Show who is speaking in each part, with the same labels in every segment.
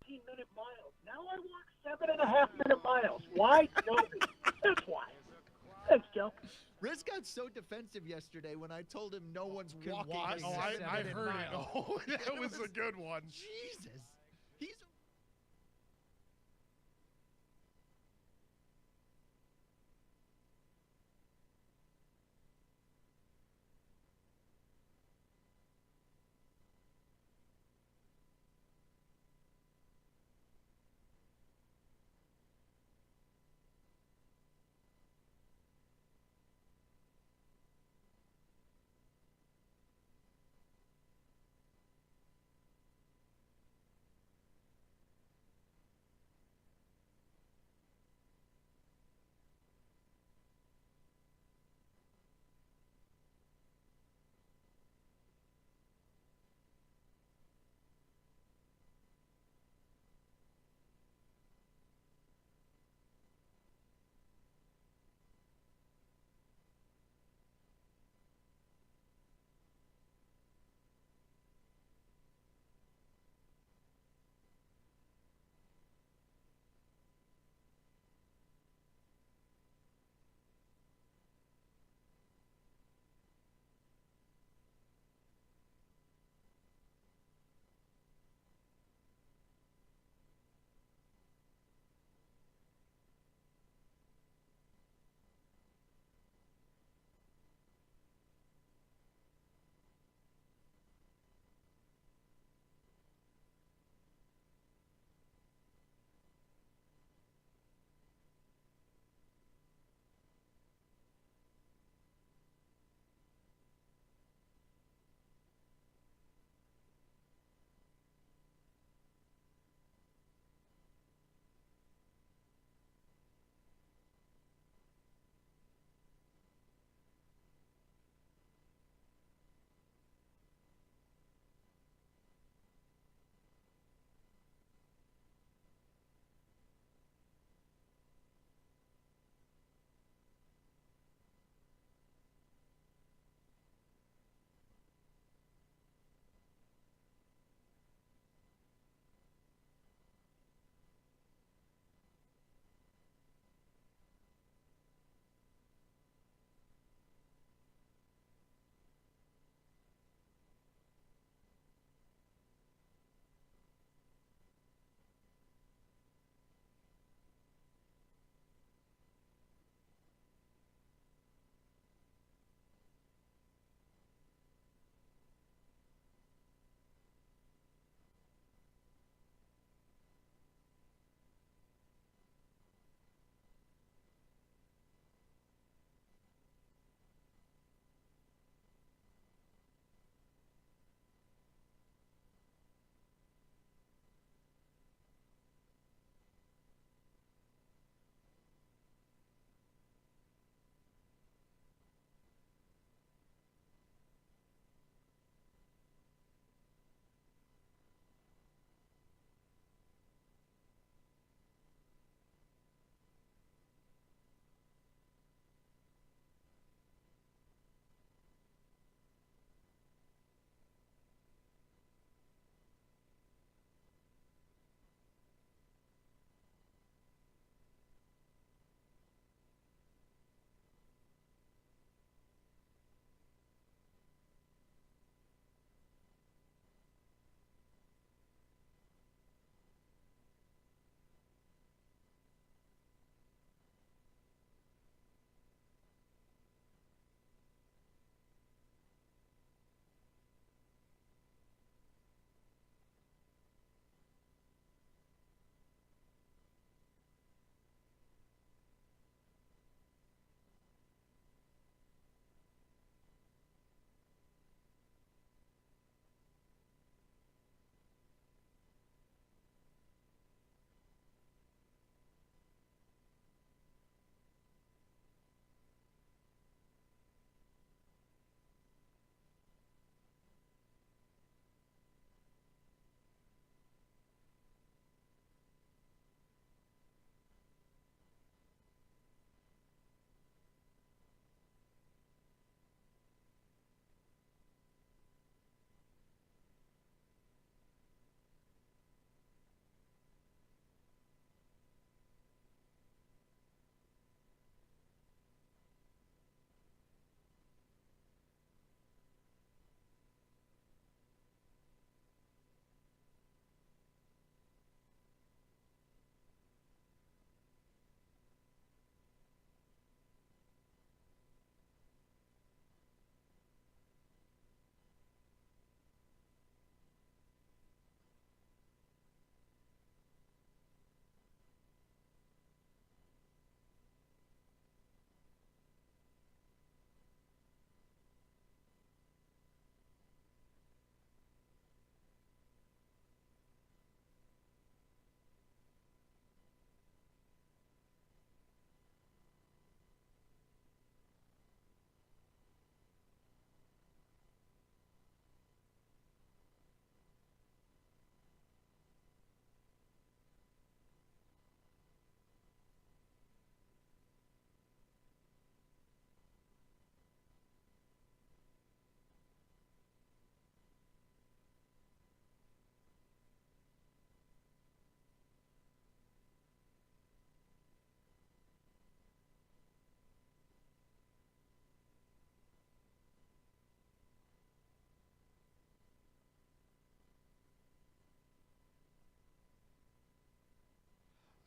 Speaker 1: 15-minute miles. Now I walk 7.5-minute miles. Why? Nobody. That's why. Thanks, Joe.
Speaker 2: Riz got so defensive yesterday when I told him no one's walking.
Speaker 3: Oh, I heard it. Oh, that was a good one.
Speaker 2: Jesus. He's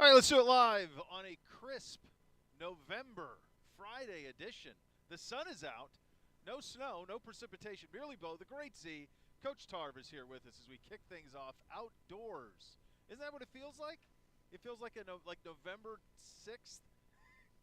Speaker 4: All right, let's do it live on a crisp November Friday edition. The sun is out. No snow, no precipitation. Merely blow. The great Z. Coach Tarv is here with us as we kick things off outdoors. Isn't that what it feels like? It feels like November 6th.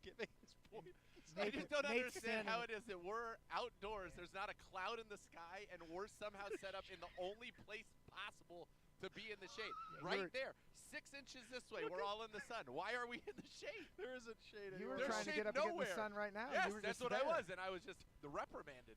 Speaker 4: Giving his point.
Speaker 5: I just don't understand how it is that we're outdoors. There's not a cloud in the sky, and we're somehow set up in the only place possible to be in the shade. Right there. 6 inches this way. We're all in the sun. Why are we in the shade?
Speaker 4: There isn't shade
Speaker 6: You
Speaker 4: anywhere.
Speaker 6: were trying to get up and get in the sun right now.
Speaker 5: Yes,
Speaker 6: You were
Speaker 5: that's
Speaker 6: just
Speaker 5: what I
Speaker 6: there.
Speaker 5: was, and I was just reprimanded.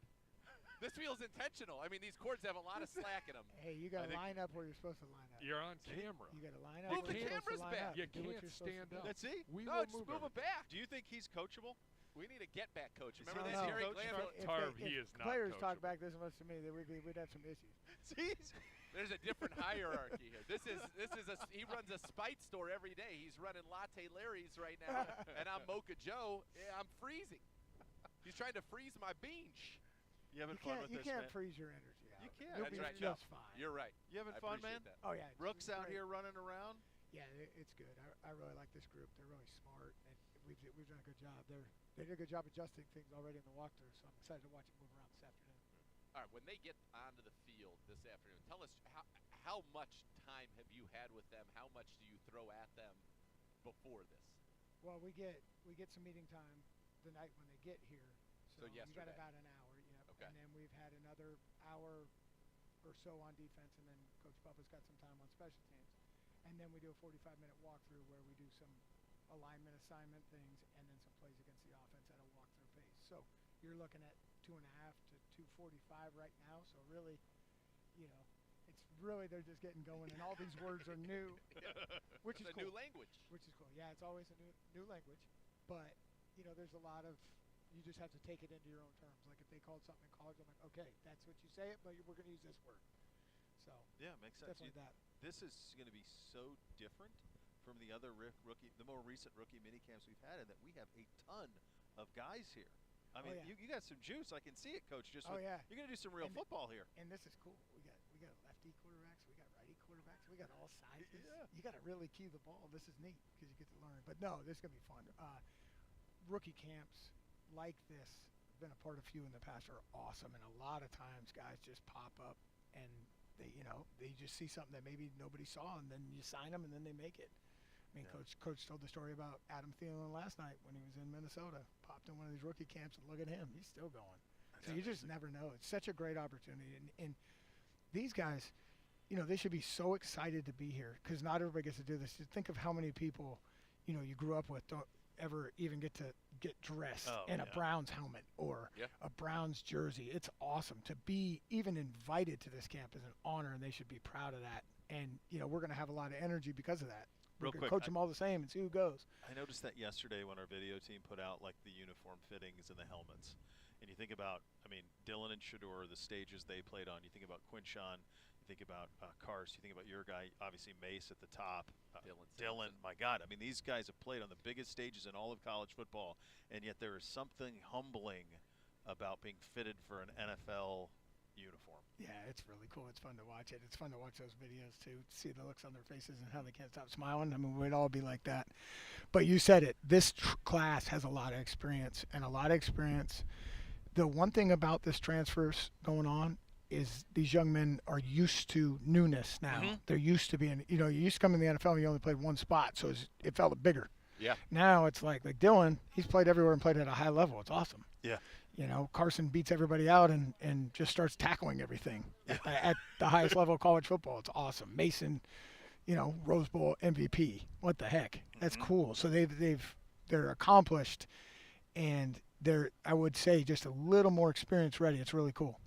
Speaker 5: This feels intentional. I mean, these cords have a lot of slack in them.
Speaker 6: Hey, you got to line up where you're supposed to line up.
Speaker 3: You're on camera.
Speaker 6: You got to line up
Speaker 5: Move
Speaker 6: where
Speaker 5: the
Speaker 6: you're supposed to
Speaker 5: cameras
Speaker 6: line
Speaker 5: back.
Speaker 6: up.
Speaker 3: You
Speaker 6: Do what
Speaker 3: can't
Speaker 6: you're supposed to
Speaker 3: stand
Speaker 6: do.
Speaker 3: up.
Speaker 4: Let's see.
Speaker 3: We
Speaker 5: No,
Speaker 3: will
Speaker 5: just
Speaker 3: move
Speaker 5: move it back.
Speaker 4: Do you think he's coachable?
Speaker 5: We need a get-back coach.
Speaker 4: Is
Speaker 5: Remember
Speaker 4: he
Speaker 5: this
Speaker 4: the
Speaker 5: Gary
Speaker 4: coach?
Speaker 5: Glanville?
Speaker 3: Tarv, he is not
Speaker 6: players talk
Speaker 3: coachable.
Speaker 6: back this much to me, that we'd have some issues.
Speaker 4: See?
Speaker 5: There's a different hierarchy here. He runs a Spite store every day. He's running Latte Larry's right now, and I'm Mocha Joe. Yeah, I'm freezing. He's trying to freeze my beach.
Speaker 4: You having fun with
Speaker 6: You
Speaker 4: this,
Speaker 6: can't
Speaker 4: man?
Speaker 6: freeze your energy out.
Speaker 4: You can't.
Speaker 6: You'll
Speaker 5: That's
Speaker 6: be
Speaker 5: right.
Speaker 6: just
Speaker 5: No.
Speaker 6: fine.
Speaker 5: You're right.
Speaker 4: You having
Speaker 5: I
Speaker 4: fun,
Speaker 5: appreciate
Speaker 4: man?
Speaker 5: that.
Speaker 6: Oh, yeah.
Speaker 4: Rook's
Speaker 6: it's
Speaker 4: out
Speaker 6: great.
Speaker 4: here running around.
Speaker 6: Yeah, it's good. I really like this group. They're really smart, and we've done a good job. They did a good job adjusting things already in the walkthrough, so I'm excited to watch it move around this afternoon.
Speaker 5: All right, when they get onto the field this afternoon, tell us how much time have you had with them? How much do you throw at them before this?
Speaker 6: Well, we get some meeting time the night when they get here.
Speaker 5: So
Speaker 6: you got
Speaker 5: yesterday.
Speaker 6: about an hour, yep.
Speaker 5: Okay.
Speaker 6: And then we've had another hour or so on defense, and then Coach Bubba's got some time on special teams. And then we do a 45-minute walkthrough where we do some alignment assignment things and then some plays against the offense at a walkthrough pace. So you're looking at 2.5 to 2:45 right now. So really, it's really they're just getting going, and all these words are new, which is
Speaker 5: It's a
Speaker 6: cool.
Speaker 5: new language.
Speaker 6: Which is cool. Yeah, it's always a new language, but there's a lot of you just have to take it into your own terms. Like if they called something in college, I'm like, okay, that's what you say it, but we're going to use this word. So
Speaker 4: Yeah, makes sense.
Speaker 6: definitely that.
Speaker 4: This is going to be so different from the other the more recent rookie mini camps we've had, in that we have a ton of guys here. I mean,
Speaker 6: yeah.
Speaker 4: you got some juice. I can see it, Coach.
Speaker 6: Yeah.
Speaker 4: You're going to do some real
Speaker 6: And
Speaker 4: football here.
Speaker 6: And this is cool. We got lefty quarterbacks, we got righty quarterbacks, we got all sizes.
Speaker 4: Yeah.
Speaker 6: You got to really key the ball. This is neat because you get to learn. But no, this is gonna be fun. Rookie camps like this, been a part of few in the past, are awesome. And a lot of times, guys just pop up and they just see something that maybe nobody saw, and then you sign them, and then they make it. I mean,
Speaker 4: Yeah.
Speaker 6: Coach told the story about Adam Thielen last night when he was in Minnesota. Popped in one of these rookie camps, and look at him, he's still going. So you just never know. It's such a great opportunity, and these guys, they should be so excited to be here because not everybody gets to do this. Just think of how many people, you grew up with don't ever even get to get dressed in a Browns helmet or a Browns jersey. It's awesome to be even invited to this camp is an honor, and they should be proud of that. And we're going to have a lot of energy because of that. We're
Speaker 4: Real
Speaker 6: going to
Speaker 4: quick,
Speaker 6: coach them all the same and see who goes.
Speaker 4: I noticed that yesterday when our video team put out like the uniform fittings and the helmets. And you think about, Dylan and Shador, the stages they played on. You think about Quinshon. You think about Karst. You think about your guy, obviously Mace at the top. Dylan, my God. These guys have played on the biggest stages in all of college football. And yet there is something humbling about being fitted for an NFL uniform.
Speaker 6: Yeah, it's really cool. It's fun to watch it. It's fun to watch those videos, too, to see the looks on their faces and how they can't stop smiling. We'd all be like that. But you said it. This class has a lot of experience, and a lot of experience. The one thing about this transfers going on is these young men are used to newness now.
Speaker 5: Mm-hmm.
Speaker 6: They're used to being, you used to come in the NFL and you only played one spot, so it felt bigger.
Speaker 5: Yeah.
Speaker 6: Now it's like Dylan, he's played everywhere and played at a high level. It's awesome.
Speaker 4: Yeah.
Speaker 6: Carson beats everybody out and just starts tackling everything at the highest level of college football. It's awesome. Mason, Rose Bowl MVP. What the heck? That's cool. So they're accomplished, and they're, I would say, just a little more experience ready. It's really cool.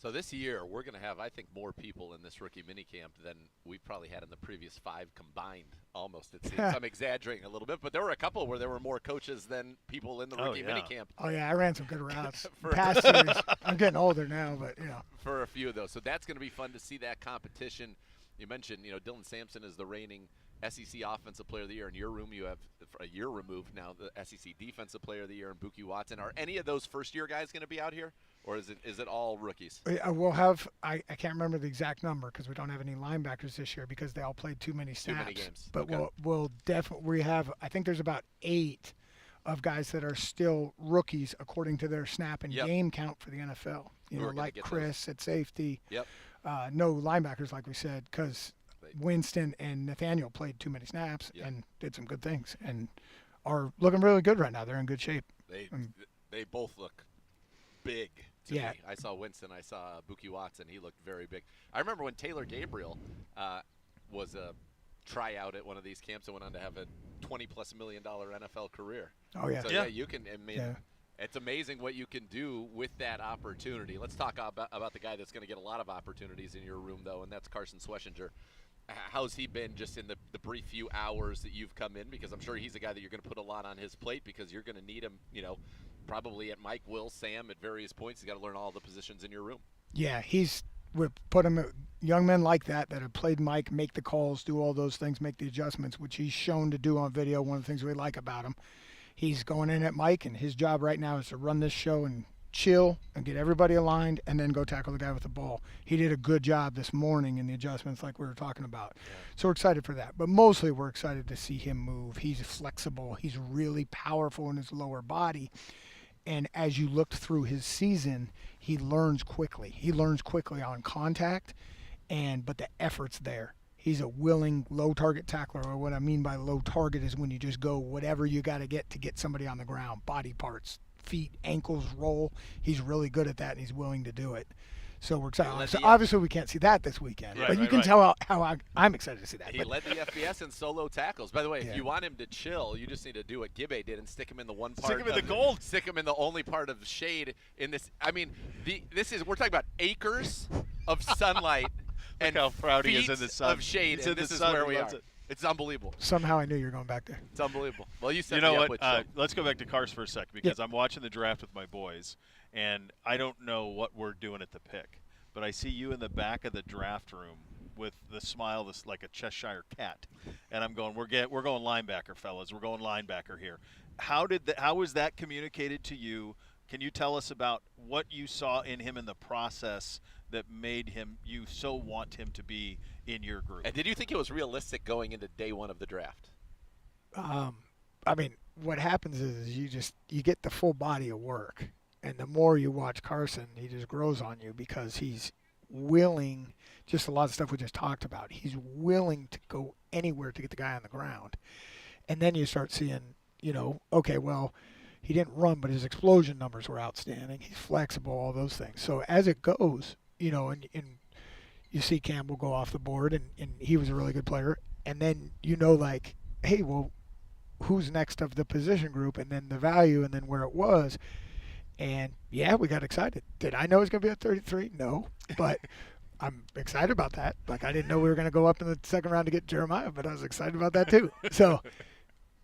Speaker 5: So this year, we're going to have, I think, more people in this rookie minicamp than we've probably had in the previous 5 combined, almost, it seems. I'm exaggerating a little bit, but there were a couple where there were more coaches than people in the rookie minicamp.
Speaker 6: Oh, yeah, I ran some good routes past years. I'm getting older now, but,
Speaker 5: For a few of those. So that's going to be fun to see that competition. You mentioned, Dylan Sampson is the reigning SEC Offensive Player of the Year. In your room, you have, a year removed now, the SEC Defensive Player of the Year and Buki Watson. Are any of those first-year guys going to be out here? or is it all rookies?
Speaker 6: We'll have I can't remember the exact number because we don't have any linebackers this year because they all played too many snaps.
Speaker 5: Too many games.
Speaker 6: But
Speaker 5: Okay.
Speaker 6: we'll definitely have. I think there's about 8 of guys that are still rookies according to their snap and
Speaker 5: Yep.
Speaker 6: game count for the NFL. You
Speaker 5: We're
Speaker 6: know,
Speaker 5: gonna
Speaker 6: like
Speaker 5: get
Speaker 6: Chris at safety.
Speaker 5: Yep.
Speaker 6: No linebackers, like we said, because
Speaker 5: Right.
Speaker 6: Winston and Nathaniel played too many snaps
Speaker 5: Yep.
Speaker 6: and did some good things and are looking really good right now. They're in good shape.
Speaker 5: They both look big to
Speaker 6: Yeah.
Speaker 5: me. I saw Winston. I saw Buki Watson. He looked very big. I remember when Taylor Gabriel was a tryout at one of these camps and went on to have a $20+ million NFL career.
Speaker 6: Oh yeah.
Speaker 5: So
Speaker 4: Yeah.
Speaker 5: you can. I mean,
Speaker 6: Yeah.
Speaker 5: it's amazing what you can do with that opportunity. Let's talk about the guy that's going to get a lot of opportunities in your room, though, and that's Carson Schwessinger. How's he been just in the brief few hours that you've come in? Because I'm sure he's a guy that you're going to put a lot on his plate because you're going to need him, probably at Mike, Will, Sam at various points. He's got to learn all the positions in your room.
Speaker 6: Yeah, we put him young men like that have played Mike, make the calls, do all those things, make the adjustments, which he's shown to do on video. One of the things we like about him. He's going in at Mike, and his job right now is to run this show and chill and get everybody aligned and then go tackle the guy with the ball. He did a good job this morning in the adjustments like we were talking about. Yeah. So we're excited for that. But mostly we're excited to see him move. He's flexible. He's really powerful in his lower body. And as you looked through his season, he learns quickly. He learns quickly on contact, but the effort's there. He's a willing low target tackler, or what I mean by low target is when you just go whatever you got to get somebody on the ground, body parts, feet, ankles, roll. He's really good at that, and he's willing to do it. So we're excited. So obviously we can't see that this weekend, but you can tell how I'm excited to see that.
Speaker 5: He led the FBS in solo tackles. By the way,
Speaker 6: Yeah.
Speaker 5: if you want him to chill, you just need to do what Gibbe did and stick him in the one part.
Speaker 4: Stick him in the gold.
Speaker 5: Stick him in the only part of shade in this. I mean, we're talking about acres of sunlight and
Speaker 4: how proud he is
Speaker 5: feet
Speaker 4: in the sun.
Speaker 5: of shade,
Speaker 4: He's
Speaker 5: and
Speaker 4: in
Speaker 5: this
Speaker 4: the
Speaker 5: is
Speaker 4: sun.
Speaker 5: where
Speaker 4: He
Speaker 5: we
Speaker 4: loves
Speaker 5: are.
Speaker 4: it.
Speaker 5: It's unbelievable.
Speaker 6: Somehow I knew you were going back there.
Speaker 5: It's unbelievable. Well, you set
Speaker 4: You know
Speaker 5: me up
Speaker 4: what?
Speaker 5: with Joe.
Speaker 4: Let's go back to cars for a sec because I'm watching the draft with my boys, and I don't know what we're doing at the pick, but I see you in the back of the draft room with the smile that's like a Cheshire cat, and I'm going, we're going linebacker, fellas. We're going linebacker here. How was that communicated to you? Can you tell us about what you saw in him in the process that made you so want him to be in your group?
Speaker 5: And did you think it was realistic going into day one of the draft?
Speaker 6: I mean, what happens is you get the full body of work, and the more you watch Carson, he just grows on you because he's willing, just a lot of stuff we just talked about. He's willing to go anywhere to get the guy on the ground. And then you start seeing, okay, well, he didn't run, but his explosion numbers were outstanding. He's flexible, all those things. So as it goes, and you see Campbell go off the board, and he was a really good player. And then, like, hey, well, who's next of the position group, and then the value, and then where it was. And, yeah, we got excited. Did I know it was going to be at 33? No. But I'm excited about that. Like, I didn't know we were going to go up in the second round to get Jeremiah, but I was excited about that too. So,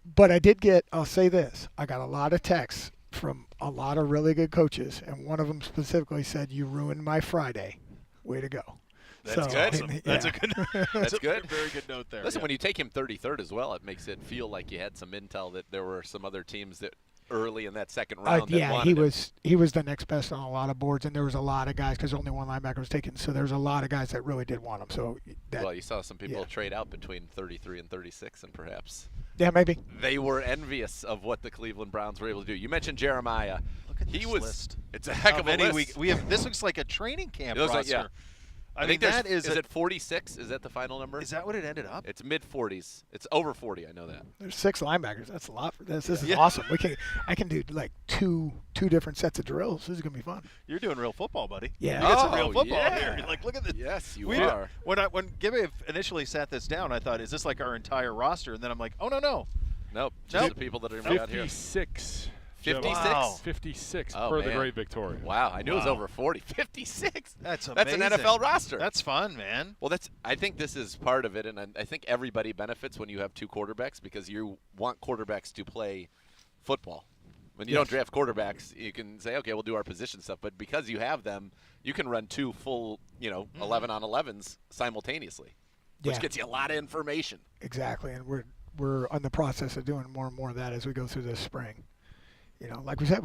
Speaker 6: but I'll say this, I got a lot of texts from a lot of really good coaches, and one of them specifically said, "You ruined my Friday. Way to go."
Speaker 4: That's
Speaker 5: good.
Speaker 4: awesome.
Speaker 6: Yeah.
Speaker 4: That's a good.
Speaker 5: That's good.
Speaker 4: Very good note there.
Speaker 5: Listen,
Speaker 4: yeah.
Speaker 5: when you take him 33rd as well, it makes it feel like you had some intel that there were some other teams that early in that second round. that
Speaker 6: Yeah,
Speaker 5: wanted
Speaker 6: he
Speaker 5: him.
Speaker 6: was the next best on a lot of boards, and there was a lot of guys because only one linebacker was taken. So there's a lot of guys that really did want him. So
Speaker 5: Well, you saw some people
Speaker 6: yeah.
Speaker 5: trade out between 33 and 36, and perhaps
Speaker 6: yeah, maybe.
Speaker 5: they were envious of what the Cleveland Browns were able to do. You mentioned Jeremiah.
Speaker 4: Look at
Speaker 5: He
Speaker 4: this
Speaker 5: was.
Speaker 4: list.
Speaker 5: It's a heck
Speaker 4: How
Speaker 5: of a
Speaker 4: many
Speaker 5: list.
Speaker 4: we have. This looks like a training camp
Speaker 5: It looks
Speaker 4: roster.
Speaker 5: like- yeah.
Speaker 4: I
Speaker 5: think
Speaker 4: mean,
Speaker 5: there's.
Speaker 4: that is
Speaker 5: it 46? Is that the final number?
Speaker 4: Is that what it ended up?
Speaker 5: It's mid 40s. It's over 40. I know that.
Speaker 6: There's 6 linebackers. That's a lot for this. This is
Speaker 4: Yeah.
Speaker 6: awesome. I can do like two different sets of drills. This is gonna be fun.
Speaker 4: You're doing real football, buddy.
Speaker 6: Yeah.
Speaker 4: You got some
Speaker 5: Oh,
Speaker 4: real football
Speaker 5: yeah.
Speaker 4: here. You're like, look at this.
Speaker 5: Yes, you
Speaker 4: We
Speaker 5: are.
Speaker 4: when Gibbe initially sat this down, I thought, is this like our entire roster? And then I'm like, oh no.
Speaker 5: Nope. Just the people that are out here.
Speaker 3: 56.
Speaker 5: 56?
Speaker 4: Wow.
Speaker 3: 56
Speaker 5: Oh,
Speaker 3: per the
Speaker 5: man.
Speaker 3: Great Victoria.
Speaker 5: Wow, I knew it was
Speaker 4: Wow.
Speaker 5: over 40. 56.
Speaker 4: That's
Speaker 5: That's an
Speaker 4: amazing.
Speaker 5: NFL roster.
Speaker 4: That's fun, man.
Speaker 5: Well, I think this is part of it, and I think everybody benefits when you have 2 quarterbacks because you want quarterbacks to play football. When you don't draft quarterbacks, you can say, okay, we'll do our position stuff. But because you have them, you can run 2 full, 11 on 11s simultaneously, which
Speaker 6: Yeah.
Speaker 5: gets you a lot of information.
Speaker 6: Exactly, and we're in the process of doing more and more of that as we go through this spring. Like we said,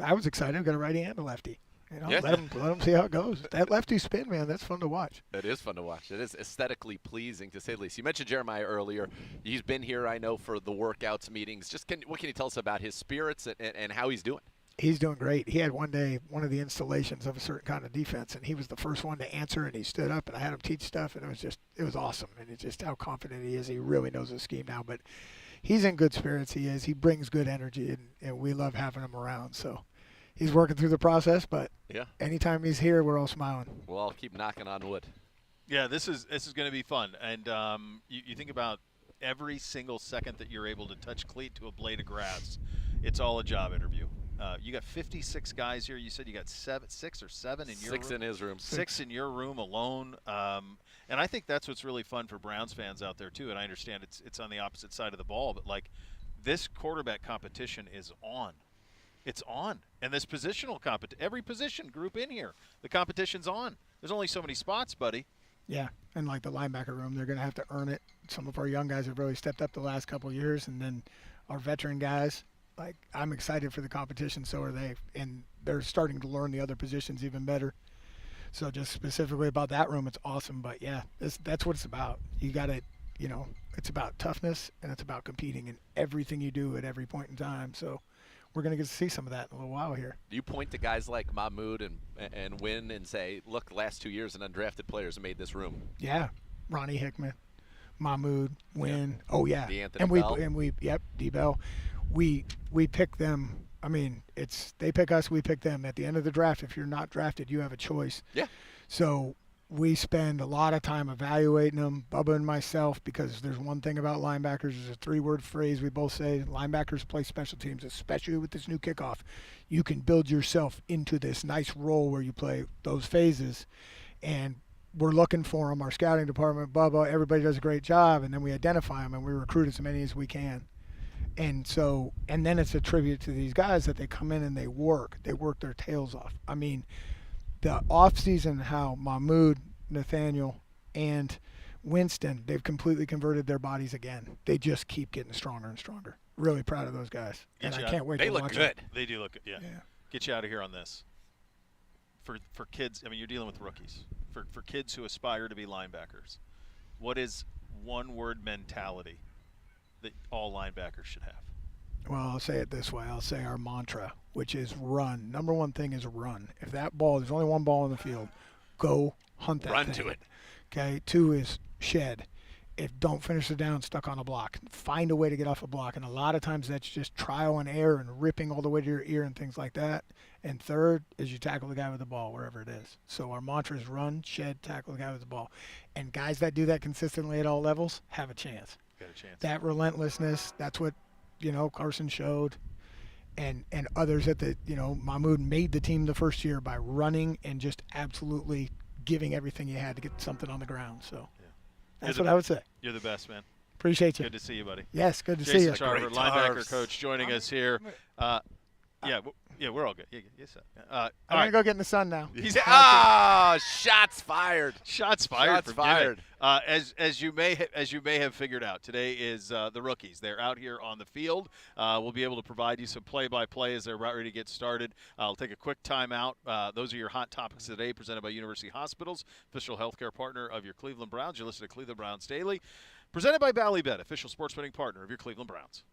Speaker 6: I was excited. We got a righty and a lefty. You know,
Speaker 5: Yeah.
Speaker 6: let him see how it goes. That lefty spin, man, that's fun to watch.
Speaker 5: It is fun to watch. It is aesthetically pleasing, to say the least. You mentioned Jeremiah earlier. He's been here, I know, for the workouts, meetings. What can you tell us about his spirits and how he's doing?
Speaker 6: He's doing great. He had one day one of the installations of a certain kind of defense, and he was the first one to answer, and he stood up, and I had him teach stuff, and it was awesome. And it's just how confident he is. He really knows his scheme now. But he's in good spirits. He is. He brings good energy, and we love having him around. So he's working through the process, but anytime he's here, we're all smiling.
Speaker 5: We'll all keep knocking on wood.
Speaker 4: Yeah, this is going to be fun. And you think about every single second that you're able to touch cleat to a blade of grass, it's all a job interview. You got 56 guys here. You said you got 6 or 7 in your room?
Speaker 5: 6 in his room.
Speaker 4: 6 in your room alone. And I think that's what's really fun for Browns fans out there, too. And I understand it's on the opposite side of the ball. But, like, this quarterback competition is on. It's on. And this positional competition, every position group in here, the competition's on. There's only so many spots, buddy.
Speaker 6: Yeah, and like the linebacker room, they're going to have to earn it. Some of our young guys have really stepped up the last couple of years, and then our veteran guys, like, I'm excited for the competition, so are they. And they're starting to learn the other positions even better. So just specifically about that room, it's awesome. But, yeah, that's what it's about. You got to, it's about toughness, and it's about competing in everything you do at every point in time. So we're going to get to see some of that in a little while here.
Speaker 5: Do you point to guys like Mahmoud and Wynn and say, look, the last 2 years, and undrafted players have made this room?
Speaker 6: Yeah, Ronnie Hickman, Mahmoud, Wynn. Oh yeah, D-Bell. We pick them. I mean, they pick us, we pick them. At the end of the draft, if you're not drafted, you have a choice.
Speaker 5: Yeah.
Speaker 6: So we spend a lot of time evaluating them, Bubba and myself, because there's one thing about linebackers. There's a 3-word phrase we both say: linebackers play special teams, especially with this new kickoff. You can build yourself into this nice role where you play those phases, and we're looking for them. Our scouting department, Bubba, everybody does a great job, and then we identify them and we recruit as many as we can. And then it's a tribute to these guys that they come in and they work their tails off. I mean, the off season, how Mahmoud, Nathaniel, and Winston, they've completely converted their bodies again. They just keep getting stronger and stronger. Really proud of those guys. And I can't wait to watch them.
Speaker 5: They look good.
Speaker 4: They do look good, yeah. Get you out of here on this. For kids, I mean, you're dealing with rookies. For kids who aspire to be linebackers, what is one-word mentality that all linebackers should have?
Speaker 6: Well, I'll say it this way. I'll say our mantra, which is run. Number one thing is run. If that ball, there's only one ball in the field, go hunt that
Speaker 5: Run
Speaker 6: thing.
Speaker 5: to it.
Speaker 6: Okay. 2 is shed. If don't finish it down, stuck on a block. Find a way to get off a block. And a lot of times that's just trial and error and ripping all the way to your ear and things like that. And 3rd is you tackle the guy with the ball wherever it is. So our mantra is run, shed, tackle the guy with the ball. And guys that do that consistently at all levels have a chance.
Speaker 4: Got a chance.
Speaker 6: That relentlessness, that's what, Carson showed. And others at Mahmoud made the team the first year by running and just absolutely giving everything you had to get something on the ground. So that's what I would say.
Speaker 4: You're the best, man.
Speaker 6: Appreciate you.
Speaker 4: Good to see you, buddy.
Speaker 6: Yes, good to
Speaker 4: Jason
Speaker 6: see you.
Speaker 4: Charver, linebacker coach, joining us here. Yeah, we're all good. Yes,
Speaker 6: I'm going to go get in the sun now.
Speaker 5: Shots fired.
Speaker 4: Shots fired.
Speaker 5: Shots fired.
Speaker 4: As you may have figured out, today is the rookies. They're out here on the field. We'll be able to provide you some play-by-play as they're about ready to get started. I'll take a quick timeout. Those are your hot topics today, presented by University Hospitals, official healthcare partner of your Cleveland Browns. You're listening to Cleveland Browns Daily, presented by Ballybet, official sports betting partner of your Cleveland Browns.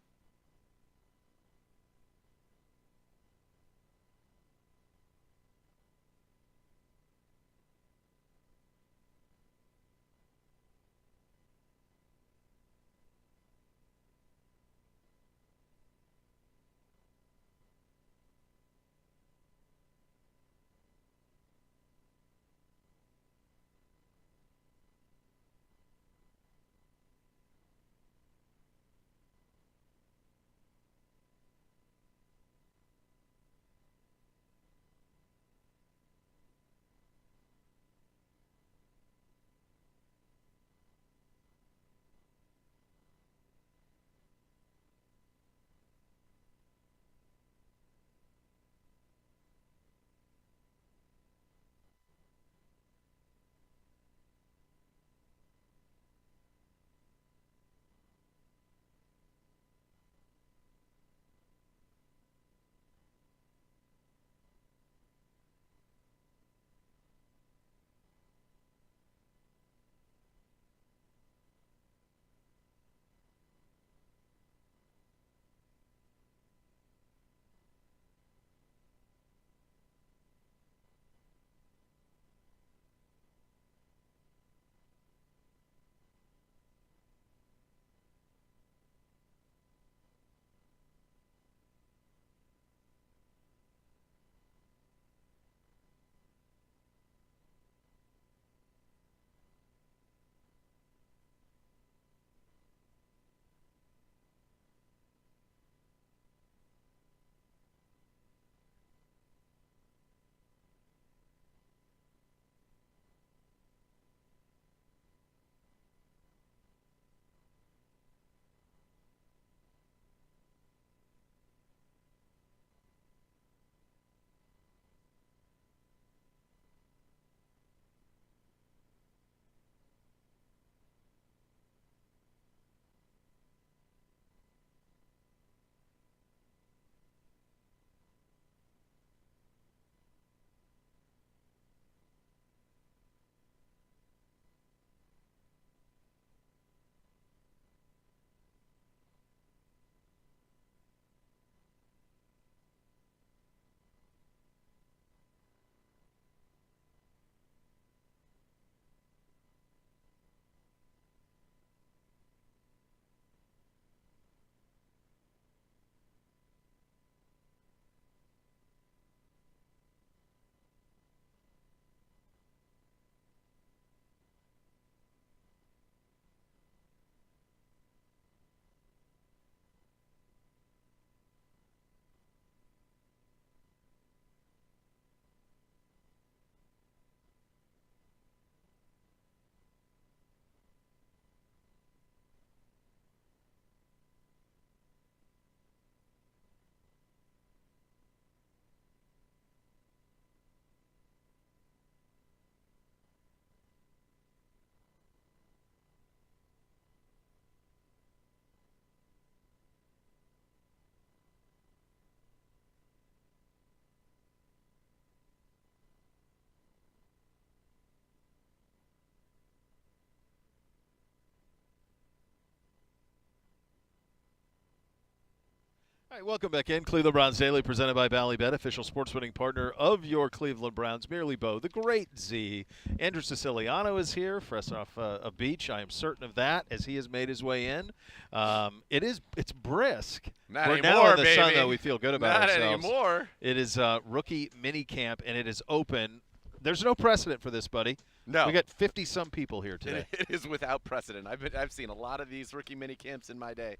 Speaker 4: All right, welcome back in. Cleveland Browns Daily, presented by Ballybet, official sports betting partner of your Cleveland Browns. Merely Bo, the great Z. Andrew Siciliano is here, fresh off a beach. I am certain of that, as he has made his way in. It's brisk.
Speaker 7: Not
Speaker 4: We're
Speaker 7: anymore,
Speaker 4: now in the
Speaker 7: baby.
Speaker 4: sun, though. We feel good about
Speaker 7: Not
Speaker 4: ourselves.
Speaker 7: anymore.
Speaker 4: It is rookie minicamp, and it is open. There's no precedent for this, buddy.
Speaker 7: No.
Speaker 4: We got 50-some people here today.
Speaker 7: It is without precedent. I've seen a lot of these rookie mini camps in my day.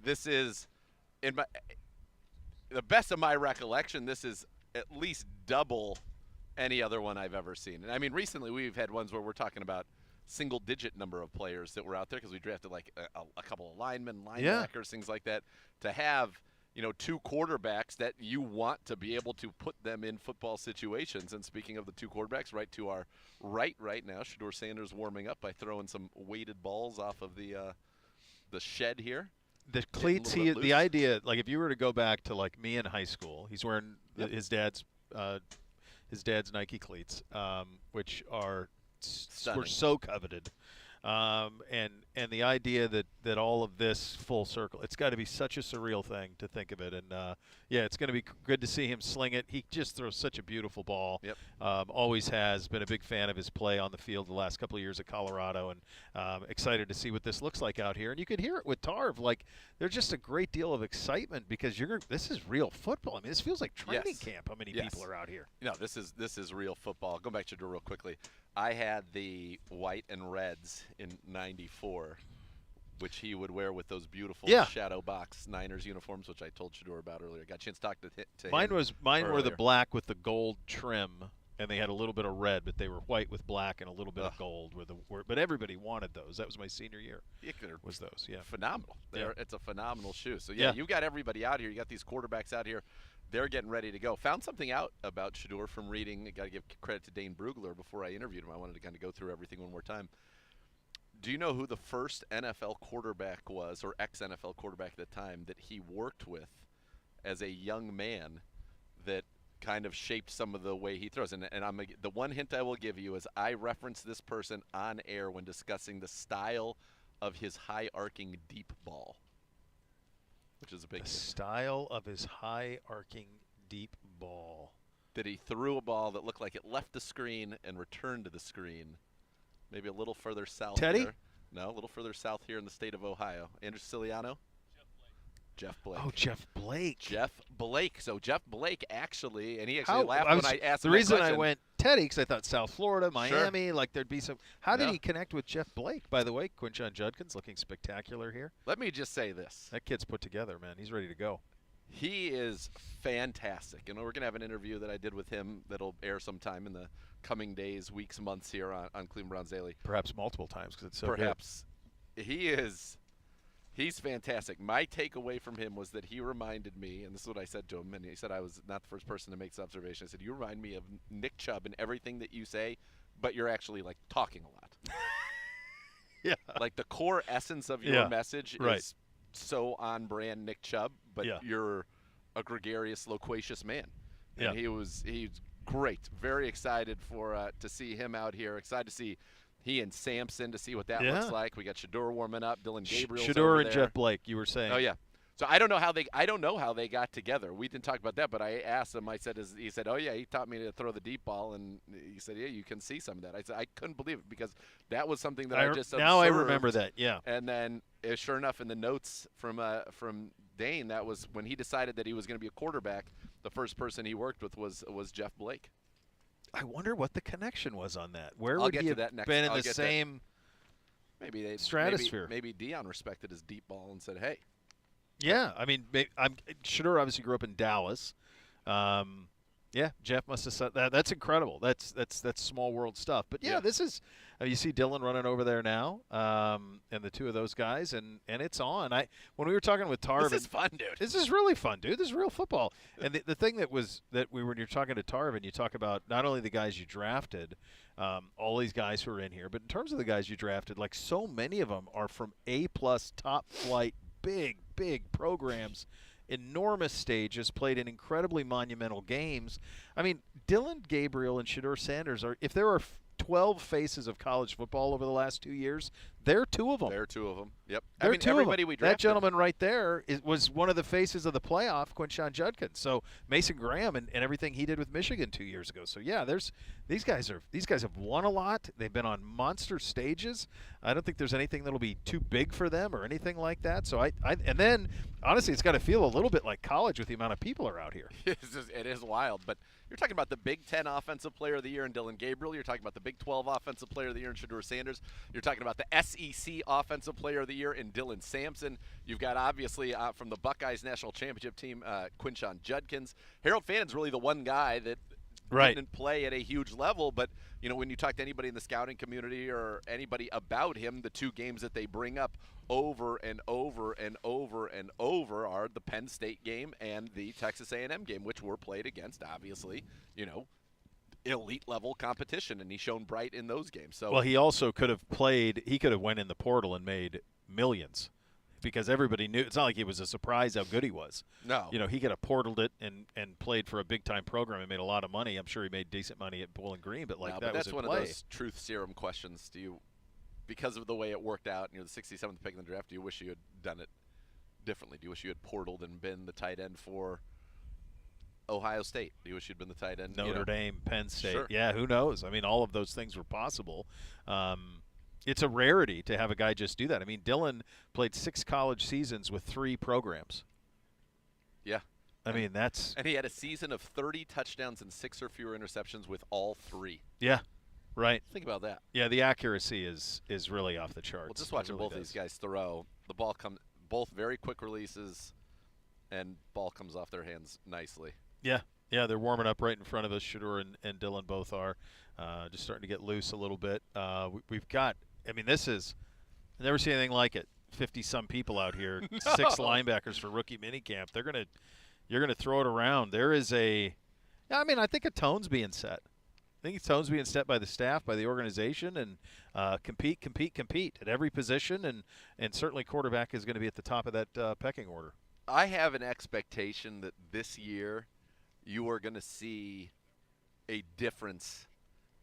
Speaker 7: This is, in the best of my recollection, this is at least double any other one I've ever seen. And I mean, recently we've had ones where we're talking about single-digit number of players that were out there because we drafted like a couple of linemen, linebackers, things like that. To have, two quarterbacks that you want to be able to put them in football situations. And speaking of the two quarterbacks, right to our right now, Shedeur Sanders warming up by throwing some weighted balls off of the shed here.
Speaker 4: The cleats, the idea, like if you were to go back to like me in high school, he's wearing his dad's Nike cleats, which were so coveted. And the idea that all of this full circle, it's got to be such a surreal thing to think of it. And, it's going to be good to see him sling it. He just throws such a beautiful ball.
Speaker 7: Yep.
Speaker 4: Always has. Been a big fan of his play on the field the last couple of years at Colorado, and excited to see what this looks like out here. And you could hear it with Tarv. Like, there's just a great deal of excitement because this is real football. I mean, this feels like training camp, how many people are out here.
Speaker 7: This is real football. Go back to Shedeur real quickly. I had the white and reds in '94, which he would wear with those beautiful shadow box Niners uniforms, which I told Shedeur about earlier. Got a chance to talk to him.
Speaker 4: Mine were the black with the gold trim, and they had a little bit of red, but they were white with black and a little bit of gold. But everybody wanted those. That was my senior year. Was those? Yeah,
Speaker 7: phenomenal. It's a phenomenal shoe. So you've got everybody out here. You got these quarterbacks out here. They're getting ready to go. Found something out about Shedeur from reading. I got to give credit to Dane Brugler before I interviewed him. I wanted to kind of go through everything one more time. Do you know who the first NFL quarterback was, or ex-NFL quarterback at the time, that he worked with as a young man that kind of shaped some of the way he throws? And the one hint I will give you is I reference this person on air when discussing the style of his high-arcing deep ball, which is a big hint.
Speaker 4: Style of his high-arcing deep ball.
Speaker 7: That he threw a ball that looked like it left the screen and returned to the screen. Maybe a little further south.
Speaker 4: Teddy?
Speaker 7: Here. No, a little further south here in the state of Ohio. Andrew Siciliano? Jeff Blake.
Speaker 4: Oh, Jeff Blake.
Speaker 7: Jeff Blake. So Jeff Blake actually, and he actually laughed when I asked him
Speaker 4: the reason
Speaker 7: that question.
Speaker 4: I went Teddy because I thought South Florida, Miami, like there'd be some. How did he connect with Jeff Blake? By the way, Quinshon Judkins looking spectacular here.
Speaker 7: Let me just say this.
Speaker 4: That kid's put together, man. He's ready to go.
Speaker 7: He is fantastic. And we're going to have an interview that I did with him that'll air sometime in the coming days, weeks, months here on Cleveland Browns Daily.
Speaker 4: Perhaps multiple times because it's so
Speaker 7: Perhaps. Good. He's fantastic. My takeaway from him was that he reminded me, and this is what I said to him, and he said I was not the first person to make this observation. I said, you remind me of Nick Chubb in everything that you say, but you're actually, like, talking a lot.
Speaker 4: Yeah.
Speaker 7: Like, the core essence of your message is so on brand Nick Chubb, but you're a gregarious, loquacious man. And he's great. Very excited to see him out here. Excited to see he and Sampson to see what that looks like. We got Shedeur warming up. Dylan Gabriel's
Speaker 4: Shedeur and
Speaker 7: there.
Speaker 4: Jeff Blake, you were saying.
Speaker 7: Oh yeah. So I don't know how they got together. We didn't talk about that, but I asked him. He said, "Oh yeah, he taught me to throw the deep ball," and he said, "Yeah, you can see some of that." I said, "I couldn't believe it because that was something that I just observed."
Speaker 4: Now I remember that. Yeah.
Speaker 7: And then, sure enough, in the notes from Dane, that was when he decided that he was going to be a quarterback. The first person he worked with was Jeff Blake.
Speaker 4: I wonder what the connection was on that. Where would he have been in the same stratosphere?
Speaker 7: Maybe Dion respected his deep ball and said, "Hey."
Speaker 4: Yeah, I mean, Shedeur obviously grew up in Dallas. Jeff must have said that. That's incredible. That's small world stuff. But this is you see Dylan running over there now, and the two of those guys, and it's on. When we were talking with Tarv,
Speaker 7: this is fun, dude.
Speaker 4: This is really fun, dude. This is real football. And the thing when you're talking to Tarv and you talk about not only the guys you drafted, all these guys who are in here, but in terms of the guys you drafted, like so many of them are from A+ top flight, big programs. Enormous stages, played in incredibly monumental games. I mean, Dylan Gabriel and Shedeur Sanders if there are 12 faces of college football over the last 2 years,
Speaker 8: There are two of them.
Speaker 7: There are two of them. Yep.
Speaker 8: There
Speaker 7: I mean,
Speaker 8: are two of
Speaker 7: everybody
Speaker 8: them.
Speaker 7: we drafted.
Speaker 8: That gentleman right there was one of the faces of the playoff, Quinshon Judkins. So Mason Graham and everything he did with Michigan 2 years ago. So yeah, these guys have won a lot. They've been on monster stages. I don't think there's anything that'll be too big for them or anything like that. So and then honestly, it's got to feel a little bit like college with the amount of people are out here.
Speaker 7: It is wild, but you're talking about the Big Ten Offensive Player of the Year in Dylan Gabriel. You're talking about the Big 12 Offensive Player of the Year in Shedeur Sanders. You're talking about the SEC Offensive Player of the Year in Dylan Sampson. You've got, obviously, from the Buckeyes National Championship team, Quinshon Judkins. Harold Fannon's really the one guy that didn't play at a huge level, but when you talk to anybody in the scouting community or anybody about him, the two games that they bring up over and over and over and over are the Penn State game and the Texas A&M game, which were played against, obviously, elite level competition, and he's shown bright in those games. So,
Speaker 8: well, he also could have played. He could have went in the portal and made millions, because everybody knew. It's not like it was a surprise how good he was.
Speaker 7: No,
Speaker 8: he could have portaled it and played for a big time program and made a lot of money. I'm sure he made decent money at Bowling Green, but
Speaker 7: but that's one of those truth serum questions. Do you, because of the way it worked out, and you're the 67th pick in the draft, do you wish you had done it differently? Do you wish you had portaled and been the tight end for Ohio State? Do you wish you'd been the tight end?
Speaker 8: Notre Dame, Penn State.
Speaker 7: Sure.
Speaker 8: Yeah, who knows? I mean, all of those things were possible. It's a rarity to have a guy just do that. I mean, Dylan played 6 college seasons with 3 programs.
Speaker 7: Yeah.
Speaker 8: I mean, that's –
Speaker 7: and he had a season of 30 touchdowns and 6 or fewer interceptions with all 3.
Speaker 8: Yeah. Right.
Speaker 7: Think about that.
Speaker 8: Yeah, the accuracy is really off the charts.
Speaker 7: Well, just watching both these guys throw, the ball comes – both very quick releases, and ball comes off their hands nicely.
Speaker 8: Yeah. Yeah, they're warming up right in front of us. Shedeur and Dylan both are just starting to get loose a little bit. We've got – I mean, this is – I've never seen anything like it. 50-some people out here, 6 linebackers for rookie minicamp. You're gonna throw it around. There is I think a tone's being set. I think tone's being set by the staff, by the organization, and compete at every position, and certainly quarterback is going to be at the top of that pecking order.
Speaker 7: I have an expectation that this year you are going to see a difference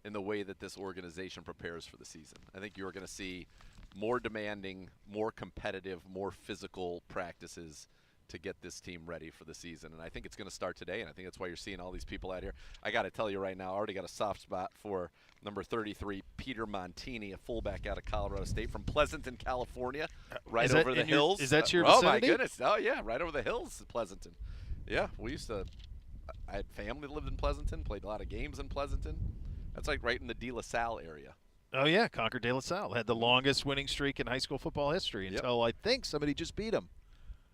Speaker 7: in the way that this organization prepares for the season. I think you're going to see more demanding, more competitive, more physical practices to get this team ready for the season. And I think it's going to start today, and I think that's why you're seeing all these people out here. I got to tell you right now, I already got a soft spot for number 33, Peter Montini, a fullback out of Colorado State from Pleasanton, California, right over the hills.
Speaker 8: Is that your
Speaker 7: vicinity?
Speaker 8: vicinity?
Speaker 7: Oh, my goodness. Oh, yeah, right over the hills, Pleasanton. Yeah, I had family that lived in Pleasanton, played a lot of games in Pleasanton. That's like right in the De La Salle area.
Speaker 8: Oh, yeah, Concord De La Salle had the longest winning streak in high school football history until I think somebody just beat them.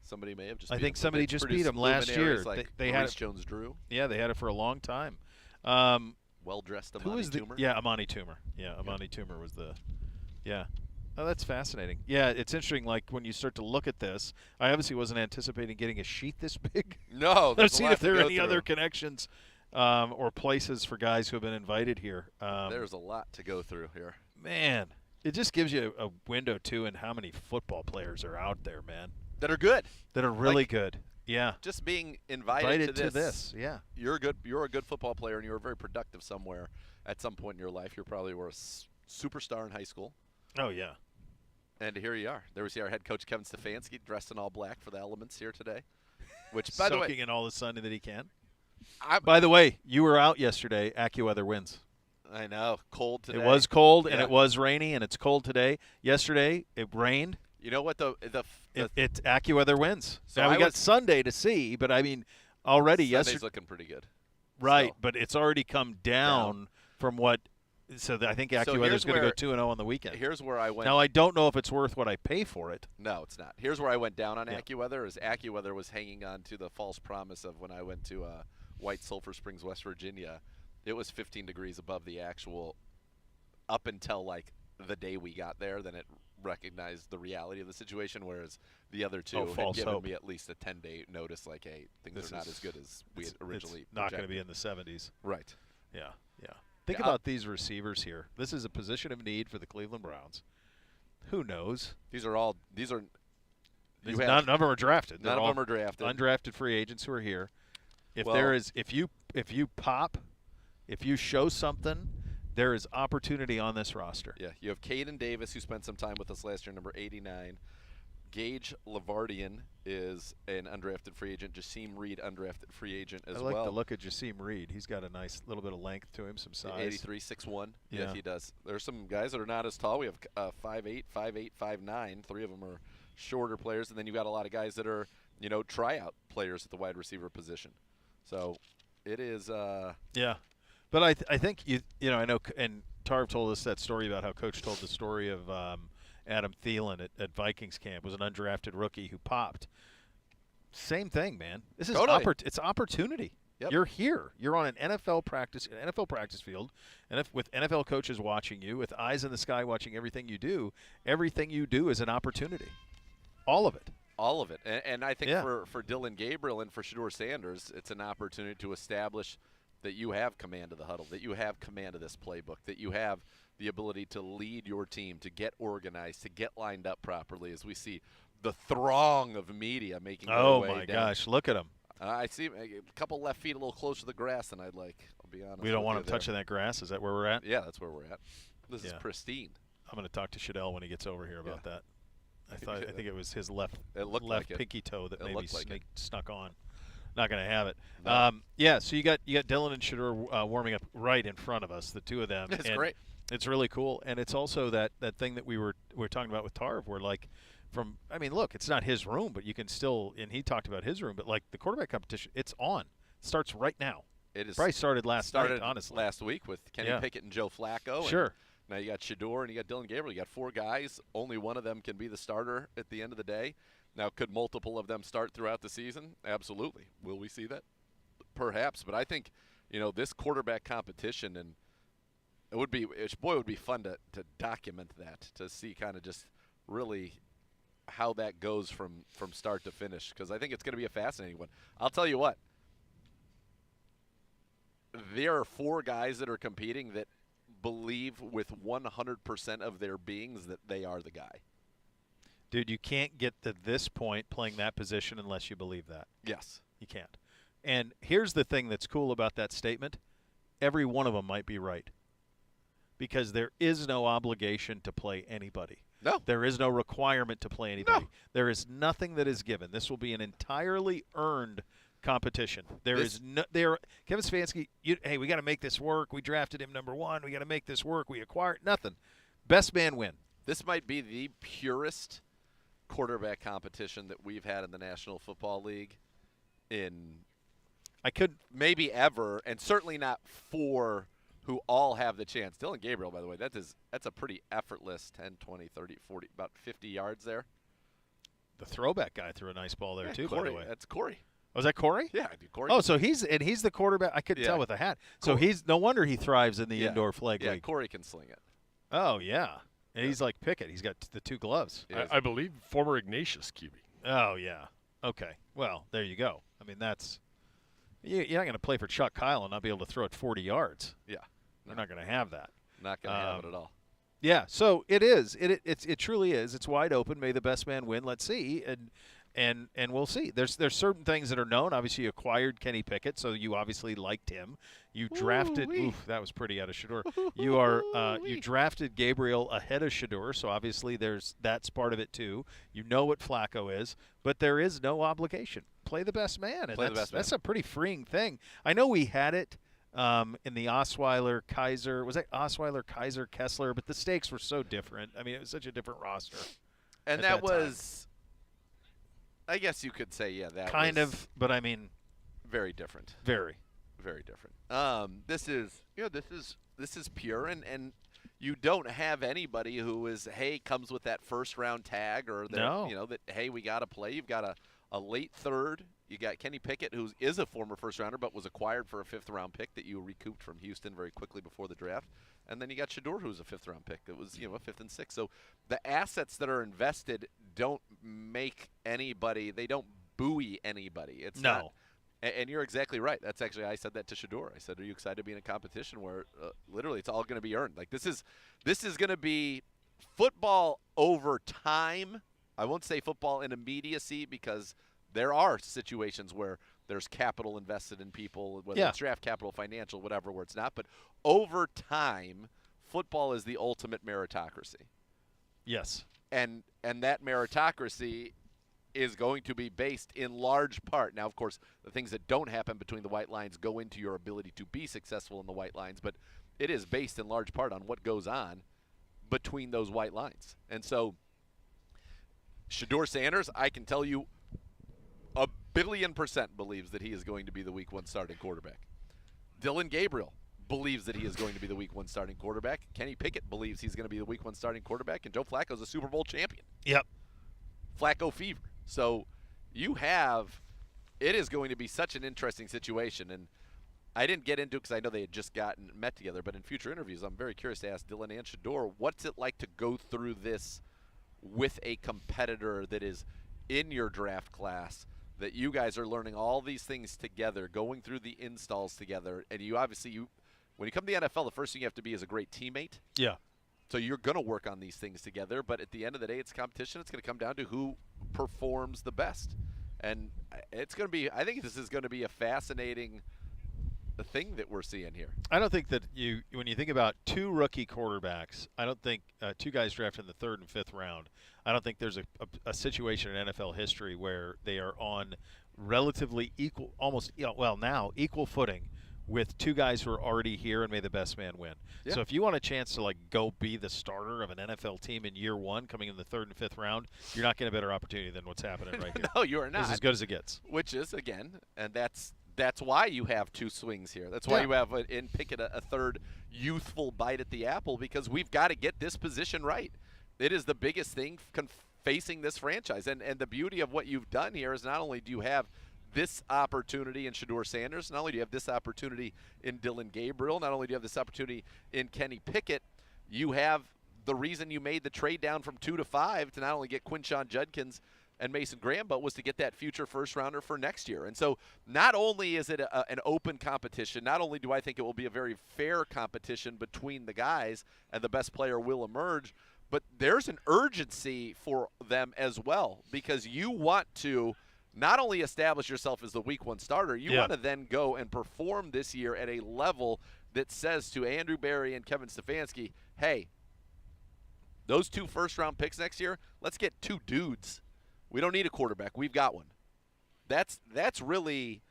Speaker 7: Somebody may have just.
Speaker 8: I think somebody just beat them last year.
Speaker 7: Like
Speaker 8: they had
Speaker 7: Jones-Drew.
Speaker 8: Yeah, they had it for a long time.
Speaker 7: Well-dressed Amani Toomer.
Speaker 8: Yeah, Amani Toomer. Yeah, Amani Toomer was the. Yeah. Oh, that's fascinating. Yeah, it's interesting. Like when you start to look at this, I obviously wasn't anticipating getting a sheet this big.
Speaker 7: No,
Speaker 8: let's see if there are any other connections or places for guys who have been invited here.
Speaker 7: There's a lot to go through here.
Speaker 8: Man, it just gives you a window too in how many football players are out there, man.
Speaker 7: That are good.
Speaker 8: That are really good. Yeah.
Speaker 7: Just being invited
Speaker 8: to this. Yeah.
Speaker 7: You're a good football player, and you were very productive somewhere at some point in your life. You probably were a superstar in high school.
Speaker 8: Oh, yeah.
Speaker 7: And here you are. There we see our head coach, Kevin Stefanski, dressed in all black for the elements here today. Which, by the way,
Speaker 8: soaking in all the sun that he can. By the way, you were out yesterday. AccuWeather wins.
Speaker 7: I know. Cold today.
Speaker 8: It was cold, and it was rainy, and it's cold today. Yesterday, it rained.
Speaker 7: You know what
Speaker 8: it's AccuWeather wins.
Speaker 7: So
Speaker 8: now we got Sunday to see, but I mean, already
Speaker 7: Sunday's looking pretty good.
Speaker 8: Right, but it's already come down from what. So I think AccuWeather is going to go 2-0 on the weekend.
Speaker 7: Here's where I went.
Speaker 8: Now I don't know if it's worth what I pay for it.
Speaker 7: No, it's not. Here's where I went down on AccuWeather. Is AccuWeather was hanging on to the false promise of when I went to White Sulphur Springs, West Virginia. It was 15 degrees above the actual up until like the day we got there. Then it recognized the reality of the situation, whereas the other two had given me at least a 10-day notice, like, hey, things are not as good as we had originally projected.
Speaker 8: Not going to be in the 70s.
Speaker 7: Right.
Speaker 8: Yeah, yeah. Think about these receivers here. This is a position of need for the Cleveland Browns. Who knows?
Speaker 7: None
Speaker 8: of them are drafted.
Speaker 7: None of them are drafted.
Speaker 8: Undrafted free agents who are here. If you show something there is opportunity on this roster.
Speaker 7: Yeah, you have Caden Davis, who spent some time with us last year, number 89. Gage Lavardian is an undrafted free agent. Jaseem Reed, undrafted free agent as well.
Speaker 8: I like the look of Jaseem Reed. He's got a nice little bit of length to him, some size.
Speaker 7: 83, 6'1".
Speaker 8: Yeah.
Speaker 7: Yeah, he does. There's some guys that are not as tall. We have 5'8", 5'8", 5'9". 3 of them are shorter players, and then you've got a lot of guys that are, tryout players at the wide receiver position. So it is.
Speaker 8: Yeah, but I think I know, and Tarv told us that story about how Coach told the story of Adam Thielen at Vikings camp, was an undrafted rookie who popped. Same thing, man. This is
Speaker 7: Totally.
Speaker 8: It's opportunity.
Speaker 7: Yep.
Speaker 8: You're here. You're on an NFL practice field, and with NFL coaches watching you, with eyes in the sky watching everything you do. Everything you do is an opportunity. All of it.
Speaker 7: All of it. And I think for Dylan Gabriel and for Shador Sanders, it's an opportunity to establish that you have command of the huddle, that you have command of this playbook, that you have the ability to lead your team, to get organized, to get lined up properly, as we see the throng of media making their way
Speaker 8: Oh, my
Speaker 7: down.
Speaker 8: gosh. Look at them.
Speaker 7: I see a couple left feet a little closer to the grass than I'd like. I'll be honest.
Speaker 8: We don't
Speaker 7: with
Speaker 8: want
Speaker 7: you
Speaker 8: them
Speaker 7: there.
Speaker 8: touching that grass. Is that where we're at?
Speaker 7: Yeah, that's where we're at. This is
Speaker 8: Yeah.
Speaker 7: pristine.
Speaker 8: I'm going to talk to Shadell when he gets over here about that. I think it was his left
Speaker 7: like it.
Speaker 8: pinky toe that
Speaker 7: It
Speaker 8: maybe
Speaker 7: looked like it.
Speaker 8: snuck on. Not going to have it.
Speaker 7: No.
Speaker 8: So you got Dylan and Shador warming up right in front of us, the two of them.
Speaker 7: It's
Speaker 8: and
Speaker 7: great.
Speaker 8: It's really cool, and it's also that thing that we were talking about with Tarv, where look, it's not his room, but you can still, and he talked about his room, but like the quarterback competition, it's on. It starts right now.
Speaker 7: It is
Speaker 8: Probably started last night, honestly.
Speaker 7: last week with Kenny Pickett and Joe Flacco.
Speaker 8: Sure.
Speaker 7: And now you got Shador and you got Dylan Gabriel. You got 4 guys. Only one of them can be the starter at the end of the day. Now, could multiple of them start throughout the season? Absolutely. Will we see that? Perhaps. But I think, this quarterback competition, and it would be fun to document that, to see kind of just really how that goes from start to finish, because I think it's going to be a fascinating one. I'll tell you what. There are 4 guys that are competing that believe with 100% of their beings that they are the guy.
Speaker 8: Dude, you can't get to this point playing that position unless you believe that.
Speaker 7: Yes.
Speaker 8: You can't. And here's the thing that's cool about that statement. Every one of them might be right. Because there is no obligation to play anybody.
Speaker 7: No.
Speaker 8: There is no requirement to play anybody.
Speaker 7: No.
Speaker 8: There is nothing that is given. This will be an entirely earned competition. Kevin Stefanski, hey, we got to make this work. We drafted him number 1. We got to make this work. We acquired nothing. Best man win.
Speaker 7: This might be the purest quarterback competition that we've had in the National Football League maybe ever, and certainly not 4 who all have the chance. Dylan Gabriel, by the way, that's a pretty effortless 10, 20, 30, 40, about 50 yards there.
Speaker 8: The throwback guy threw a nice ball there too,
Speaker 7: Corey,
Speaker 8: by the way.
Speaker 7: That's Corey.
Speaker 8: Was that Corey?
Speaker 7: Yeah, dude, Corey.
Speaker 8: Oh, so he's the quarterback. I couldn't tell with the hat. So he's no wonder he thrives in the indoor flag league.
Speaker 7: Yeah, Corey can sling it.
Speaker 8: Oh yeah, and he's like Pickett. He's got the 2 gloves.
Speaker 3: I believe former Ignatius QB.
Speaker 8: Oh yeah. Okay. Well, there you go. I mean, you're not going to play for Chuck Kyle and not be able to throw it 40 yards.
Speaker 7: Yeah.
Speaker 8: You're not going to have that.
Speaker 7: Not going to have it at all.
Speaker 8: Yeah. So it is. It truly is. It's wide open. May the best man win. Let's see. And we'll see. There's certain things that are known. Obviously, you acquired Kenny Pickett, so you obviously liked him. You drafted. Oof, that was pretty out of Shador. You drafted Gabriel ahead of Shador, so obviously that's part of it too. You know what Flacco is, but there is no obligation. Play the best man, and that's a pretty freeing thing. I know we had it in the Osweiler, Kaiser. Was that Osweiler, Kaiser, Kessler? But the stakes were so different. I mean, it was such a different roster.
Speaker 7: And that was. I guess you could say, that
Speaker 8: kind
Speaker 7: was
Speaker 8: of, but I mean,
Speaker 7: very different.
Speaker 8: Very,
Speaker 7: very different. This is pure, and you don't have anybody who comes with that first round tag, or that hey, we got to play. You've got a late third. You got Kenny Pickett, who is a former first rounder, but was acquired for a 5th round pick that you recouped from Houston very quickly before the draft. And then you got Shador, who's a 5th round pick. That was, a 5th and 6th. So the assets that are invested don't make anybody, they don't buoy anybody. It's not. And you're exactly right. That's actually, I said that to Shador. I said, are you excited to be in a competition where literally it's all going to be earned? Like this is going to be football over time. I won't say football in immediacy, because there are situations where there's capital invested in people, whether
Speaker 8: Yeah.
Speaker 7: it's draft capital, financial, whatever, where it's not. But over time, football is the ultimate meritocracy.
Speaker 8: Yes.
Speaker 7: And that meritocracy is going to be based in large part. Now, of course, the things that don't happen between the white lines go into your ability to be successful in the white lines, but it is based in large part on what goes on between those white lines. And so Shedeur Sanders, I can tell you 1,000,000,000% believes that he is going to be the week 1 starting quarterback. Dillon Gabriel believes that he is going to be the week 1 starting quarterback. Kenny Pickett believes he's going to be the week 1 starting quarterback, and Joe Flacco's a Super Bowl champion.
Speaker 8: Yep.
Speaker 7: Flacco fever. So it is going to be such an interesting situation. And I didn't get into it because I know they had just met together, but in future interviews, I'm very curious to ask Dillon and Shedeur, what's it like to go through this with a competitor that is in your draft class, that you guys are learning all these things together, going through the installs together, and you obviously, when you come to the NFL, the first thing you have to be is a great teammate.
Speaker 8: Yeah.
Speaker 7: So you're going to work on these things together, but at the end of the day, it's competition. It's going to come down to who performs the best. And it's going to be, I think this is going to be a fascinating thing that we're seeing here.
Speaker 8: I don't think that when you think about 2 rookie quarterbacks, I don't think 2 guys drafted in the 3rd and 5th round, I don't think there's a situation in NFL history where they are on relatively equal, equal footing with 2 guys who are already here and may the best man win.
Speaker 7: Yeah.
Speaker 8: So if you want a chance to go be the starter of an NFL team in year 1 coming in the 3rd and 5th round, you're not getting a better opportunity than what's happening right here.
Speaker 7: No, you are not.
Speaker 8: It's as good as it gets.
Speaker 7: Which is, again, and that's why you have 2 swings here. That's why you have in Pickett a third youthful bite at the apple, because we've got to get this position right. It is the biggest thing facing this franchise. And the beauty of what you've done here is not only do you have this opportunity in Shedeur Sanders, not only do you have this opportunity in Dillon Gabriel, not only do you have this opportunity in Kenny Pickett, you have the reason you made the trade down from 2 to 5 to not only get Quinshon Judkins and Mason Graham, but was to get that future first-rounder for next year. And so not only is it an open competition, not only do I think it will be a very fair competition between the guys and the best player will emerge, but there's an urgency for them as well, because you want to not only establish yourself as the week 1 starter, you want to then go and perform this year at a level that says to Andrew Berry and Kevin Stefanski, hey, those 2 first-round picks next year, let's get 2 dudes. We don't need a quarterback. We've got one. That's really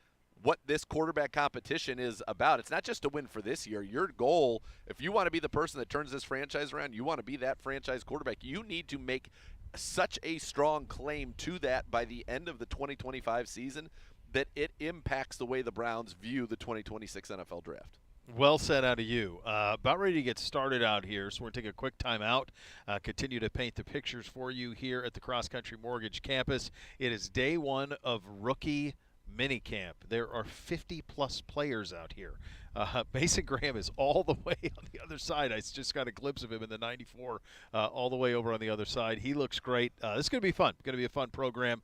Speaker 7: what this quarterback competition is about. It's not just to win for this year. Your goal, if you want to be the person that turns this franchise around, you want to be that franchise quarterback, you need to make such a strong claim to that by the end of the 2025 season that it impacts the way the Browns view the 2026 NFL draft.
Speaker 8: Well said out of you. About ready to get started out here, so we're going to take a quick time out, continue to paint the pictures for you here at the Cross Country Mortgage Campus. It is day 1 of rookie minicamp. There are 50-plus players out here. Mason Graham is all the way on the other side. I just got a glimpse of him in the 94 all the way over on the other side. He looks great. This is going to be fun. Going to be a fun program.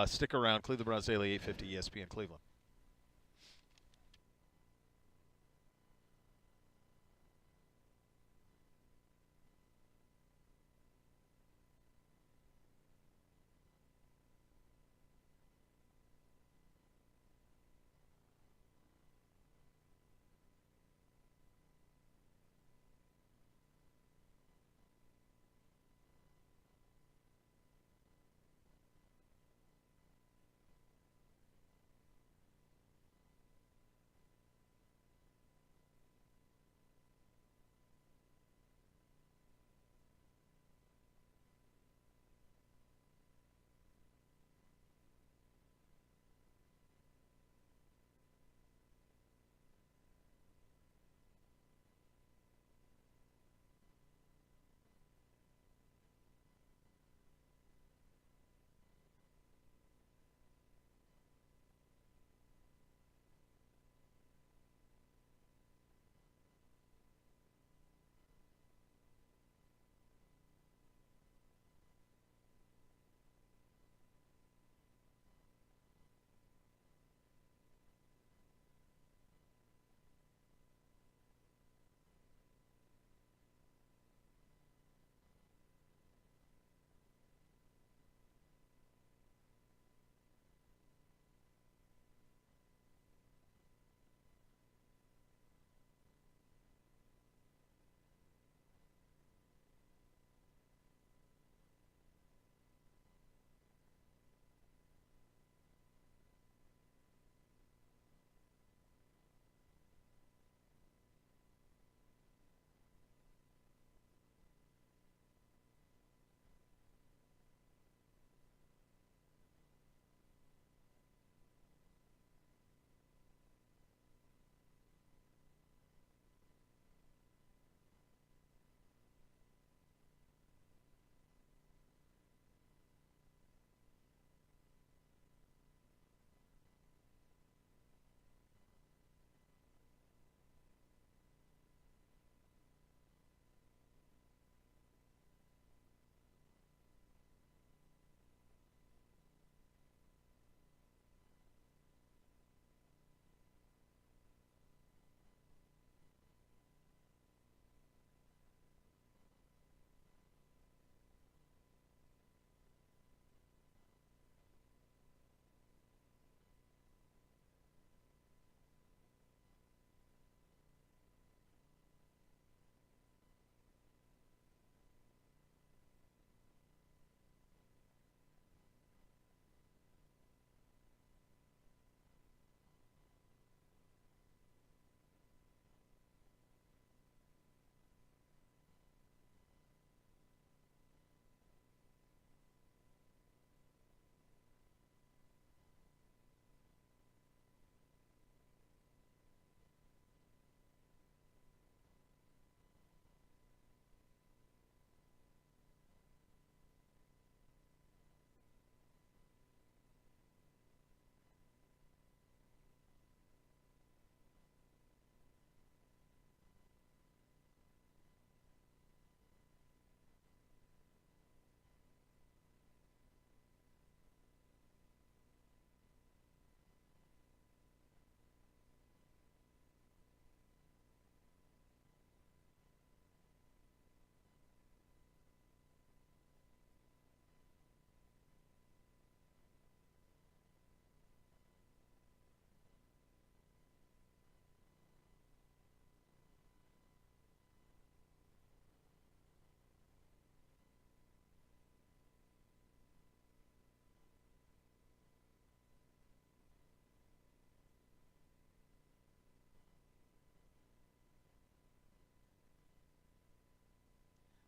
Speaker 8: Stick around. Cleveland Browns Daily, 850 ESPN Cleveland.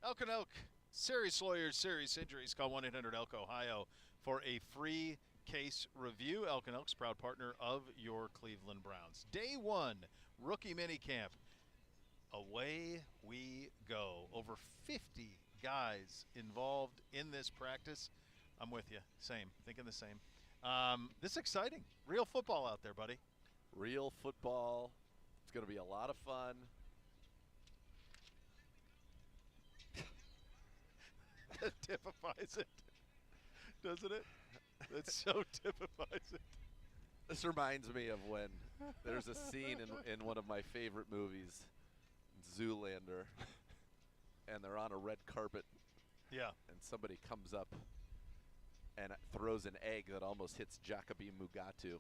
Speaker 8: Elk and Elk, serious lawyers, serious injuries. Call 1-800-ELK-OHIO for a free case review. Elk and Elk's proud partner of your Cleveland Browns. Day 1, rookie minicamp. Away we go. Over 50 guys involved in this practice. I'm with you. Same. Thinking the same. This is exciting. Real football out there, buddy.
Speaker 7: Real football. It's going to be a lot of fun.
Speaker 8: That typifies it, doesn't it? That so typifies it.
Speaker 7: This reminds me of when there's a scene in one of my favorite movies, Zoolander, and they're on a red carpet.
Speaker 8: Yeah.
Speaker 7: And somebody comes up and throws an egg that almost hits Jacoby Mugatu.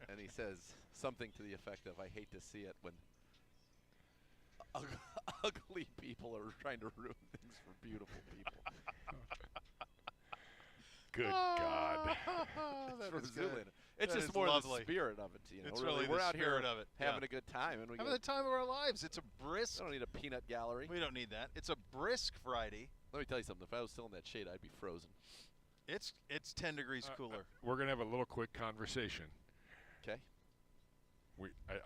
Speaker 7: And he says something to the effect of, I hate to see it when ugly people are trying to ruin things for beautiful people.
Speaker 3: Good God.
Speaker 8: That is
Speaker 7: Zoolander.
Speaker 8: good.
Speaker 7: It's
Speaker 8: That
Speaker 7: just
Speaker 8: is
Speaker 7: more
Speaker 8: lovely.
Speaker 7: the spirit of it. You know,
Speaker 8: It's
Speaker 7: really,
Speaker 8: really
Speaker 7: we're
Speaker 8: the
Speaker 7: out here
Speaker 8: spirit of it.
Speaker 7: having
Speaker 8: Yeah.
Speaker 7: a good time. And we
Speaker 8: Having the time of our lives. It's a brisk.
Speaker 7: I don't need a peanut gallery.
Speaker 8: We don't need that. It's a brisk Friday.
Speaker 7: Let me tell you something. If I was still in that shade, I'd be frozen.
Speaker 8: It's 10 degrees cooler.
Speaker 3: We're going to have a little quick conversation.
Speaker 7: Okay.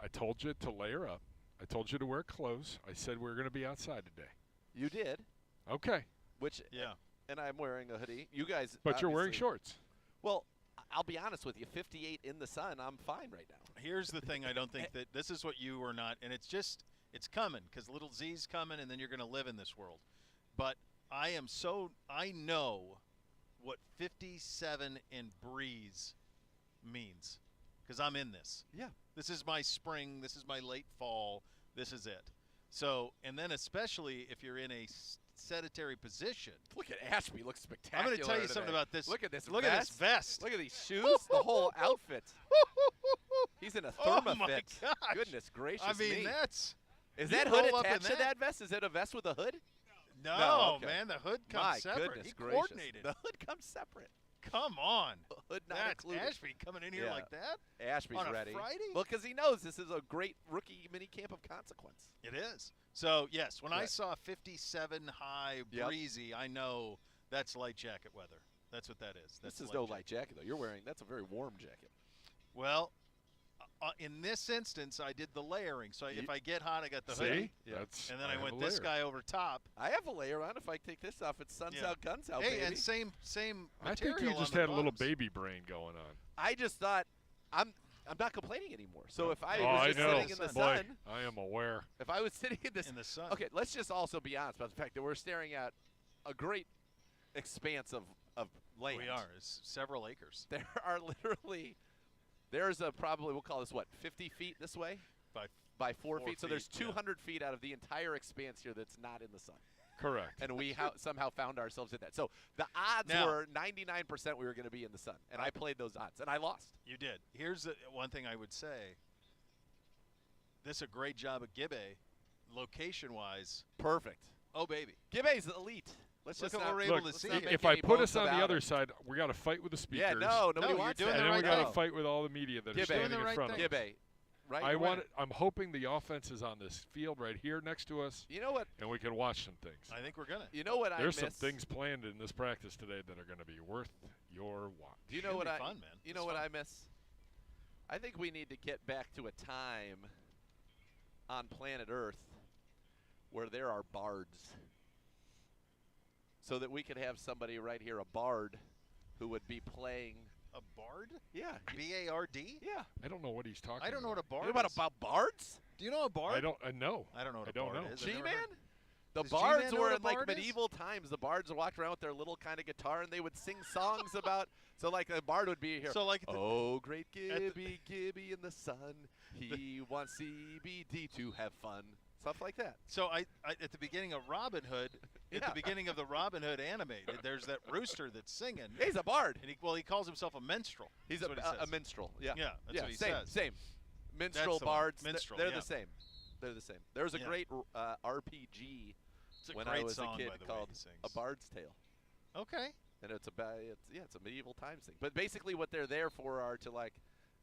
Speaker 3: I told you to layer up. I told you to wear clothes. I said we were going to be outside today.
Speaker 7: You did.
Speaker 3: Okay.
Speaker 7: Which,
Speaker 8: Yeah.
Speaker 7: and I'm wearing a hoodie. You guys.
Speaker 3: But you're wearing
Speaker 7: obviously-
Speaker 3: shorts.
Speaker 7: Well, I'll be honest with you. 58 in the sun, I'm fine right now.
Speaker 8: Here's the thing. I don't think that this is what you are not. And it's coming because little Z's coming and then you're going to live in this world. But I know what 57 and breeze means because I'm in this.
Speaker 7: Yeah.
Speaker 8: This is my spring. This is my late fall. This is it. So, and then especially if you're in a sedentary position.
Speaker 7: Look at Ashby. Looks spectacular.
Speaker 8: I'm going to tell you
Speaker 7: today.
Speaker 8: something about this.
Speaker 7: Look at this
Speaker 8: Look
Speaker 7: vest.
Speaker 8: at this vest.
Speaker 7: Look at these shoes. The whole outfit. He's in a
Speaker 8: Oh my
Speaker 7: thermofit.
Speaker 8: gosh.
Speaker 7: Goodness gracious
Speaker 8: I mean,
Speaker 7: me.
Speaker 8: that's.
Speaker 7: Is
Speaker 8: you
Speaker 7: that hood
Speaker 8: roll up in
Speaker 7: attached to that vest? Is it a vest with a hood?
Speaker 8: No,
Speaker 7: okay.
Speaker 8: man. The hood comes
Speaker 7: My
Speaker 8: separate.
Speaker 7: goodness
Speaker 8: He
Speaker 7: gracious.
Speaker 8: coordinated.
Speaker 7: The hood comes separate.
Speaker 8: Come on.
Speaker 7: Hood not
Speaker 8: That's
Speaker 7: included.
Speaker 8: Ashby coming in here
Speaker 7: Yeah.
Speaker 8: like that?
Speaker 7: Ashby's
Speaker 8: on a
Speaker 7: ready.
Speaker 8: Friday?
Speaker 7: Well, because he knows this is a great rookie mini camp of consequence.
Speaker 8: It is. So, yes, when I
Speaker 7: Right.
Speaker 8: saw 57 high
Speaker 7: Yep.
Speaker 8: breezy, I know that's light jacket weather. That's what that is. That's
Speaker 7: This is no light jacket, though. You're wearing, that's a very warm jacket.
Speaker 8: Well, in this instance, I did the layering. So if I get hot, I got the
Speaker 3: See?
Speaker 8: hoodie.
Speaker 3: That's
Speaker 8: And then I
Speaker 3: have
Speaker 8: went
Speaker 3: a
Speaker 8: this
Speaker 3: layer.
Speaker 8: guy over top.
Speaker 7: I have a layer on. If I take this off, it's sun's
Speaker 8: Yeah.
Speaker 7: out, guns out,
Speaker 8: Hey,
Speaker 7: baby.
Speaker 8: and same
Speaker 3: I
Speaker 8: material
Speaker 3: think you
Speaker 8: on
Speaker 3: just
Speaker 8: the
Speaker 3: had a little
Speaker 8: bottoms.
Speaker 3: baby brain going on.
Speaker 7: I just thought, I'm not complaining anymore. So if I
Speaker 3: Oh,
Speaker 7: was
Speaker 3: I
Speaker 7: just
Speaker 3: know.
Speaker 7: sitting in the
Speaker 3: Boy,
Speaker 7: sun,
Speaker 3: I am aware.
Speaker 7: if I was sitting in this,
Speaker 8: In the sun.
Speaker 7: okay, let's just also be honest about the fact that we're staring at a great expanse of land.
Speaker 8: We are. It's several acres.
Speaker 7: There are literally, there's a probably, we'll call this what, 50 feet this way? By 4 feet. So there's 200 feet out of the entire expanse here that's not in the sun.
Speaker 3: Correct.
Speaker 7: And we somehow found ourselves in that. So the odds
Speaker 8: Now-
Speaker 7: were 99% we were going to be in the sun. And I played those odds. And I lost.
Speaker 8: You did. Here's one thing I would say. This is a great job at Gibbe, location-wise.
Speaker 7: Perfect.
Speaker 8: Oh, baby.
Speaker 7: Gibbe's elite. Let's
Speaker 8: Look
Speaker 7: just
Speaker 8: at
Speaker 7: not,
Speaker 8: what we're able
Speaker 3: Look,
Speaker 8: to see
Speaker 7: not
Speaker 8: here.
Speaker 7: make
Speaker 3: if I
Speaker 7: any
Speaker 3: put us
Speaker 7: bones
Speaker 3: on the
Speaker 7: about
Speaker 3: other
Speaker 7: it.
Speaker 3: side, we got to fight with the speakers.
Speaker 7: Yeah, no, nobody
Speaker 8: you're
Speaker 7: wants
Speaker 8: doing
Speaker 7: that.
Speaker 3: And
Speaker 8: the
Speaker 3: then we
Speaker 8: right
Speaker 3: got to
Speaker 8: thing.
Speaker 3: fight with all the media that
Speaker 7: Gibbe.
Speaker 3: are standing
Speaker 8: Doing the
Speaker 3: in
Speaker 8: right
Speaker 3: front of us.
Speaker 7: Gibbe, right?
Speaker 3: I'm hoping the offense is on this field right here next to us,
Speaker 7: You know what?
Speaker 3: and we can watch some things.
Speaker 8: I think we're going to.
Speaker 7: You know what I
Speaker 3: There's
Speaker 7: miss?
Speaker 3: some things planned in this practice today that are going to be worth your watch.
Speaker 7: Do you know
Speaker 8: It'll
Speaker 7: what
Speaker 8: be
Speaker 7: I?
Speaker 8: fun, man.
Speaker 7: You
Speaker 8: It's
Speaker 7: know what
Speaker 8: fun.
Speaker 7: I miss? I think we need to get back to a time on planet Earth where there are bards, so that we could have somebody right here, a bard, who would be playing.
Speaker 8: A bard?
Speaker 7: Yeah.
Speaker 8: B-A-R-D?
Speaker 7: Yeah.
Speaker 3: I don't know what he's talking
Speaker 8: I don't know what a bard
Speaker 7: You know
Speaker 8: is.
Speaker 7: about bards?
Speaker 8: Do you know a bard?
Speaker 3: I don't. I know.
Speaker 8: I don't know what
Speaker 3: I
Speaker 8: a
Speaker 3: don't
Speaker 8: bard
Speaker 3: know.
Speaker 8: is. I've never
Speaker 7: G-Man?
Speaker 8: heard.
Speaker 7: The
Speaker 8: Does
Speaker 7: bards
Speaker 8: G-Man know
Speaker 7: were
Speaker 8: what a
Speaker 7: in like
Speaker 8: bard is?
Speaker 7: medieval times. The bards walked around with their little kind of guitar and they would sing songs about. So like the bard would be here.
Speaker 8: So like
Speaker 7: Oh, great
Speaker 8: at the-
Speaker 7: Gibby, Gibby in the sun. He wants CBD to have fun. Stuff like that.
Speaker 8: So I at the beginning of Robin Hood, at
Speaker 7: Yeah.
Speaker 8: the beginning of the Robin Hood animated, there's that rooster that's singing.
Speaker 7: He's a bard.
Speaker 8: And he calls himself a minstrel.
Speaker 7: He's
Speaker 8: That's
Speaker 7: a,
Speaker 8: what he
Speaker 7: a
Speaker 8: says.
Speaker 7: minstrel. Yeah.
Speaker 8: Yeah, that's what he
Speaker 7: same,
Speaker 8: says.
Speaker 7: Same. Minstrel
Speaker 8: the one.
Speaker 7: bards.
Speaker 8: Minstrel,
Speaker 7: they're
Speaker 8: yeah.
Speaker 7: the same. They're the same. There's a
Speaker 8: Yeah.
Speaker 7: great RPG
Speaker 8: It's a
Speaker 7: when
Speaker 8: great
Speaker 7: I was
Speaker 8: song,
Speaker 7: a kid
Speaker 8: by the way,
Speaker 7: called
Speaker 8: he sings.
Speaker 7: A Bard's Tale.
Speaker 8: Okay.
Speaker 7: And it's it's a medieval times thing. But basically what they're there for are to like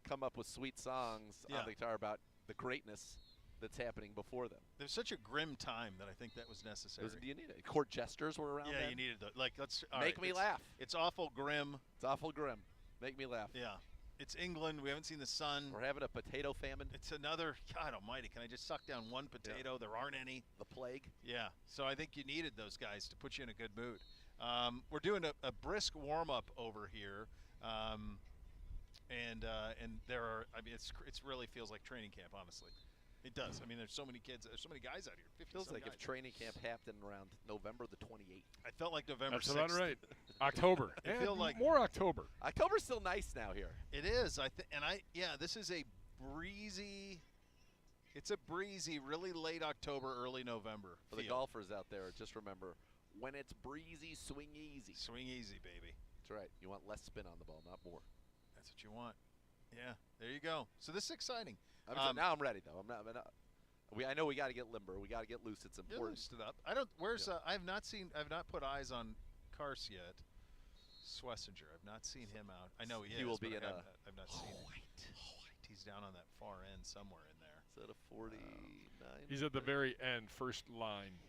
Speaker 7: come up with sweet songs
Speaker 8: Yeah.
Speaker 7: on the guitar about the greatness that's happening before them.
Speaker 9: There's such a grim time that I think that was necessary.
Speaker 7: You need it. Court jesters were around.
Speaker 9: Yeah,
Speaker 7: then.
Speaker 9: you needed the let's
Speaker 7: Make me laugh.
Speaker 9: It's awful grim.
Speaker 7: It's awful grim. Make me laugh.
Speaker 9: Yeah. It's England. We haven't seen the sun.
Speaker 7: We're having a potato famine.
Speaker 9: It's another, God almighty, can I just suck down one potato? Yeah. There aren't any.
Speaker 7: The plague.
Speaker 9: Yeah. So I think you needed those guys to put you in a good mood. We're doing a brisk warm-up over here. And there are, I mean, it's really feels like training camp, honestly. It does. I mean, there's so many kids, there's so many guys out here. 50
Speaker 7: feels like
Speaker 9: guys.
Speaker 7: if training camp happened around November the 28th.
Speaker 9: I felt like November 6th.
Speaker 3: That's about right. October.
Speaker 9: I feel like
Speaker 3: more October.
Speaker 7: October's still nice now here.
Speaker 9: It is. This is a breezy. It's a breezy, really late October, early November.
Speaker 7: For the golfers out there, just remember, when it's breezy, swing easy.
Speaker 9: Swing easy, baby.
Speaker 7: That's right. You want less spin on the ball, not more.
Speaker 9: That's what you want. Yeah, there you go. So this is exciting.
Speaker 7: Now I'm ready though. I know we got to get limber. We got to get loose. It's important.
Speaker 9: Loosed it up. I don't. Where's? I've not put eyes on Karst yet. Swessinger. I've not seen him out. I know he
Speaker 7: will be in
Speaker 9: I've not seen him. He's down on that far end somewhere in there.
Speaker 7: Is that a 49?
Speaker 3: He's at the very end, first line.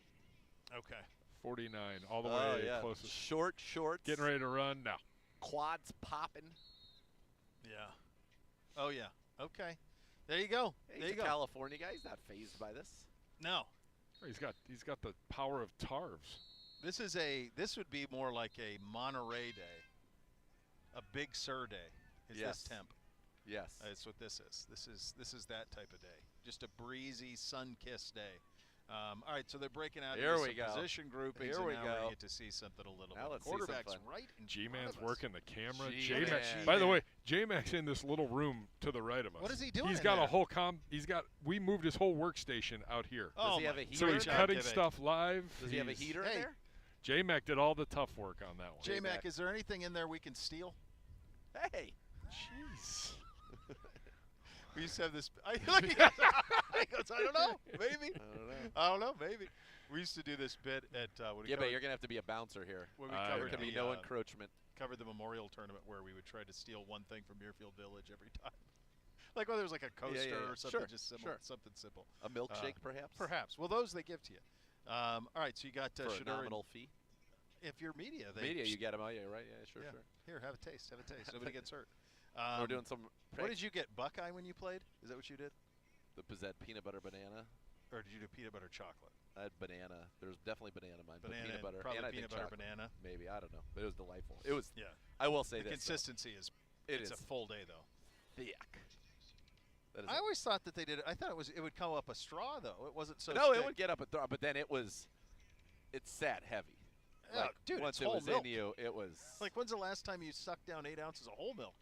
Speaker 9: Okay.
Speaker 3: 49, all the way closest.
Speaker 7: Shorts.
Speaker 3: Getting ready to run now.
Speaker 7: Quads popping.
Speaker 9: Yeah. Oh yeah. Okay. There you go.
Speaker 7: Hey,
Speaker 9: there you
Speaker 7: he's a
Speaker 9: go.
Speaker 7: California guy. He's not fazed by this.
Speaker 9: No.
Speaker 3: He's got the power of Tarvs.
Speaker 9: This would be more like a Monterey day, a Big Sur day. Is this temp?
Speaker 7: Yes.
Speaker 9: That's what this is. This is that type of day. Just a breezy, sun-kissed day. All right, so they're breaking out into some position groupings, and now we get to see something a little
Speaker 7: now
Speaker 9: bit.
Speaker 7: Let's
Speaker 9: Quarterback's
Speaker 7: see some fun.
Speaker 9: right in
Speaker 3: G-Man's
Speaker 9: front of us.
Speaker 3: working the camera.
Speaker 7: G-Man.
Speaker 3: By the way, J-Mac's in this little room to the right of us.
Speaker 9: What is he doing?
Speaker 3: He's got a whole we moved his whole workstation out here.
Speaker 7: Does he have a heater?
Speaker 3: So he's cutting stuff live.
Speaker 7: Does he have a heater in there?
Speaker 3: J-Mac did all the tough work on that one.
Speaker 9: J-Mac, is there anything in there we can steal?
Speaker 7: Hey.
Speaker 3: Jeez.
Speaker 9: We used to have this. He goes, I don't know. Maybe. I don't know. Maybe. We used to do this bit at.
Speaker 7: But you're going to have to be a bouncer here.
Speaker 9: When we
Speaker 7: there can be no encroachment.
Speaker 9: Covered the memorial tournament where we would try to steal one thing from Muirfield Village every time. Like whether it was like a coaster or something, just simple, something simple.
Speaker 7: A milkshake, perhaps?
Speaker 9: Perhaps. Well, those they give to you. All right, so you got
Speaker 7: for a nominal fee.
Speaker 9: If you're media,
Speaker 7: you get them. Oh, yeah, right. Yeah, sure.
Speaker 9: Here, have a taste. Have a taste. Nobody gets hurt.
Speaker 7: We're doing some.
Speaker 9: What did you get? Buckeye when you played? Is that what you did?
Speaker 7: Was that peanut butter banana?
Speaker 9: Or did you do peanut butter chocolate?
Speaker 7: I had banana. There was definitely banana in mine.
Speaker 9: Banana,
Speaker 7: peanut butter.
Speaker 9: probably
Speaker 7: and
Speaker 9: peanut butter banana.
Speaker 7: Maybe, I don't know. But it was delightful. It was.
Speaker 9: Yeah.
Speaker 7: I will say
Speaker 9: the
Speaker 7: this.
Speaker 9: Consistency is. It's a full day though.
Speaker 7: Thick.
Speaker 9: I always thought that they did it. I thought it would come up a straw though. It wasn't so.
Speaker 7: No,
Speaker 9: thick.
Speaker 7: it would get up a straw, but then it sat heavy.
Speaker 9: Yeah, dude,
Speaker 7: once
Speaker 9: it's
Speaker 7: it
Speaker 9: whole
Speaker 7: was
Speaker 9: milk.
Speaker 7: in you, it was.
Speaker 9: Like when's the last time you sucked down 8 ounces of whole milk?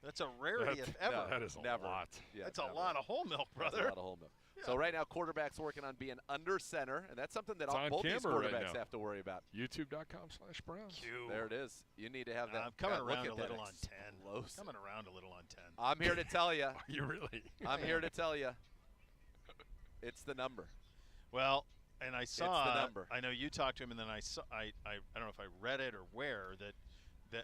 Speaker 9: That's a rarity if ever.
Speaker 3: That is
Speaker 7: never.
Speaker 3: a lot.
Speaker 7: Yeah,
Speaker 9: that's a lot of whole milk, brother.
Speaker 7: That's a lot of whole milk. Yeah. So right now, quarterback's working on being under center, and that's something that both these quarterbacks have to worry about.
Speaker 3: YouTube.com/Browns.
Speaker 7: There it is. You need to have that.
Speaker 9: I'm coming around a
Speaker 7: that
Speaker 9: little on 10.
Speaker 7: Explosive.
Speaker 9: Coming around a little on 10.
Speaker 7: I'm here to tell you.
Speaker 3: Are you really?
Speaker 7: I'm here to tell you. It's the number.
Speaker 9: Well, and I saw.
Speaker 7: It's the number.
Speaker 9: I know you talked to him, and then I saw. I don't know if I read it or where that.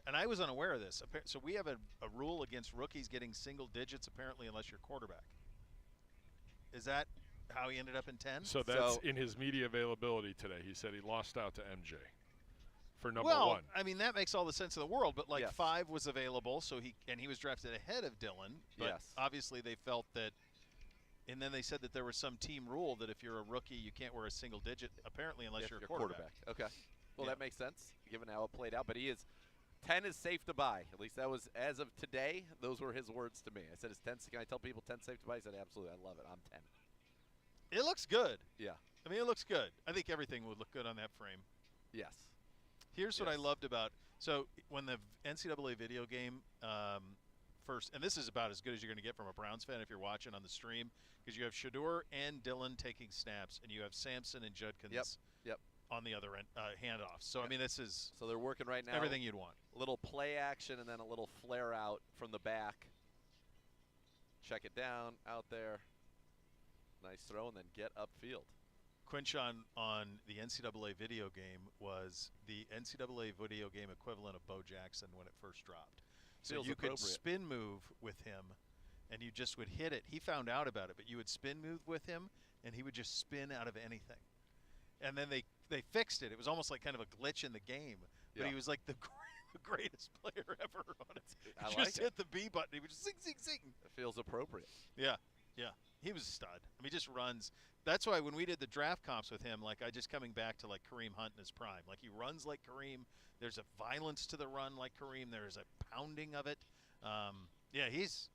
Speaker 9: And I was unaware of this. So we have a rule against rookies getting single digits, apparently, unless you're quarterback. Is that how he ended up in 10?
Speaker 3: So that's in his media availability today. He said he lost out to MJ for number one.
Speaker 9: Well, I mean, that makes all the sense in the world. But, 5 was available, so he was drafted ahead of Dylan. But obviously they felt that – and then they said that there was some team rule that if you're a rookie, you can't wear a single digit, apparently, unless you're a quarterback.
Speaker 7: Okay. Well, that makes sense, given how it played out. But he is – 10 is safe to buy. At least that was, as of today, those were his words to me. I said, can I tell people 10 safe to buy? He said, absolutely. I love it. I'm 10.
Speaker 9: It looks good.
Speaker 7: Yeah.
Speaker 9: I mean, it looks good. I think everything would look good on that frame.
Speaker 7: Yes.
Speaker 9: Here's what I loved about – so when the NCAA video game first – and this is about as good as you're going to get from a Browns fan if you're watching on the stream, because you have Shedeur and Dylan taking snaps, and you have Sampson and Judkins on the other end, handoffs. So, I mean, this is –
Speaker 7: so they're working right now.
Speaker 9: Everything you'd want.
Speaker 7: A little play action and then a little flare out from the back. Check it down, out there. Nice throw, and then get upfield.
Speaker 9: Quinshon on the NCAA video game was the NCAA video game equivalent of Bo Jackson when it first dropped. So
Speaker 7: Feels
Speaker 9: you could spin move with him and you just would hit it. He found out about it, but you would spin move with him, and he would just spin out of anything. And then they fixed it. It was almost like kind of a glitch in the game, but he was like the greatest player ever on it. He just hit the B button. He would just zing, zing, zing.
Speaker 7: It feels appropriate.
Speaker 9: Yeah, yeah. He was a stud. I mean, he just runs. That's why when we did the draft comps with him, like I just coming back to like Kareem Hunt in his prime. Like he runs like Kareem. There's a violence to the run like Kareem. There's a pounding of it. Yeah, he's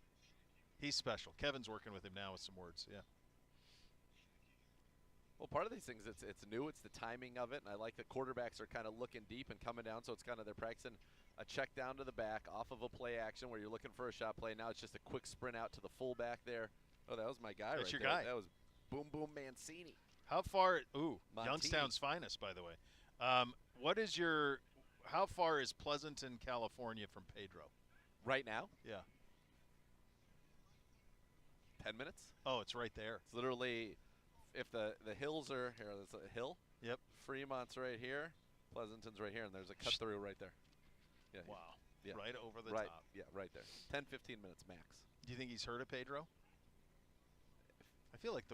Speaker 9: special. Kevin's working with him now with some words. Yeah.
Speaker 7: Well, part of these things, it's new. It's the timing of it, and I like that quarterbacks are kind of looking deep and coming down, so it's kind of they're practicing a check down to the back off of a play action where you're looking for a shot play. Now it's just a quick sprint out to the fullback there. Oh, that was my guy
Speaker 9: That's
Speaker 7: right
Speaker 9: your
Speaker 7: there.
Speaker 9: guy.
Speaker 7: That was Boom Boom Mancini.
Speaker 9: How far? Ooh,
Speaker 7: Montini.
Speaker 9: Youngstown's finest, by the way. How far is Pleasanton, California from Pedro?
Speaker 7: Right now?
Speaker 9: Yeah.
Speaker 7: 10 minutes?
Speaker 9: Oh, it's right there.
Speaker 7: It's literally, if the hills are here, there's a hill.
Speaker 9: Yep.
Speaker 7: Fremont's right here. Pleasanton's right here, and there's a cut through right there. Yeah.
Speaker 9: Wow.
Speaker 7: Yeah.
Speaker 9: Right over the
Speaker 7: right.
Speaker 9: top.
Speaker 7: Yeah, right there. 10, 15 minutes max.
Speaker 9: Do you think he's heard of Pedro? I feel like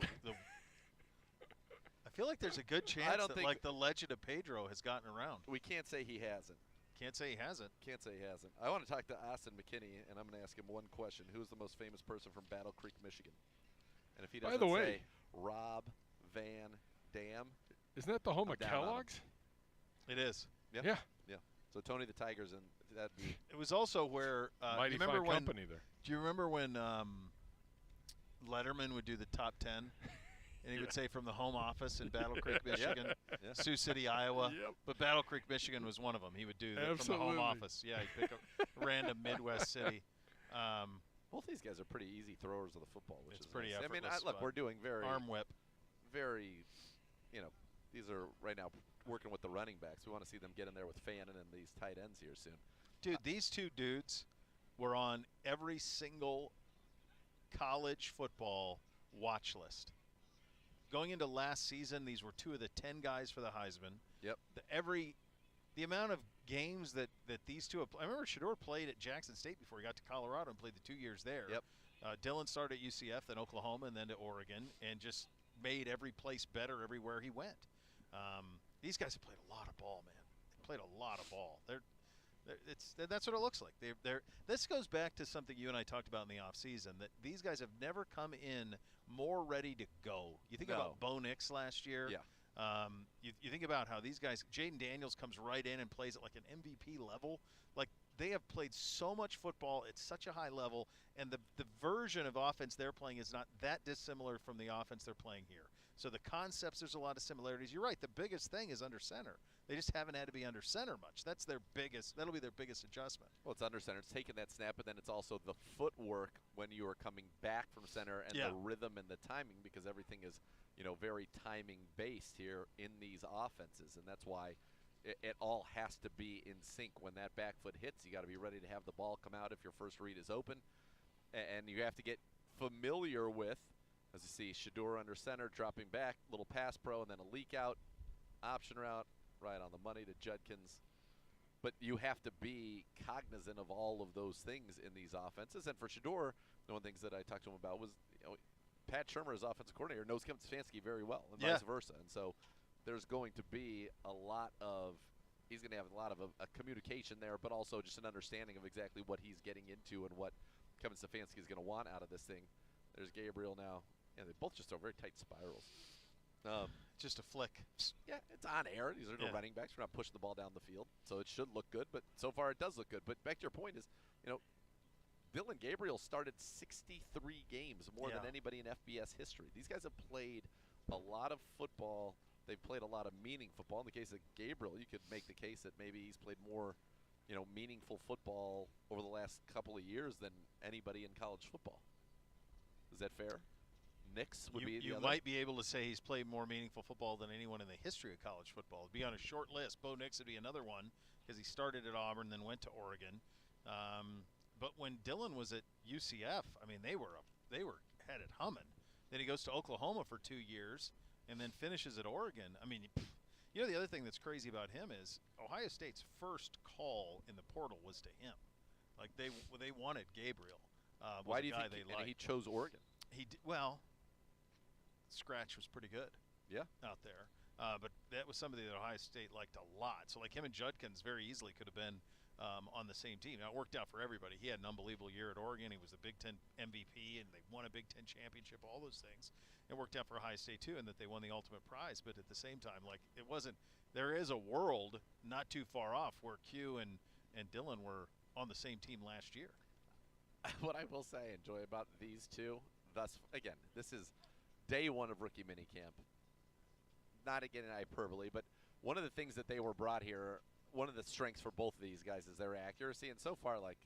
Speaker 9: I feel like there's a good chance that like the legend of Pedro has gotten around.
Speaker 7: We can't say he hasn't.
Speaker 9: Can't say he hasn't.
Speaker 7: Can't say he hasn't. I want to talk to Austin McKinney, and I'm going to ask him one question. Who's the most famous person from Battle Creek, Michigan? And if he doesn't say Rob Van Dam.
Speaker 3: Isn't that the home of Kellogg's?
Speaker 9: It is.
Speaker 7: Yeah.
Speaker 3: Yeah.
Speaker 7: Yeah. So Tony the Tigers, and that'd be.
Speaker 9: It was also where
Speaker 3: Mighty
Speaker 9: fine
Speaker 3: company there.
Speaker 9: Do you remember when Letterman would do the top 10? And he would say from the home office in Battle Creek, Michigan, Sioux City, Iowa.
Speaker 3: Yep.
Speaker 9: But Battle Creek, Michigan was one of them. He would do that from the home office. Yeah, he'd pick a random Midwest city.
Speaker 7: Both these guys are pretty easy throwers of the football, which is
Speaker 9: pretty
Speaker 7: nice. I mean,
Speaker 9: effortless,
Speaker 7: look, we're doing very
Speaker 9: arm whip.
Speaker 7: Very, these are right now working with the running backs. We want to see them get in there with Fannin and these tight ends here soon.
Speaker 9: Dude, these two dudes were on every single college football watch list. Going into last season, these were two of the 10 guys for the Heisman.
Speaker 7: Yep.
Speaker 9: The amount of games that these two have I remember Shador played at Jackson State before he got to Colorado and played the 2 years there.
Speaker 7: Yep.
Speaker 9: Dylan started at UCF, then Oklahoma, and then to Oregon, and just made every place better everywhere he went. These guys have played a lot of ball, man. They played a lot of ball. That's what it looks like. This goes back to something you and I talked about in the offseason, that these guys have never come in more ready to go. You think about Bo Nix last year.
Speaker 7: Yeah.
Speaker 9: You think about how these guys, Jaden Daniels comes right in and plays at like an MVP level. Like they have played so much football at such a high level, and the version of offense they're playing is not that dissimilar from the offense they're playing here. So the concepts, there's a lot of similarities. You're right. The biggest thing is under center. They just haven't had to be under center much. That'll be their biggest adjustment.
Speaker 7: Well, it's under center. It's taking that snap, but then it's also the footwork when you are coming back from center and the rhythm and the timing, because everything is, very timing based here in these offenses, and that's why it all has to be in sync. When that back foot hits, you got to be ready to have the ball come out if your first read is open, and you have to get familiar with, as you see, Shador under center, dropping back, little pass pro, and then a leak out, option route, right on the money to Judkins. But you have to be cognizant of all of those things in these offenses. And for Shador, one of the things that I talked to him about was, Pat Shurmur, as offensive coordinator, knows Kevin Stefanski very well, and vice versa. And so there's going to be he's going to have a lot of a communication there, but also just an understanding of exactly what he's getting into and what Kevin Stefanski is going to want out of this thing. There's Gabriel now. Yeah, they both just are very tight spirals.
Speaker 9: Just a flick.
Speaker 7: Yeah, it's on air. These are no running backs. We're not pushing the ball down the field, so it should look good. But so far, it does look good. But back to your point is, Dylan Gabriel started 63 games, more than anybody in FBS history. These guys have played a lot of football. They've played a lot of meaning football. In the case of Gabriel, you could make the case that maybe he's played more, meaningful football over the last couple of years than anybody in college football. Is that fair? Nix would be the other.
Speaker 9: You might be able to say he's played more meaningful football than anyone in the history of college football. It'd be on a short list. Bo Nix would be another one because he started at Auburn, then went to Oregon. But when Dylan was at UCF, I mean, they were headed humming. Then he goes to Oklahoma for 2 years and then finishes at Oregon. I mean, the other thing that's crazy about him is Ohio State's first call in the portal was to him. Like they wanted Gabriel.
Speaker 7: Why
Speaker 9: was
Speaker 7: do
Speaker 9: a
Speaker 7: you
Speaker 9: guy
Speaker 7: think
Speaker 9: they
Speaker 7: and
Speaker 9: liked.
Speaker 7: he chose Oregon?
Speaker 9: Well, Scratch was pretty good.
Speaker 7: Yeah.
Speaker 9: Out there. But that was somebody that Ohio State liked a lot. So, like him and Judkins very easily could have been on the same team. Now, it worked out for everybody. He had an unbelievable year at Oregon. He was the Big Ten MVP, and they won a Big Ten championship, all those things. It worked out for Ohio State, too, in that they won the ultimate prize. But at the same time, like, it wasn't – there is a world not too far off where Q and Dylan were on the same team last year.
Speaker 7: What I will say, enjoy about these two, again, this is day one of rookie minicamp. Not again in hyperbole, but one of the things that they were brought here, one of the strengths for both of these guys is their accuracy. And so far, like,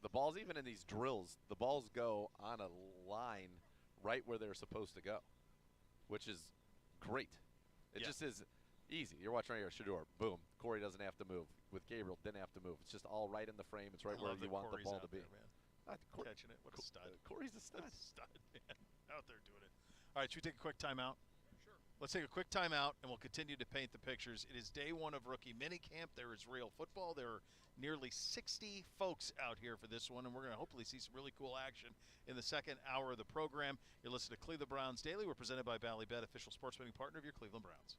Speaker 7: the balls, even in these drills, the balls go on a line right where they're supposed to go, which is great. It just is easy. You're watching right here, Shedeur, boom. Corey doesn't have to move. With Gabriel, didn't have to move. It's just all right in the frame. It's right where you want the ball to be.
Speaker 9: There, catching it. What a stud.
Speaker 7: Corey's a stud.
Speaker 9: Stud, man. Out there doing it. All right, should we take a quick timeout? Sure. Let's take a quick timeout, and we'll continue to paint the pictures. It is day one of rookie minicamp. There is real football. There are nearly 60 folks out here for this one, and we're going to hopefully see some really cool action in the second hour of the program. You're listening to Cleveland Browns Daily. We're presented by Ballybet, official sports betting partner of your Cleveland Browns.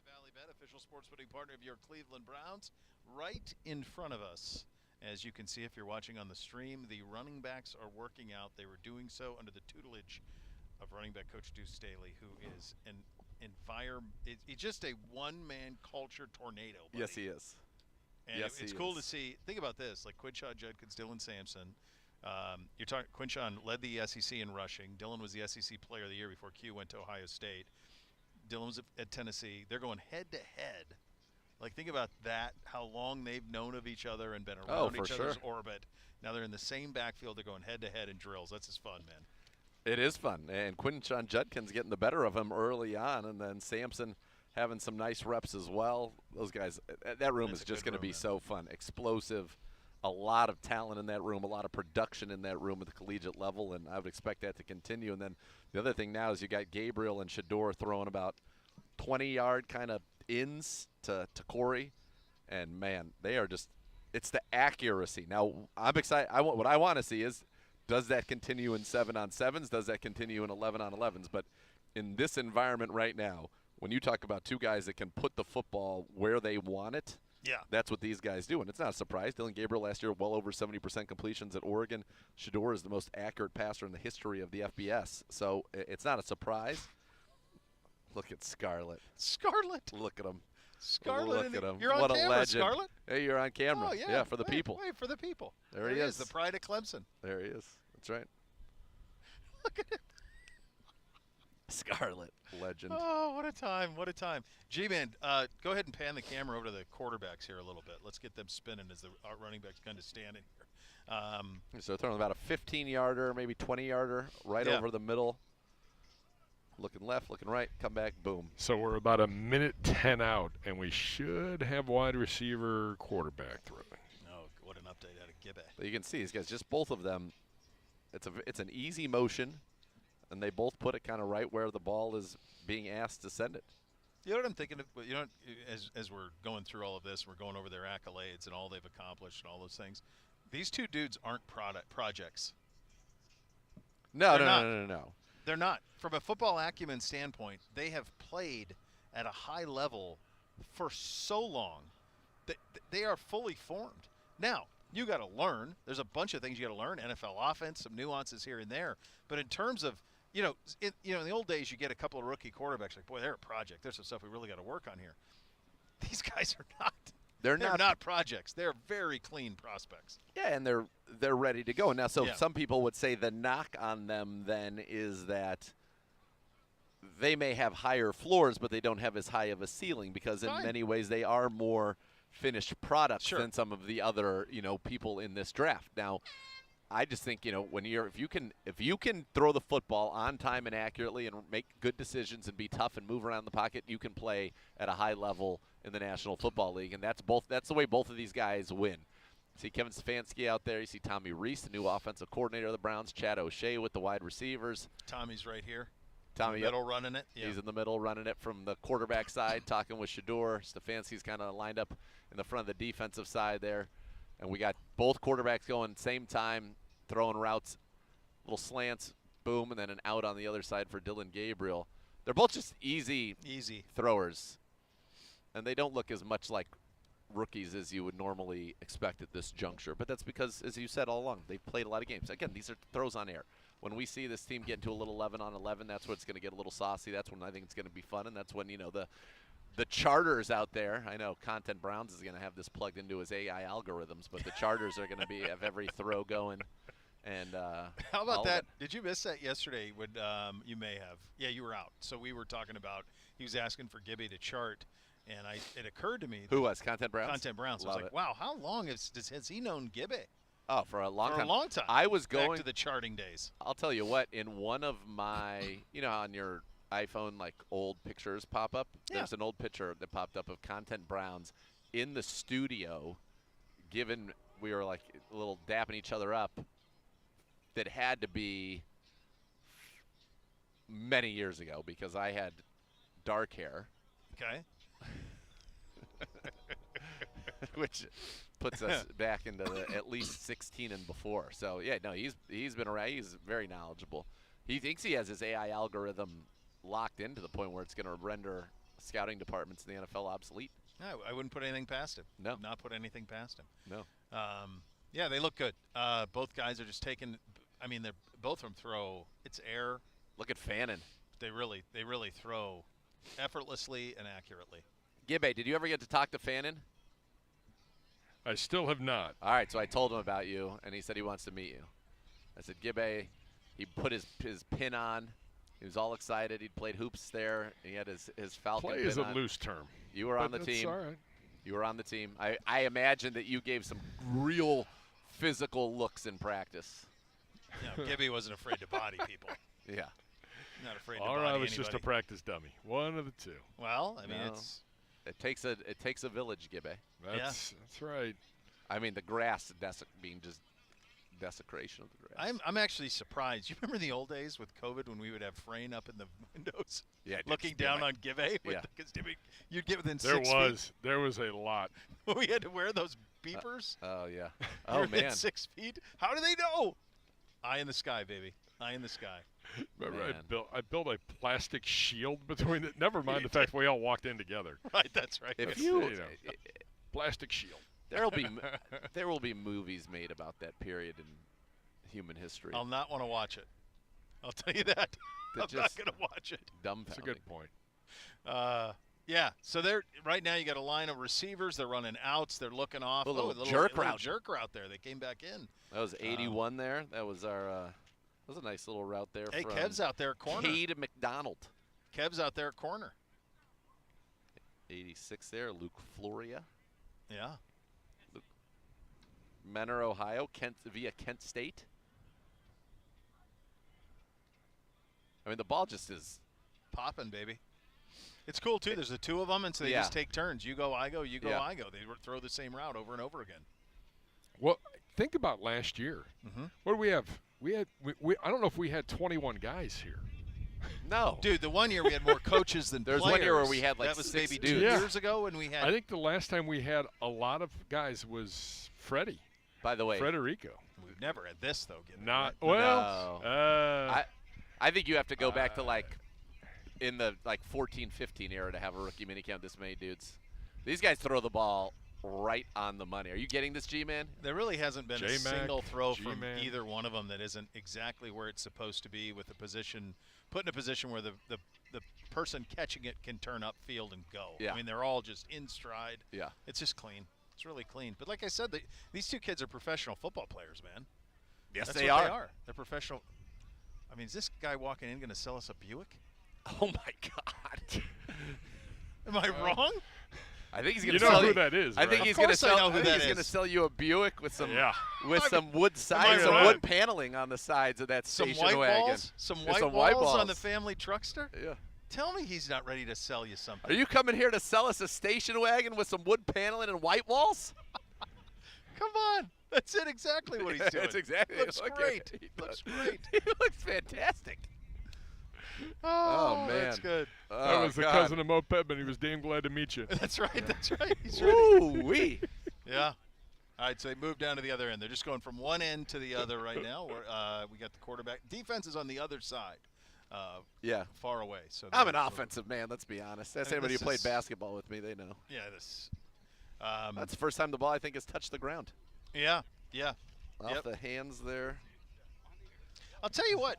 Speaker 9: Valley Bet, official sports betting partner of your Cleveland Browns. Right in front of us, as you can see if you're watching on the stream, the running backs are working out. They were doing so under the tutelage of running back coach Deuce Staley, who is an he's just a one-man culture tornado, buddy.
Speaker 7: Yes, he is.
Speaker 9: And
Speaker 7: yes,
Speaker 9: it's cool to see. Think about this, like Quinshawn Judkins, Dylan Sampson. You're talking. Quinshawn led the SEC in rushing. Dylan was the SEC Player of the Year before Q went to Ohio State. Dylan was at Tennessee. They're going head-to-head. Like, think about that, how long they've known of each other and been around each other's orbit. Now they're in the same backfield. They're going head-to-head in drills. That's just fun, man.
Speaker 7: It is fun. And Quinshawn Judkins getting the better of him early on, and then Sampson having some nice reps as well. Those guys, that room is just going to be so fun. Explosive, a lot of talent in that room, a lot of production in that room at the collegiate level, and I would expect that to continue. And then the other thing now is you got Gabriel and Shador throwing about 20-yard kind of ins to Corey, and man, they are just, it's the accuracy. Now I'm excited. What I want to see is, does that continue in 7-on-7s? Does that continue in 11-on-11s? But in this environment right now, when you talk about two guys that can put the football where they want it, that's what these guys do, and it's not a surprise. Dylan Gabriel last year, well over 70% completions at Oregon. Shador is the most accurate passer in the history of the FBS, so it's not a surprise. Look at Scarlett.
Speaker 9: Scarlett.
Speaker 7: Look at him.
Speaker 9: Scarlett.
Speaker 7: Look at him.
Speaker 9: You're on
Speaker 7: what
Speaker 9: camera,
Speaker 7: a legend.
Speaker 9: Scarlett.
Speaker 7: Hey, you're on camera.
Speaker 9: Oh, yeah.
Speaker 7: For the people.
Speaker 9: Wait, for the people.
Speaker 7: There he is.
Speaker 9: The pride of Clemson.
Speaker 7: There he is. That's right.
Speaker 9: Look at him.
Speaker 7: Scarlett. Legend.
Speaker 9: Oh, what a time. What a time. G-Man, go ahead and pan the camera over to the quarterbacks here a little bit. Let's get them spinning as the running backs kind of standing here.
Speaker 7: So they're throwing about a 15-yarder, maybe 20-yarder right over the middle. Looking left, looking right, come back, boom.
Speaker 3: So we're about a minute 10 out, and we should have wide receiver quarterback throwing.
Speaker 9: Oh, what an update out of Gibbe.
Speaker 7: But you can see these guys, just both of them, it's an easy motion, and they both put it kind of right where the ball is being asked to send it.
Speaker 9: You know what I'm thinking of? You know, as we're going through all of this, we're going over their accolades and all they've accomplished and all those things. These two dudes aren't projects.
Speaker 7: No.
Speaker 9: They're not. From a football acumen standpoint, they have played at a high level for so long that they are fully formed. Now, you got to learn. There's a bunch of things you got to learn. NFL offense, some nuances here and there. But in terms of, in the old days, you get a couple of rookie quarterbacks like, boy, they're a project. There's some stuff we really got to work on here. These guys are not. They're not projects. They're very clean prospects.
Speaker 7: Yeah, and they're ready to go. Now, some people would say the knock on them then is that they may have higher floors, but they don't have as high of a ceiling because in many ways they are more finished products than some of the other, people in this draft. Now, I just think, if you can throw the football on time and accurately and make good decisions and be tough and move around the pocket, you can play at a high level in the National Football League, and that's the way both of these guys win. You see Kevin Stefanski out there. You see Tommy Reese, the new offensive coordinator of the Browns. Chad O'Shea with the wide receivers.
Speaker 9: Tommy's right here.
Speaker 7: Tommy,
Speaker 9: in the middle running it. Yeah.
Speaker 7: He's in the middle running it from the quarterback side, talking with Shador. Stefanski's kind of lined up in the front of the defensive side there. And we got both quarterbacks going same time, throwing routes, little slants, boom, and then an out on the other side for Dylan Gabriel. They're both just easy throwers. And they don't look as much like rookies as you would normally expect at this juncture. But that's because, as you said all along, they've played a lot of games. Again, these are throws on air. When we see this team get into a little 11-on-11, that's when it's going to get a little saucy. That's when I think it's going to be fun, and that's when, the charters out there. I know Content Browns is going to have this plugged into his AI algorithms, but the charters are going to have every throw going. And
Speaker 9: how about that? Did you miss that yesterday? When you may have. Yeah, you were out. So we were talking about he was asking for Gibby to chart. And it occurred to me.
Speaker 7: Who was? Content Browns?
Speaker 9: Content Browns. I was like, wow, how long has he known Gibby?
Speaker 7: Oh, for a long time.
Speaker 9: For a long time.
Speaker 7: I was going
Speaker 9: back to the charting days.
Speaker 7: I'll tell you what, in one of my, on your iPhone, like old pictures pop up, there's an old picture that popped up of Content Browns in the studio, given we were like a little dapping each other up, that had to be many years ago because I had dark hair.
Speaker 9: Okay.
Speaker 7: Which puts us back into the at least 16 and before. So, yeah, no, he's been around. He's very knowledgeable. He thinks he has his AI algorithm locked into the point where it's going to render scouting departments in the NFL obsolete.
Speaker 9: No, I wouldn't put anything past him.
Speaker 7: No.
Speaker 9: Not put anything past him.
Speaker 7: No.
Speaker 9: Yeah, they look good. Both guys are just taking – I mean, they're both of them throw – it's air.
Speaker 7: Look at Fannin.
Speaker 9: They really throw effortlessly and accurately.
Speaker 7: Gibbe, did you ever get to talk to Fannin?
Speaker 3: I still have not.
Speaker 7: All right, so I told him about you, and he said he wants to meet you. I said, Gibbe, he put his pin on. He was all excited. He'd played hoops there. He had his Falcon
Speaker 3: Play
Speaker 7: pin
Speaker 3: is a
Speaker 7: on.
Speaker 3: loose term.
Speaker 7: You were on the
Speaker 3: That's
Speaker 7: team.
Speaker 3: all right.
Speaker 7: You were on the team. I imagine that you gave some real physical looks in practice.
Speaker 9: Gibby wasn't afraid to body people.
Speaker 7: Yeah.
Speaker 9: Not afraid to
Speaker 3: Or
Speaker 9: body
Speaker 3: I was
Speaker 9: anybody.
Speaker 3: just a practice dummy. One of the two.
Speaker 9: Well, I mean,
Speaker 7: No. It takes a village, Gibbe.
Speaker 3: That's right.
Speaker 7: I mean, the grass being just desecration of the grass.
Speaker 9: I'm actually surprised. You remember the old days with COVID when we would have Frayne up in the windows,
Speaker 7: Yeah,
Speaker 9: looking down on Gibbe?
Speaker 7: Yeah.
Speaker 9: Because you'd get within
Speaker 3: There
Speaker 9: 6
Speaker 3: was a lot.
Speaker 9: feet. We had to wear those beepers.
Speaker 7: Oh yeah.
Speaker 9: You're
Speaker 7: Oh
Speaker 9: within
Speaker 7: man.
Speaker 9: 6 feet. How do they know? Eye in the sky, baby. Eye in the sky.
Speaker 3: Remember,
Speaker 7: Man.
Speaker 3: I built a plastic shield between it. Never mind the fact we all walked in together.
Speaker 9: Right, that's right.
Speaker 7: If
Speaker 3: That's,
Speaker 7: you,
Speaker 3: you know, plastic shield.
Speaker 7: there will be movies made about that period in human history.
Speaker 9: I'll not want to watch it. I'll tell you that. I'm not
Speaker 7: just
Speaker 9: going to watch it.
Speaker 7: Dumbfounding.
Speaker 3: That's a good point.
Speaker 9: Yeah, so they're right now. You got a line of receivers. They're running outs. They're looking off.
Speaker 7: A little
Speaker 9: jerk
Speaker 7: route.
Speaker 9: Jerk route there. They came back in.
Speaker 7: That was 81 there. That was our. That was a nice little route there.
Speaker 9: Hey,
Speaker 7: from
Speaker 9: Kev's out there at corner.
Speaker 7: Cade McDonald.
Speaker 9: Kev's out there at corner.
Speaker 7: 86 there. Luke Floria.
Speaker 9: Yeah.
Speaker 7: Menor, Ohio. Via Kent State. I mean, the ball just is
Speaker 9: Popping, baby. It's cool, too. There's the two of them, and so they just take turns. You go, I go, you go,
Speaker 7: Yeah.
Speaker 9: I go. They throw the same route over and over again.
Speaker 3: Well, think about last year.
Speaker 9: Mm-hmm.
Speaker 3: What do we have? I don't know if we had 21 guys here.
Speaker 7: no.
Speaker 9: Dude, the one year we had more coaches than
Speaker 7: There's
Speaker 9: players.
Speaker 7: one year where we had, like,
Speaker 9: that was
Speaker 7: 6
Speaker 9: maybe
Speaker 7: dudes.
Speaker 9: 2
Speaker 3: Yeah.
Speaker 9: years ago when we had.
Speaker 3: I think the last time we had a lot of guys was Freddie.
Speaker 7: By the way,
Speaker 3: Federico.
Speaker 9: We've never had this though. Given
Speaker 3: Not
Speaker 9: right?
Speaker 3: well.
Speaker 7: I think you have to go back to like in the 14-15 era to have a rookie minicamp this many dudes. These guys throw the ball right on the money. Are you getting this, G-Man?
Speaker 9: There really hasn't been a
Speaker 3: J-Mac,
Speaker 9: single throw from
Speaker 3: G-Man.
Speaker 9: either one of them that isn't exactly where it's supposed to be, with the position, put in a position where the person catching it can turn upfield and go.
Speaker 7: Yeah.
Speaker 9: I mean, they're all just in stride.
Speaker 7: Yeah.
Speaker 9: It's just clean. It's really clean. But like I said, these two kids are professional football players, man.
Speaker 7: Yes,
Speaker 9: That's
Speaker 7: they
Speaker 9: what
Speaker 7: are.
Speaker 9: They are. They're professional. I mean, is this guy walking in going to sell us a Buick?
Speaker 7: Oh my God.
Speaker 9: Am I wrong?
Speaker 7: I think he's going
Speaker 3: You
Speaker 7: to
Speaker 3: know
Speaker 7: sell
Speaker 3: who
Speaker 7: you.
Speaker 3: that is,
Speaker 7: I
Speaker 3: right?
Speaker 7: think
Speaker 9: Of
Speaker 7: he's going to
Speaker 9: course I
Speaker 7: sell.
Speaker 9: know who that
Speaker 7: he's going to
Speaker 9: is.
Speaker 7: sell you a Buick with some
Speaker 3: Yeah.
Speaker 7: some wood sides,
Speaker 3: Am I
Speaker 7: some
Speaker 3: right?
Speaker 7: wood paneling on the sides of that
Speaker 9: Some
Speaker 7: station
Speaker 9: white
Speaker 7: wagon.
Speaker 9: walls? Some
Speaker 7: Yeah,
Speaker 9: white walls on
Speaker 7: walls.
Speaker 9: the family truckster?
Speaker 7: Yeah.
Speaker 9: Tell me he's not ready to sell you something.
Speaker 7: Are you coming here to sell us a station wagon with some wood paneling and white walls?
Speaker 9: Come on. That's it, exactly what he's doing.
Speaker 7: That's exactly.
Speaker 9: Looks
Speaker 7: look at
Speaker 9: great.
Speaker 7: it. He
Speaker 9: Looks
Speaker 7: does.
Speaker 9: great.
Speaker 7: He looks fantastic.
Speaker 9: Oh,
Speaker 7: man.
Speaker 9: that's good.
Speaker 3: That was the
Speaker 7: God.
Speaker 3: cousin of Mo Pedman. He was damn glad to meet you.
Speaker 9: That's right. That's right. He's ready.
Speaker 7: Ooh wee.
Speaker 9: Yeah. All right, so they moved down to the other end. They're just going from one end to the other right now. We got the quarterback. Defense is on the other side,
Speaker 7: Yeah.
Speaker 9: far away. So
Speaker 7: I'm an
Speaker 9: they're-
Speaker 7: offensive man. Let's be honest. That's
Speaker 9: I mean,
Speaker 7: anybody who
Speaker 9: this
Speaker 7: played
Speaker 9: is-
Speaker 7: basketball with me. They know.
Speaker 9: Yeah, this.
Speaker 7: That's the first time the ball I think has touched the ground.
Speaker 9: Yeah, yeah.
Speaker 7: Off
Speaker 9: Yep.
Speaker 7: the hands there.
Speaker 9: I'll tell you what.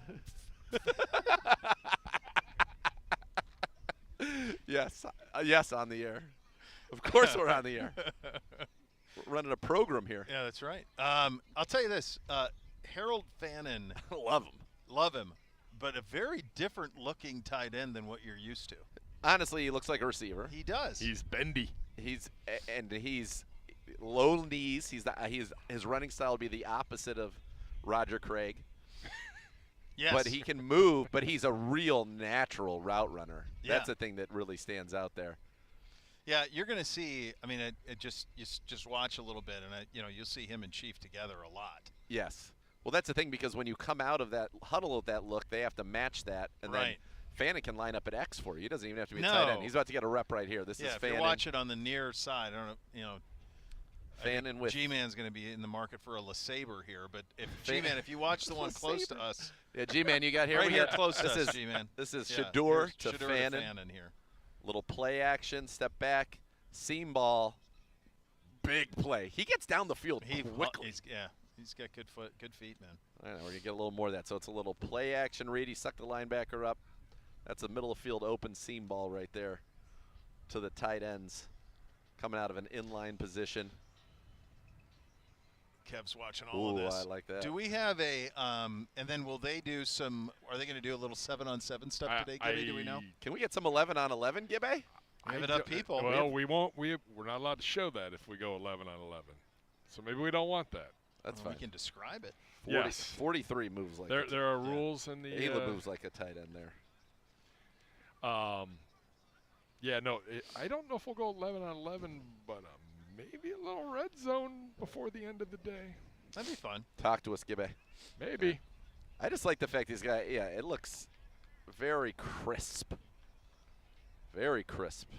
Speaker 7: Yes. Yes, on the air. Of course we're on the air. We're running a program here.
Speaker 9: Yeah, that's right. I'll tell you this. Harold Fannin,
Speaker 7: Love him.
Speaker 9: love him, but a very different looking tight end than what you're used to.
Speaker 7: Honestly, he looks like a receiver.
Speaker 9: He does.
Speaker 3: He's bendy.
Speaker 7: He's low knees. His running style would be the opposite of Roger Craig.
Speaker 9: yes.
Speaker 7: But he can move, but he's a real natural route runner.
Speaker 9: Yeah.
Speaker 7: That's the thing that really stands out there.
Speaker 9: Yeah, you're going to see. I mean, it just watch a little bit, and you'll see him and Chief together a lot.
Speaker 7: Yes. Well, that's the thing, because when you come out of that huddle with that look, they have to match that, and then
Speaker 9: Right.
Speaker 7: Fannin can line up at X for you. He doesn't even have to be
Speaker 9: No.
Speaker 7: a tight end. He's about to get a rep right here. This
Speaker 9: Yeah,
Speaker 7: is
Speaker 9: if
Speaker 7: Fannin.
Speaker 9: you watch it on the near side, I don't know.
Speaker 7: Fannin with
Speaker 9: G-Man's going to be in the market for a LeSabre here, but if
Speaker 7: Fan-
Speaker 9: G-Man, if you watch the one close to
Speaker 7: LeSabre.
Speaker 9: us,
Speaker 7: Yeah, G-Man, you got here.
Speaker 9: right
Speaker 7: we
Speaker 9: here
Speaker 7: got,
Speaker 9: close to
Speaker 7: this
Speaker 9: us,
Speaker 7: is
Speaker 9: G-Man.
Speaker 7: This is
Speaker 9: Yeah,
Speaker 7: Shador
Speaker 9: here's
Speaker 7: to
Speaker 9: Shador
Speaker 7: Fannin.
Speaker 9: Fannin here.
Speaker 7: Little play action, step back, seam ball, big play. He gets down the field quickly.
Speaker 9: He's got good feet, man.
Speaker 7: I know, we're going to get a little more of that. So it's a little play action read. He sucked the linebacker up. That's a middle of field open seam ball right there to the tight ends coming out of an inline position.
Speaker 9: Kev's watching all of this.
Speaker 7: I like that.
Speaker 9: Do we have a and then will they do some? Are they going to do a little 7-on-7 stuff today, Gibby? Do we know?
Speaker 7: Can we get some 11-on-11, Gibby?
Speaker 9: We have enough people.
Speaker 3: Well, we won't. We're not allowed to show that if we go 11-on-11. So maybe we don't want that.
Speaker 7: That's fine.
Speaker 9: We can describe it.
Speaker 7: 43 moves like
Speaker 3: there are rules in the.
Speaker 7: Ayla moves like a tight end there.
Speaker 3: Yeah, no, I don't know if we'll go 11-on-11, but maybe a little red zone before the end of the day.
Speaker 9: That'd be fun.
Speaker 7: Talk to us, Gibby.
Speaker 3: Maybe.
Speaker 7: Yeah. I just like the fact these guys, it looks very crisp. Very crisp.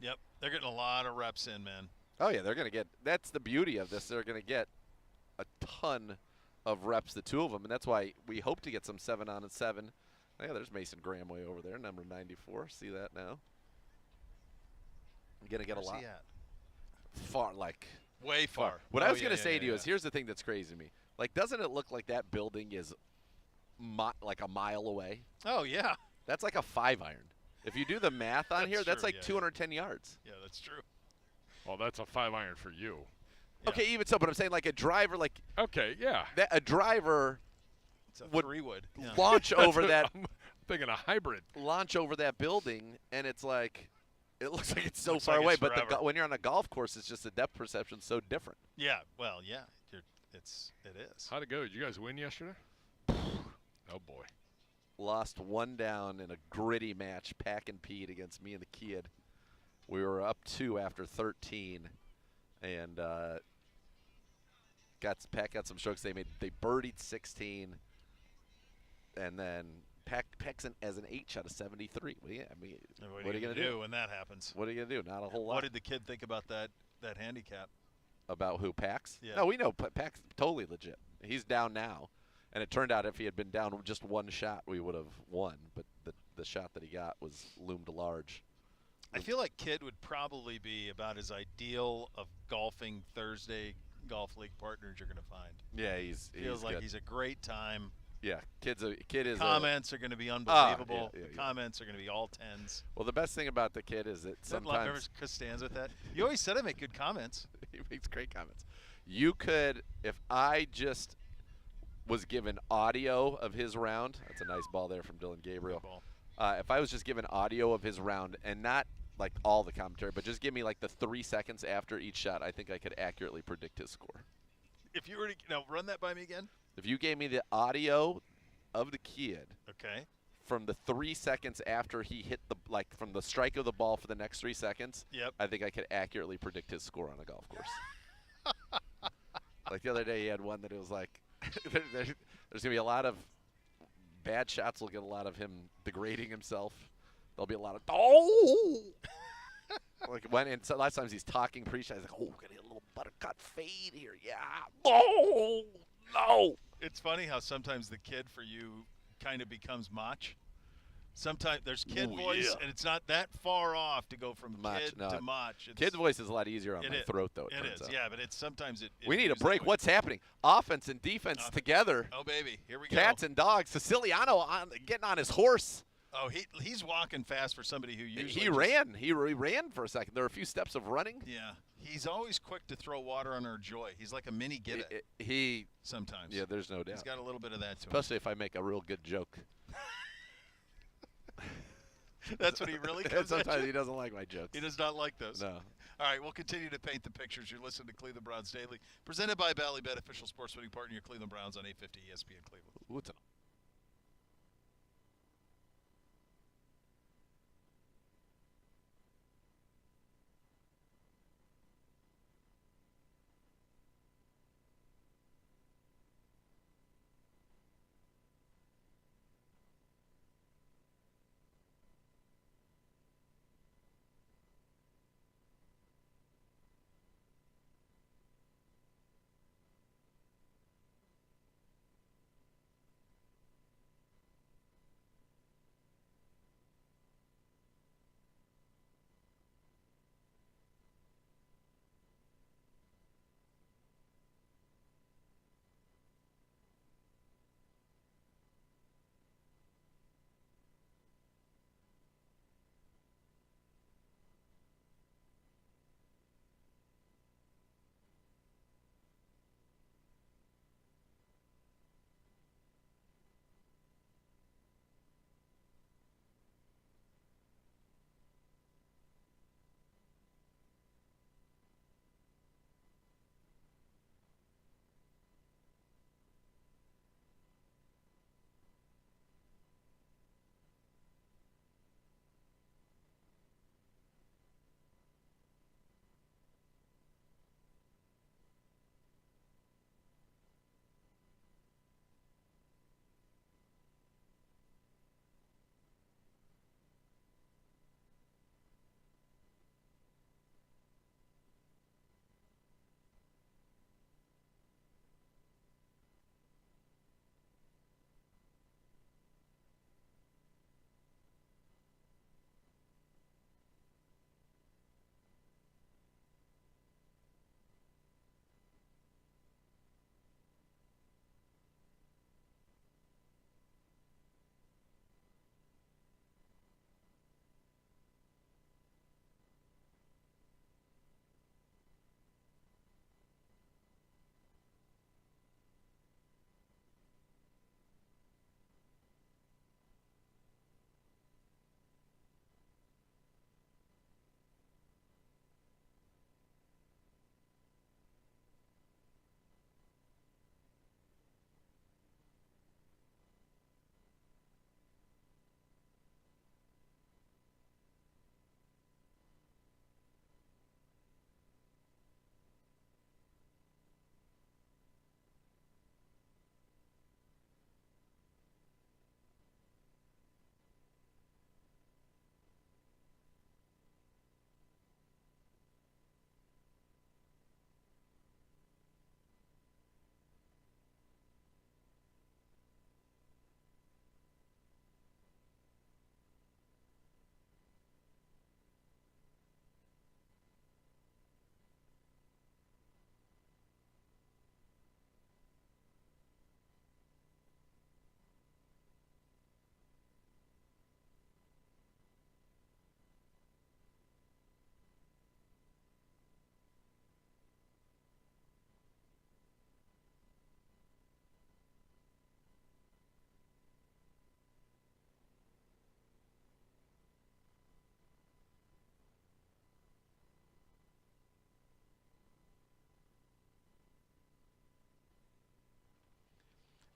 Speaker 9: Yep, they're getting a lot of reps in, man.
Speaker 7: Oh, yeah, they're going to get – that's the beauty of this. They're going to get a ton of reps, the two of them, and that's why we hope to get some 7-on-7. Oh, yeah, there's Mason Graham way over there, number 94. See that now? I'm going to get a lot.
Speaker 9: He at?
Speaker 7: Far, like –
Speaker 9: way far.
Speaker 7: What I was going to say to you is here's the thing that's crazy to me. Like, doesn't it look like that building is like a mile away?
Speaker 9: Oh, yeah.
Speaker 7: That's like a 5-iron. If you do the math on here, that's like 210 yards.
Speaker 9: Yeah, that's true.
Speaker 3: Well, that's a 5-iron for you.
Speaker 7: Yeah. Okay, even so, but I'm saying like a driver, like –
Speaker 3: okay, yeah.
Speaker 7: A driver
Speaker 9: would
Speaker 7: launch over that –
Speaker 3: I'm thinking a hybrid.
Speaker 7: Launch over that building, and it's like – it looks like it's so far away, but when you're on a golf course, it's just the depth perception so different.
Speaker 9: Yeah, well, yeah, it is.
Speaker 3: How'd it go? Did you guys win yesterday? Oh, boy.
Speaker 7: Lost one down in a gritty match, Pack and Pete against me and the kid. We were up 2 after 13, and Pack got some strokes. They birdied 16, and then Pack's as an 8 shot of 73. Well, yeah, I mean, what are you going to do
Speaker 9: when that happens?
Speaker 7: What are you going to do? Not a whole lot.
Speaker 9: What did the kid think about that handicap?
Speaker 7: About who, Pax?
Speaker 9: Yeah.
Speaker 7: No, we know Pax totally legit. He's down now, and it turned out if he had been down just one shot, we would have won. But the shot that he got loomed large.
Speaker 9: I feel like Kid would probably be about as ideal of golfing Thursday golf league partners you're going to find.
Speaker 7: Yeah, feels
Speaker 9: like
Speaker 7: good.
Speaker 9: He's a great time.
Speaker 7: Yeah, kid is.
Speaker 9: Comments are going to be unbelievable.
Speaker 7: Yeah,
Speaker 9: the comments are going to be all 10s.
Speaker 7: Well, the best thing about the kid is that sometimes.
Speaker 9: Remember Chris stands with that. You always said I make good comments.
Speaker 7: He makes great comments. You could, if I just was given audio of his round. That's a nice ball there from Dylan Gabriel. If I was just given audio of his round and not like all the commentary, but just give me like the 3 seconds after each shot, I think I could accurately predict his score.
Speaker 9: If you were to now run that by me again.
Speaker 7: If you gave me the audio of the kid,
Speaker 9: okay,
Speaker 7: from the 3 seconds after he hit from the strike of the ball for the next 3 seconds,
Speaker 9: yep,
Speaker 7: I think I could accurately predict his score on a golf course. Like the other day, he had one that it was like, there's gonna be a lot of bad shots. We'll get a lot of him degrading himself. There'll be a lot of like when and so a lot of times he's talking pre-shot. He's like, oh, gonna get a little buttercut fade here, yeah. Oh. No.
Speaker 9: It's funny how sometimes the kid for you kind of becomes Mach. Sometimes there's kid voice, and it's not that far off to go from kid to Mach.
Speaker 7: Kid's voice is a lot easier on my throat, though.
Speaker 9: It is, yeah, but it's sometimes it.
Speaker 7: We need a break. What's happening? Offense and defense together.
Speaker 9: Oh, baby, here we go.
Speaker 7: Cats and dogs. Siciliano getting on his horse.
Speaker 9: Oh, he's walking fast for somebody who usually
Speaker 7: he ran. He ran for a second. There were a few steps of running.
Speaker 9: Yeah. He's always quick to throw water on our joy. He's like a mini Gibbet.
Speaker 7: He
Speaker 9: sometimes.
Speaker 7: Yeah, there's no doubt.
Speaker 9: He's got a little bit of that to him.
Speaker 7: Especially if I make a real good joke.
Speaker 9: That's what he really comes
Speaker 7: Sometimes he doesn't like my jokes.
Speaker 9: He does not like those.
Speaker 7: No.
Speaker 9: All right, we'll continue to paint the pictures. You're listening to Cleveland Browns Daily, presented by Ballybet, official sports betting partner, your Cleveland Browns on 850 ESPN Cleveland.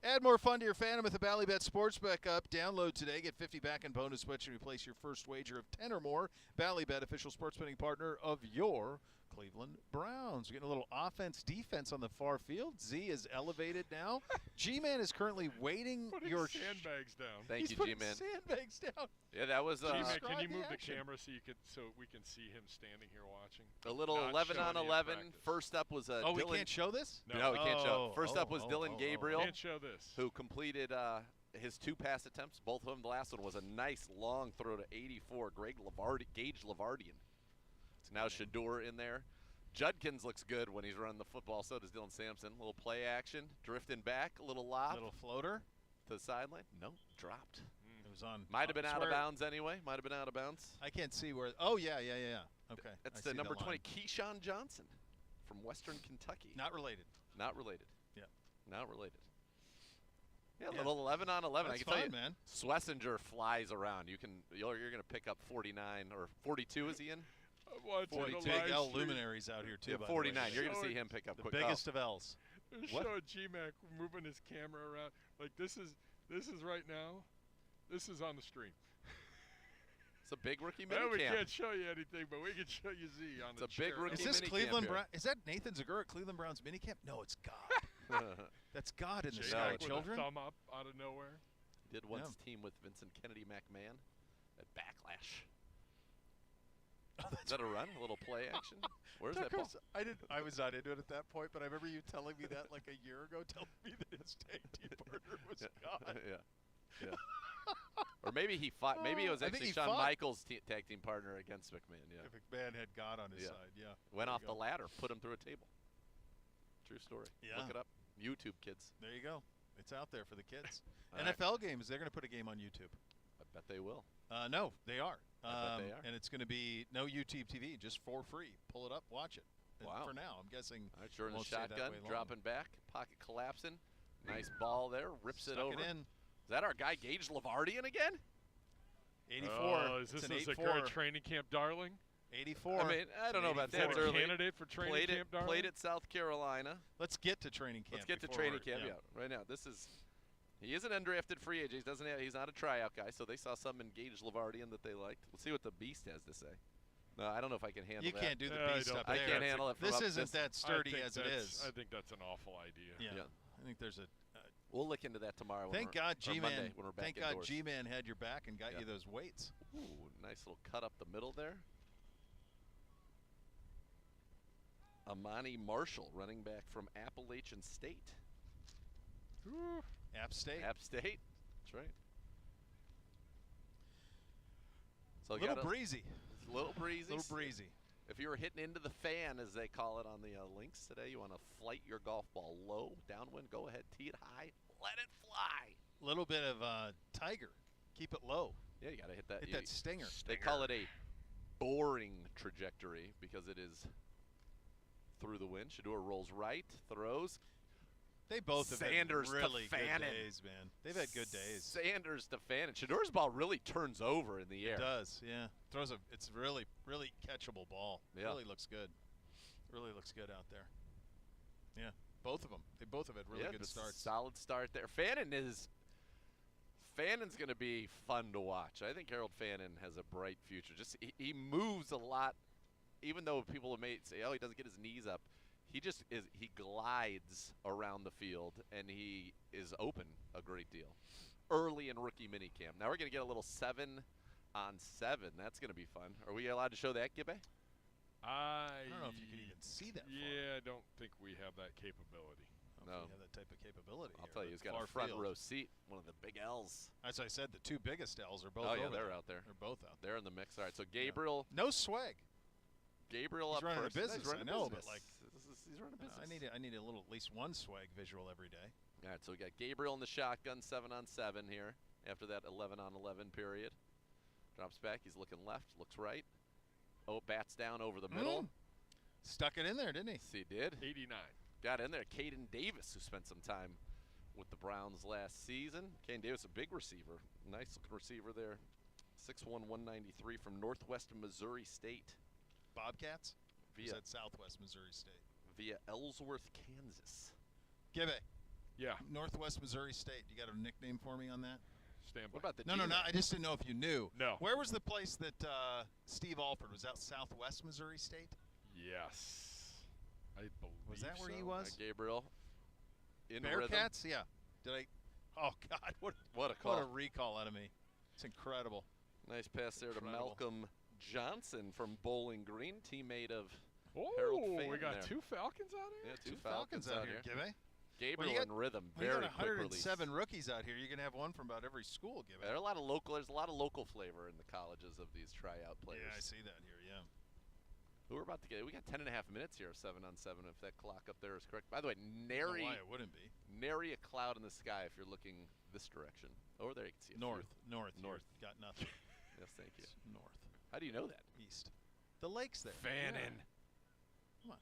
Speaker 9: Add more fun to your fandom with the Ballybet Sportsbook up. Download today. Get 50 back in bonus bets and replace your first wager of 10 or more. Ballybet, official sports betting partner of your Cleveland Browns. We're getting a little offense-defense on the far field. Z is elevated now. G-Man is currently waiting
Speaker 3: Putting
Speaker 9: your
Speaker 3: sandbags down.
Speaker 7: Thank
Speaker 9: He's
Speaker 7: you,
Speaker 9: putting
Speaker 7: G-Man.
Speaker 9: sandbags down.
Speaker 7: Yeah, that was
Speaker 3: G-Man, can
Speaker 9: Describe
Speaker 3: you
Speaker 9: the
Speaker 3: move the
Speaker 9: action.
Speaker 3: camera so we can see him standing here watching?
Speaker 7: a little
Speaker 3: Not
Speaker 7: 11
Speaker 3: showing
Speaker 7: on
Speaker 3: you in
Speaker 7: 11.
Speaker 3: practice.
Speaker 7: First up was
Speaker 9: Oh, we
Speaker 7: Dylan.
Speaker 9: can't show this?
Speaker 7: No, we can't show.
Speaker 9: Oh,
Speaker 7: First up was
Speaker 9: oh,
Speaker 7: Dylan
Speaker 9: oh, oh.
Speaker 7: Gabriel,
Speaker 3: Can't show this.
Speaker 7: who completed his 2 pass attempts. Both of them. The last one was a nice long throw to 84. Gage Lavardian. So now Shador in there. Judkins looks good when he's running the football. So does Dylan Sampson. Little play action, drifting back, a little lob
Speaker 9: Little floater.
Speaker 7: to the sideline. No, dropped.
Speaker 9: It was on.
Speaker 7: Might have been out of
Speaker 9: swear-
Speaker 7: bounds anyway. Might have been out of bounds.
Speaker 9: I can't see where. Oh, yeah. Okay.
Speaker 7: That's
Speaker 9: I
Speaker 7: the
Speaker 9: see
Speaker 7: number
Speaker 9: line.
Speaker 7: 20, Keyshawn Johnson from Western Kentucky.
Speaker 9: Not related.
Speaker 7: Not related.
Speaker 9: Yeah.
Speaker 7: Not related. Yeah,
Speaker 9: Yeah.
Speaker 7: little 11 on 11.
Speaker 9: That's
Speaker 7: I can tell
Speaker 9: fine,
Speaker 7: you,
Speaker 9: man.
Speaker 7: Swessinger flies around. You're going to pick up 49 or 42. Is he in?
Speaker 3: I'm watching
Speaker 7: 42.
Speaker 3: the
Speaker 9: Big
Speaker 3: live
Speaker 9: L
Speaker 3: stream.
Speaker 9: luminaries out here, too.
Speaker 7: Yeah,
Speaker 9: by the way.
Speaker 7: 49. You're going to
Speaker 3: Show
Speaker 7: see
Speaker 3: it.
Speaker 7: him pick up
Speaker 9: The
Speaker 7: quick.
Speaker 9: biggest of L's.
Speaker 3: They're
Speaker 7: What?
Speaker 3: showing G-Mac moving his camera around. Like this is right now. This is on the stream.
Speaker 7: It's a big rookie
Speaker 3: Well, we
Speaker 7: minicamp.
Speaker 3: can't show you anything, but we can show you Z on
Speaker 7: It's
Speaker 3: the
Speaker 7: a big
Speaker 3: chair.
Speaker 7: rookie
Speaker 9: Is this
Speaker 7: minicamp
Speaker 9: Cleveland
Speaker 7: here.
Speaker 9: Brown? Is that Nathan Zagura at Cleveland Browns minicamp? No, it's God. That's God in the
Speaker 3: J-Mac
Speaker 9: sky,
Speaker 3: with
Speaker 9: children.
Speaker 3: a thumb up out of nowhere.
Speaker 7: Did once team with Vincent Kennedy McMahon at Backlash. Is that a run? A little play action? Where's that ball?
Speaker 9: I was not into it at that point, but I remember you telling me that like a year ago, telling me that his tag team partner was God.
Speaker 7: Yeah. Or maybe he fought. Maybe it was
Speaker 9: I think
Speaker 7: actually
Speaker 9: he
Speaker 7: Shawn
Speaker 9: fought.
Speaker 7: Michaels' tag team partner against McMahon. Yeah.
Speaker 9: If McMahon had God on his
Speaker 7: Yeah.
Speaker 9: side, yeah.
Speaker 7: Went
Speaker 9: There
Speaker 7: off
Speaker 9: you
Speaker 7: the
Speaker 9: go.
Speaker 7: ladder, put him through a table. True story.
Speaker 9: Yeah.
Speaker 7: Look it up. YouTube kids.
Speaker 9: There you go. It's out there for the kids.
Speaker 7: All right.
Speaker 9: NFL games, they're going to put a game on YouTube.
Speaker 7: I bet they will.
Speaker 9: No, they are.
Speaker 7: I bet they are.
Speaker 9: And it's going to be no YouTube TV, just for free. Pull it up, watch it. And
Speaker 7: Wow.
Speaker 9: For now, I'm guessing.
Speaker 7: All right, sure in the
Speaker 9: won't stay that
Speaker 7: shotgun,
Speaker 9: way long.
Speaker 7: dropping back, pocket collapsing. Nice ball there, rips it
Speaker 9: Stuck
Speaker 7: over.
Speaker 9: it in.
Speaker 7: Is that our guy Gage Lavardian again?
Speaker 9: 84.
Speaker 3: Oh, is
Speaker 9: It's
Speaker 3: this
Speaker 9: an
Speaker 3: a
Speaker 9: 84.
Speaker 3: Zagura training camp darling?
Speaker 9: 84.
Speaker 7: I mean, I don't know about
Speaker 3: Is that
Speaker 7: that. It's
Speaker 3: a
Speaker 7: early.
Speaker 3: candidate for training
Speaker 7: Played
Speaker 3: camp
Speaker 7: it,
Speaker 3: darling?
Speaker 7: played at South Carolina.
Speaker 9: Let's get to training camp.
Speaker 7: Let's get to
Speaker 9: before
Speaker 7: training
Speaker 9: we're-
Speaker 7: camp.
Speaker 9: yeah.
Speaker 7: Right now, he is an undrafted free agent. He's not a tryout guy, so they saw something in Gage Lavardian that they liked. Let's see what the Beast has to say. No, I don't know if I can handle
Speaker 9: You
Speaker 7: that.
Speaker 9: can't do the
Speaker 3: Yeah, I
Speaker 9: beast
Speaker 3: don't
Speaker 9: up
Speaker 3: think
Speaker 9: there.
Speaker 7: I can't handle it from
Speaker 9: This
Speaker 7: up
Speaker 9: isn't that sturdy
Speaker 3: I think
Speaker 9: as it
Speaker 3: that's-
Speaker 9: is.
Speaker 3: I think that's an awful idea.
Speaker 9: Yeah.
Speaker 7: Yeah.
Speaker 9: I think there's a.
Speaker 7: We'll look into that tomorrow.
Speaker 9: Thank
Speaker 7: when we're,
Speaker 9: God
Speaker 7: or Monday
Speaker 9: G-Man.
Speaker 7: when we're back
Speaker 9: Thank God
Speaker 7: indoors.
Speaker 9: G-Man had your back and got
Speaker 7: Yeah.
Speaker 9: you those weights.
Speaker 7: Ooh, nice little cut up the middle there. Amani Marshall, running back from Appalachian State.
Speaker 3: Whew.
Speaker 9: App State.
Speaker 7: App State. That's right. So
Speaker 9: A
Speaker 7: you
Speaker 9: little
Speaker 7: got
Speaker 9: breezy.
Speaker 7: little breezy.
Speaker 9: Little breezy.
Speaker 7: If you were hitting into the fan, as they call it on the links today, you want to flight your golf ball low, downwind, go ahead, tee it high, let it fly.
Speaker 9: Little bit of Tiger. Keep it low.
Speaker 7: Yeah, you got to hit that.
Speaker 9: Hit that stinger.
Speaker 7: They call it a boring trajectory because it is through the wind. Shador rolls right, throws.
Speaker 9: They both have
Speaker 7: Sanders
Speaker 9: had
Speaker 7: to
Speaker 9: really good
Speaker 7: Fannin.
Speaker 9: days, man. They've had good days.
Speaker 7: Sanders to Fannin. Shador's ball really turns over in the air.
Speaker 9: It does, yeah. Throws a. It's really, really catchable ball.
Speaker 7: Yeah.
Speaker 9: Really looks good. Really looks good out there. Yeah, both of them. They both have had really
Speaker 7: Yeah,
Speaker 9: good
Speaker 7: just a
Speaker 9: starts.
Speaker 7: Solid start there. Fannon's going to be fun to watch. I think Harold Fannin has a bright future. Just he moves a lot, even though people may say, "Oh, he doesn't get his knees up." He just is. He glides around the field, and he is open a great deal. Early in rookie minicamp. Now we're going to get a little 7-on-7. That's going to be fun. Are we allowed to show that, Gibbe?
Speaker 9: I don't know if you can even see that far.
Speaker 3: Yeah, I don't think we have that capability.
Speaker 9: I don't
Speaker 7: No.
Speaker 9: know if we have that type of capability.
Speaker 7: I'll
Speaker 9: here,
Speaker 7: tell you,
Speaker 9: but
Speaker 7: he's got
Speaker 9: far
Speaker 7: a front
Speaker 9: field.
Speaker 7: row seat. One of the big L's.
Speaker 9: As I said, the two biggest L's are both
Speaker 7: Oh, yeah,
Speaker 9: over
Speaker 7: they're
Speaker 9: there.
Speaker 7: out there.
Speaker 9: They're both out
Speaker 7: They're in the mix. All right, so Gabriel.
Speaker 9: No swag.
Speaker 7: Gabriel
Speaker 9: He's
Speaker 7: up
Speaker 9: running a
Speaker 7: first. Yeah,
Speaker 9: business,
Speaker 7: he's running
Speaker 9: I know,
Speaker 7: a
Speaker 9: but,
Speaker 7: business.
Speaker 9: like,
Speaker 7: he's running a business.
Speaker 9: I need a little, at least one swag visual every day.
Speaker 7: All right, so we got Gabriel in the shotgun, 7-on-7 here after that 11-on-11 period. Drops back. He's looking left, looks right. Oh, bats down over the middle.
Speaker 9: Stuck it in there, didn't he?
Speaker 7: Yes, he did.
Speaker 3: 89.
Speaker 7: Got in there. Caden Davis, who spent some time with the Browns last season. Caden Davis, a big receiver. Nice looking receiver there. 6'1", 193 from Northwest Missouri State.
Speaker 9: Bobcats? Or is
Speaker 7: Via,
Speaker 9: that Southwest Missouri State?
Speaker 7: via Ellsworth, Kansas.
Speaker 9: Give it.
Speaker 3: Yeah.
Speaker 9: Northwest Missouri State. You got a nickname for me on that?
Speaker 3: Stand by.
Speaker 7: What about the
Speaker 9: No. I just didn't know if you knew.
Speaker 3: No.
Speaker 9: Where was the place that Steve Alford was out? Southwest Missouri State.
Speaker 3: Yes. I believe
Speaker 9: Was that where he
Speaker 3: so.
Speaker 9: was?
Speaker 7: Gabriel. In rhythm.
Speaker 9: Bearcats? Yeah. Did I? Oh God!
Speaker 7: What a call!
Speaker 9: What a recall out of me. It's incredible.
Speaker 7: Nice pass there to
Speaker 9: Incredible.
Speaker 7: Malcolm Johnson from Bowling Green, teammate of
Speaker 3: Oh,
Speaker 7: Harold
Speaker 3: we
Speaker 7: Phelan
Speaker 3: got
Speaker 7: there.
Speaker 3: 2 Falcons out here?
Speaker 7: two Falcons out here.
Speaker 9: Gibby.
Speaker 7: Gabriel
Speaker 9: Well,
Speaker 7: in rhythm,
Speaker 9: When you
Speaker 7: very
Speaker 9: got
Speaker 7: quick release.
Speaker 9: 107 rookies out here, you're gonna have one from about every school. Gibby.
Speaker 7: There's a lot of local flavor in the colleges of these tryout players.
Speaker 9: Yeah, I see that here. Yeah.
Speaker 7: Who we're about to get. We got 10 and a half minutes here of 7-on-7 if that clock up there is correct. By the way,
Speaker 9: I don't know
Speaker 7: nary
Speaker 9: why it wouldn't be.
Speaker 7: nary a cloud in the sky if you're looking this direction. Over there you can see a
Speaker 9: North.
Speaker 7: North.
Speaker 9: You've got nothing.
Speaker 7: Few. Yes, thank you.
Speaker 9: It's north.
Speaker 7: How do you know that?
Speaker 9: East. The lake's there.
Speaker 3: Fannin.
Speaker 9: Come on.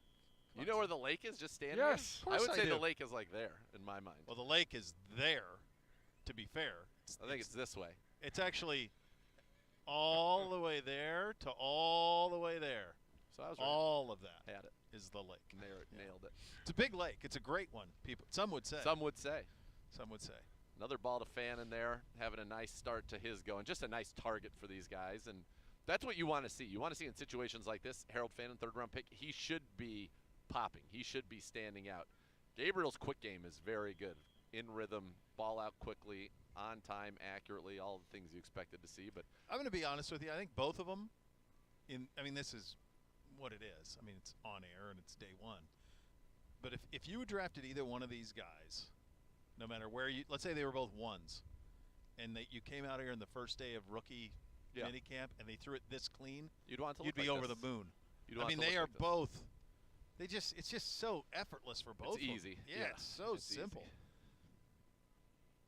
Speaker 7: You know where the lake is? Just standing
Speaker 3: Yes.
Speaker 7: there? I would
Speaker 9: I
Speaker 7: say
Speaker 9: do.
Speaker 7: the lake is like there in my mind.
Speaker 9: Well, the lake is there. To be fair,
Speaker 7: I think it's this way.
Speaker 9: it's actually all the way there to all the way there.
Speaker 7: So I was right.
Speaker 9: All of that
Speaker 7: Had it.
Speaker 9: is the lake.
Speaker 7: Nailed it.
Speaker 9: It's a big lake. It's a great one. Some would say.
Speaker 7: Some would say.
Speaker 9: Some would say.
Speaker 7: Another ball to Fannin there, having a nice start to his going. Just a nice target for these guys. And that's what you want to see. You want to see in situations like this, Harold Fannin, 3rd-round pick, he should be popping. He should be standing out. Gabriel's quick game is very good. In rhythm, ball out quickly, on time, accurately, all the things you expected to see. But
Speaker 9: I'm going to be honest with you. I think both of them, this is what it is. I mean, it's on air and it's day one. But if you drafted either one of these guys, no matter where you – let's say they were both ones, and you came out here in the first day of rookie minicamp and they threw it this clean,
Speaker 7: you'd want to
Speaker 9: you'd
Speaker 7: look
Speaker 9: be
Speaker 7: like
Speaker 9: over
Speaker 7: this.
Speaker 9: the moon.
Speaker 7: You'd want to
Speaker 9: they
Speaker 7: look
Speaker 9: are
Speaker 7: like this.
Speaker 9: both – it's just so effortless for both of them.
Speaker 7: easy.
Speaker 9: Yeah,
Speaker 7: Yeah,
Speaker 9: it's so
Speaker 7: it's easy.
Speaker 9: simple.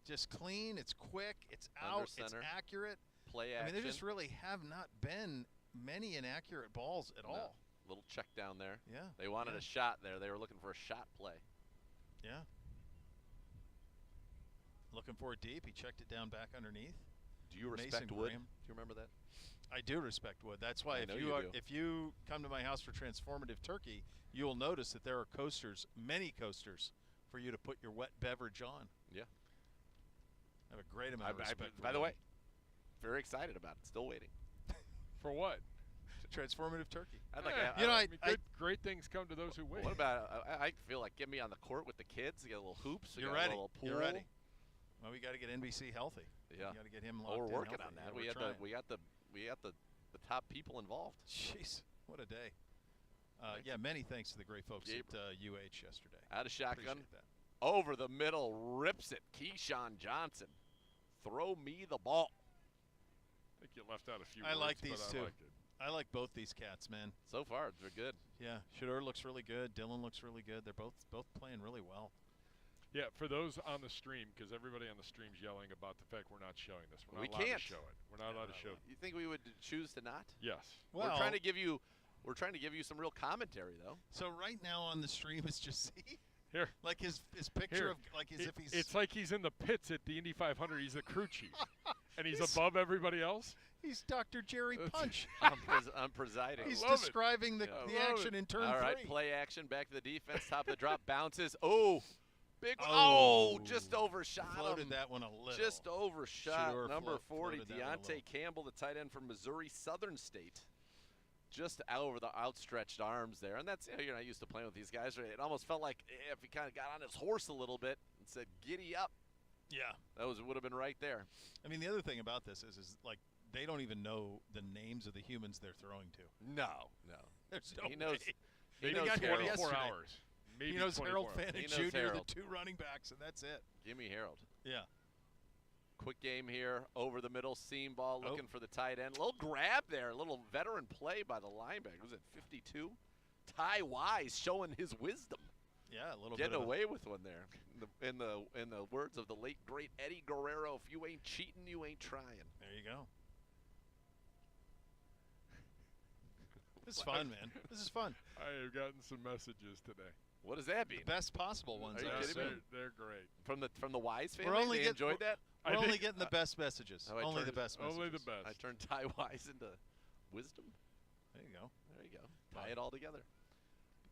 Speaker 9: Just clean, it's quick, it's
Speaker 7: Under
Speaker 9: out, it's
Speaker 7: center.
Speaker 9: accurate.
Speaker 7: Play
Speaker 9: I
Speaker 7: action.
Speaker 9: mean, there just really have not been many inaccurate balls at
Speaker 7: No.
Speaker 9: all.
Speaker 7: Little check down there.
Speaker 9: Yeah.
Speaker 7: They wanted
Speaker 9: yeah.
Speaker 7: a shot there. They were looking for a shot play.
Speaker 9: Yeah. Looking for it deep. He checked it down back underneath.
Speaker 7: Do you respect
Speaker 9: Mason
Speaker 7: Wood?
Speaker 9: Graham.
Speaker 7: Do you remember that?
Speaker 9: I do respect Wood. That's why
Speaker 7: I
Speaker 9: if
Speaker 7: know
Speaker 9: you
Speaker 7: you
Speaker 9: are,
Speaker 7: do.
Speaker 9: if you come to my house for Transformative Turkey, you will notice that there are coasters, many coasters, for you to put your wet beverage on.
Speaker 7: Yeah.
Speaker 9: I have a great amount of respect for
Speaker 7: by the
Speaker 9: Wood.
Speaker 7: way, very excited about it. Still waiting.
Speaker 3: For what?
Speaker 9: Transformative Turkey.
Speaker 7: I'd like
Speaker 3: Yeah,
Speaker 7: to-
Speaker 9: You know,
Speaker 3: great things come to those who wait.
Speaker 7: What about? I feel like get me on the court with the kids. Get a little hoops. We
Speaker 9: You're
Speaker 7: got
Speaker 9: ready.
Speaker 7: A little pool.
Speaker 9: You're ready. Well, we got to get NBC healthy.
Speaker 7: Yeah.
Speaker 9: We got to get him
Speaker 7: Oh,
Speaker 9: locked
Speaker 7: we're
Speaker 9: in
Speaker 7: working
Speaker 9: healthy.
Speaker 7: on that.
Speaker 9: Yeah,
Speaker 7: We got the top people involved.
Speaker 9: Jeez, what a day. Yeah, many thanks to the great folks at UH yesterday.
Speaker 7: Out of shotgun.
Speaker 9: Appreciate that.
Speaker 7: Over the middle, rips it. Keyshawn Johnson. Throw me the ball.
Speaker 3: I think you left out a few
Speaker 9: I
Speaker 3: words,
Speaker 9: like these
Speaker 3: but
Speaker 9: two.
Speaker 3: I liked it.
Speaker 9: I like both these cats, man.
Speaker 7: So far, they're good.
Speaker 9: Yeah, Shador looks really good. Dylan looks really good. They're both playing really well.
Speaker 3: Yeah, for those on the stream, because everybody on the stream's yelling about the fact we're not showing this. We're
Speaker 7: We
Speaker 3: not allowed
Speaker 7: can't.
Speaker 3: to show it. We're not allowed to show it.
Speaker 7: You think we would choose to not?
Speaker 3: Yes.
Speaker 9: Well,
Speaker 7: we're trying to give you some real commentary, though.
Speaker 9: so right now on the stream is just see
Speaker 3: Here.
Speaker 9: like his picture
Speaker 3: Here.
Speaker 9: of like as if he's
Speaker 3: It's like he's in the pits at the Indy 500. He's the crew chief. And he's above everybody else.
Speaker 9: he's Dr. Jerry Punch.
Speaker 7: I'm presiding.
Speaker 9: He's
Speaker 3: love it.
Speaker 9: describing the
Speaker 7: Yeah.
Speaker 3: I love
Speaker 9: action
Speaker 3: it.
Speaker 9: in turn
Speaker 7: All right,
Speaker 9: 3.
Speaker 7: play action, back to the defense, top of the drop, bounces. Oh, big.
Speaker 9: Oh.
Speaker 7: Just overshot
Speaker 9: Floated
Speaker 7: him.
Speaker 9: that one a little.
Speaker 7: Just overshot.
Speaker 9: Shador
Speaker 7: Number 40,
Speaker 9: floated that one a
Speaker 7: Deontay
Speaker 9: little.
Speaker 7: Campbell, the tight end from Missouri Southern State. Just out over the outstretched arms there. And that's, you're not used to playing with these guys. Right? It almost felt like if he kind of got on his horse a little bit and said, giddy up.
Speaker 9: Yeah.
Speaker 7: That would have been right there.
Speaker 9: I mean, the other thing about this is like they don't even know the names of the humans they're throwing to.
Speaker 7: No.
Speaker 9: There's no
Speaker 7: He knows.
Speaker 9: way.
Speaker 7: He
Speaker 3: Maybe
Speaker 7: knows
Speaker 9: got here
Speaker 7: Harold.
Speaker 3: 24
Speaker 9: yesterday.
Speaker 3: hours. Maybe
Speaker 9: He knows
Speaker 3: 24
Speaker 9: Harold
Speaker 3: hours.
Speaker 9: Fannin
Speaker 7: He knows
Speaker 9: Jr.,
Speaker 7: Harold.
Speaker 9: the 2 running backs, and that's it.
Speaker 7: Give me Harold.
Speaker 9: Yeah.
Speaker 7: Quick game here, over the middle, seam ball, looking for the tight end. Little grab there, a little veteran play by the linebacker. Was it 52? Ty Wise showing his wisdom,
Speaker 9: Yeah, a little
Speaker 7: getting
Speaker 9: bit of
Speaker 7: away with one there. In the words of the late great Eddie Guerrero, if you ain't cheating, you ain't trying.
Speaker 9: There you go. This is fun, man. This is fun.
Speaker 3: I have gotten some messages today.
Speaker 7: What does that
Speaker 9: The
Speaker 7: mean?
Speaker 9: best possible ones.
Speaker 7: Are you
Speaker 9: I
Speaker 7: kidding
Speaker 9: assume.
Speaker 7: me?
Speaker 3: They're great.
Speaker 7: From the Wise family?
Speaker 9: We're only
Speaker 7: they
Speaker 9: getting-
Speaker 7: enjoyed that?
Speaker 3: I
Speaker 9: We're only
Speaker 3: think-
Speaker 9: getting the best messages.
Speaker 7: Oh, I
Speaker 9: Only the
Speaker 7: turned-
Speaker 9: best messages.
Speaker 3: Only the best.
Speaker 7: I turned Ty Wise into wisdom.
Speaker 9: There you go.
Speaker 7: There you go. Tie it all together.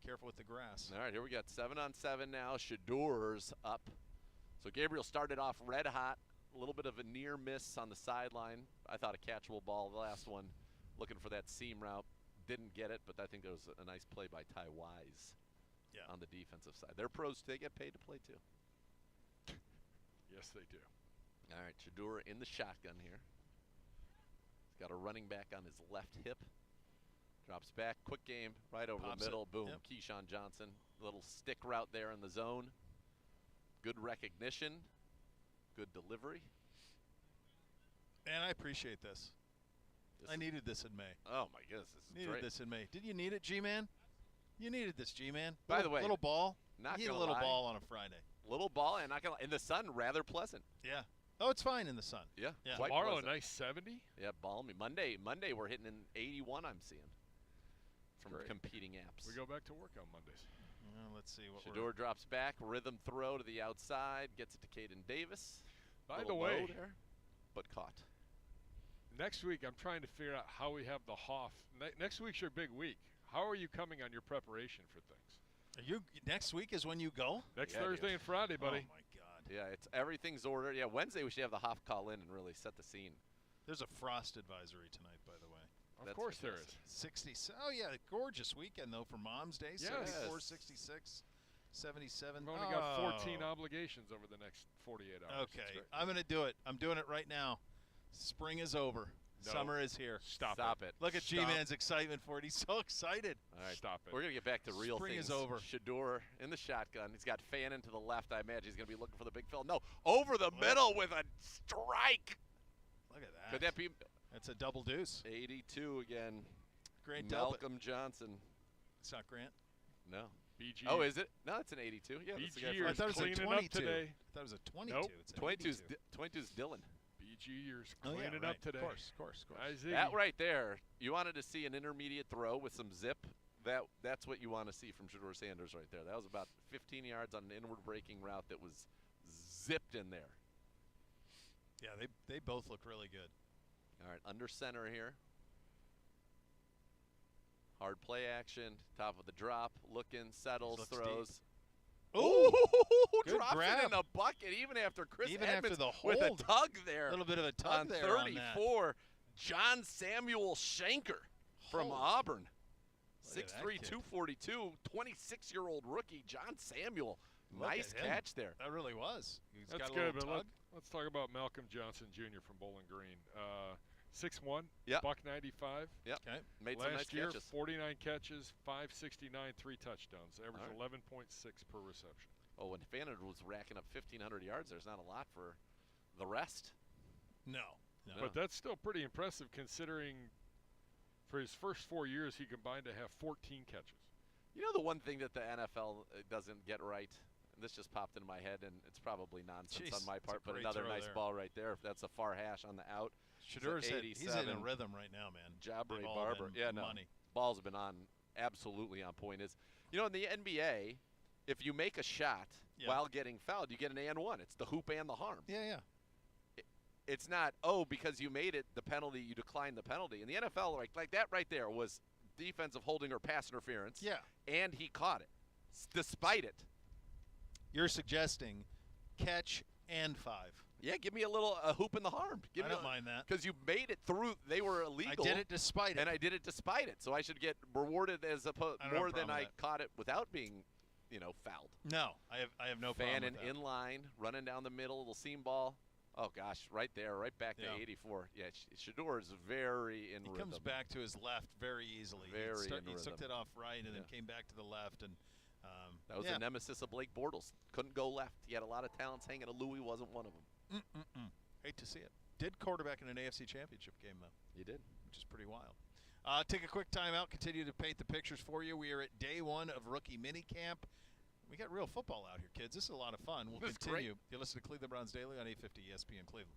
Speaker 9: Be careful with the grass.
Speaker 7: All right, here we got 7-on-7 now. Shador's up. So Gabriel started off red hot, a little bit of a near miss on the sideline. I thought a catchable ball. The last one, looking for that seam route, didn't get it, but I think there was a nice play by Ty Wise on the defensive side. They're pros. They get paid to play too.
Speaker 3: Yes, they do.
Speaker 7: All right, Shador in the shotgun here. He's got a running back on his left hip. Drops back, quick game, right over
Speaker 9: Pops
Speaker 7: the middle.
Speaker 9: it.
Speaker 7: Boom,
Speaker 9: Yep.
Speaker 7: Keyshawn Johnson. Little stick route there in the zone. Good recognition. Good delivery.
Speaker 9: And I appreciate this. I needed this in May.
Speaker 7: Oh, my goodness. This is
Speaker 9: Needed
Speaker 7: great.
Speaker 9: this in May. Did you need it, G-Man? You needed this, G-Man.
Speaker 7: By the way,
Speaker 9: little ball.
Speaker 7: not
Speaker 9: you need a
Speaker 7: gonna
Speaker 9: little
Speaker 7: lie.
Speaker 9: ball on a Friday.
Speaker 7: Little ball, and not gonna, in the sun, rather pleasant.
Speaker 9: Yeah. Oh, it's fine in the sun.
Speaker 7: Yeah.
Speaker 9: Yeah.
Speaker 7: Quite
Speaker 3: Tomorrow,
Speaker 7: pleasant.
Speaker 3: a nice 70.
Speaker 7: Yeah, balmy. Monday we're hitting an 81, I'm seeing, from
Speaker 3: Great.
Speaker 7: competing apps.
Speaker 3: We go back to work on Mondays.
Speaker 9: Well, let's see what
Speaker 7: Shador drops back, rhythm throw to the outside, gets it to Caden Davis.
Speaker 3: By the
Speaker 7: Little
Speaker 3: way,
Speaker 7: low there, but caught.
Speaker 3: next week I'm trying to figure out how we have the Hoff. Next week's your big week. How are you coming on your preparation for things?
Speaker 9: Are you next week is when you go?
Speaker 3: Next
Speaker 7: Yeah,
Speaker 3: Thursday
Speaker 7: dude.
Speaker 3: and Friday, buddy.
Speaker 9: Oh my God.
Speaker 7: Yeah, it's everything's ordered. Yeah, Wednesday we should have the Hoff call in and really set the scene.
Speaker 9: There's a frost advisory tonight, by the way.
Speaker 3: Of
Speaker 7: That's
Speaker 3: course there is.
Speaker 7: fantastic.
Speaker 9: 60. Oh yeah, gorgeous weekend though for Mom's Day.
Speaker 3: Yes.
Speaker 9: 74, 66, 77.
Speaker 3: I've only got 14
Speaker 9: Oh.
Speaker 3: obligations over the next 48 hours. It's
Speaker 9: Okay,
Speaker 3: great.
Speaker 9: I'm gonna do it. I'm doing it right now. Spring is over.
Speaker 3: No.
Speaker 9: Summer is here.
Speaker 3: Stop it.
Speaker 9: Look at
Speaker 3: Stop.
Speaker 9: G-Man's excitement for it. He's so excited.
Speaker 7: All right,
Speaker 3: Stop it.
Speaker 7: we're gonna get back to real
Speaker 9: Spring
Speaker 7: things.
Speaker 9: is over.
Speaker 7: Shador in the shotgun. He's got Fannin to the left. I imagine he's gonna be looking for the big fella. No, over the middle with a strike.
Speaker 9: Look at that.
Speaker 7: Could that be
Speaker 9: That's a double deuce.
Speaker 7: 82 again?
Speaker 9: Great double.
Speaker 7: Malcolm Johnson.
Speaker 9: It's not Grant.
Speaker 7: No.
Speaker 3: BG.
Speaker 7: Oh, is it? No, it's an 82. Yeah, that's the guy
Speaker 3: BG
Speaker 7: from
Speaker 9: I thought it was a
Speaker 3: cleaning up
Speaker 9: 22.
Speaker 3: today.
Speaker 9: I thought it was a 22.
Speaker 3: Nope.
Speaker 9: It's an
Speaker 7: 22's
Speaker 9: 82.
Speaker 7: 22's Dylan.
Speaker 3: BG years
Speaker 9: Oh, yeah,
Speaker 3: cleaning
Speaker 9: right.
Speaker 3: up today.
Speaker 9: Of course.
Speaker 3: Nice Ziggy.
Speaker 7: That right there, you wanted to see an intermediate throw with some zip. That's what you want to see from Shador Sanders right there. That was about 15 yards on an inward breaking route that was zipped in there.
Speaker 9: Yeah, they both look really good.
Speaker 7: All right, under center here. Hard play action, top of the drop, looking, settles,
Speaker 9: Looks
Speaker 7: throws.
Speaker 9: Ooh,
Speaker 7: Ooh,
Speaker 9: good
Speaker 7: drops
Speaker 9: grab.
Speaker 7: it in the bucket even after Chris
Speaker 9: Even after
Speaker 7: Edmonds
Speaker 9: the
Speaker 7: with a
Speaker 9: hold.
Speaker 7: tug there.
Speaker 9: A little bit of a tug
Speaker 7: on
Speaker 9: there on that.
Speaker 7: 34, John Samuel Shanker from
Speaker 9: Holy.
Speaker 7: Auburn.
Speaker 9: Look at that
Speaker 7: 6'3",
Speaker 9: kid.
Speaker 7: 242, 26-year-old rookie John Samuel.
Speaker 9: Look
Speaker 7: Nice
Speaker 9: at him.
Speaker 7: catch there.
Speaker 9: That really was. He's
Speaker 3: That's
Speaker 9: got a
Speaker 3: good,
Speaker 9: little
Speaker 3: but
Speaker 9: tug.
Speaker 3: let's talk about Malcolm Johnson Jr. from Bowling Green. 6'1",
Speaker 7: Yep.
Speaker 3: buck 95.
Speaker 7: Yep.
Speaker 9: Okay.
Speaker 7: Made some nice
Speaker 3: Last year,
Speaker 7: catches.
Speaker 3: 49 catches, 569, 3 touchdowns, average
Speaker 7: All right.
Speaker 3: 11.6 per reception.
Speaker 7: Oh, when Fannin was racking up 1,500 yards, there's not a lot for the rest.
Speaker 9: No.
Speaker 3: But that's still pretty impressive considering for his first 4 years he combined to have 14 catches.
Speaker 7: You know the one thing that the NFL doesn't get right? And this just popped into my head, and it's probably nonsense
Speaker 9: Jeez,
Speaker 7: on my
Speaker 9: that's a
Speaker 7: part, but
Speaker 9: great
Speaker 7: another
Speaker 9: throw
Speaker 7: nice
Speaker 9: there.
Speaker 7: ball right there. If that's a far hash on the out.
Speaker 9: Shador's
Speaker 7: It's a
Speaker 9: he's in a
Speaker 7: 87.
Speaker 9: rhythm right now, man.
Speaker 7: Jabre
Speaker 9: They've all
Speaker 7: Barber.
Speaker 9: been
Speaker 7: Yeah, no.
Speaker 9: money.
Speaker 7: Ball's been on, absolutely on point. In the NBA, if you make a shot
Speaker 9: Yeah.
Speaker 7: while getting fouled, you get an and one. It's the hoop and the harm.
Speaker 9: Yeah.
Speaker 7: It's not, because you made it the penalty, you decline the penalty. In the NFL, like that right there was defensive holding or pass interference.
Speaker 9: Yeah.
Speaker 7: And he caught it, despite it.
Speaker 9: You're suggesting catch and 5.
Speaker 7: Yeah, give me a hoop in the harm.
Speaker 9: I don't mind that.
Speaker 7: Because you made it through. They were illegal.
Speaker 9: I did it despite it.
Speaker 7: And I did it despite it. So I should get rewarded
Speaker 9: I don't have a
Speaker 7: more
Speaker 9: problem
Speaker 7: than
Speaker 9: with
Speaker 7: I
Speaker 9: that.
Speaker 7: caught it without being, fouled.
Speaker 9: No, I have no problem
Speaker 7: Fannin
Speaker 9: with that.
Speaker 7: in line, running down the middle, little seam ball. Oh, gosh, right there, right back to
Speaker 9: Yeah.
Speaker 7: 84. Yeah, Shador is very in
Speaker 9: He
Speaker 7: rhythm.
Speaker 9: comes back to his left very easily.
Speaker 7: Very in
Speaker 9: he took
Speaker 7: rhythm.
Speaker 9: it off right and then
Speaker 7: Yeah.
Speaker 9: came back to the left. And
Speaker 7: That was
Speaker 9: yeah.
Speaker 7: the nemesis of Blake Bortles. Couldn't go left. He had a lot of talents hanging. Louis wasn't one of them.
Speaker 9: Hate to see it. Did quarterback in an AFC Championship game, though,
Speaker 7: He did.
Speaker 9: which is pretty wild. Take a quick timeout. Continue to paint the pictures for you. We are at day 1 of rookie minicamp. We got real football out here, kids. This is a lot of fun. We'll
Speaker 7: This is
Speaker 9: continue. You listen to Cleveland Browns Daily on 850 ESPN Cleveland.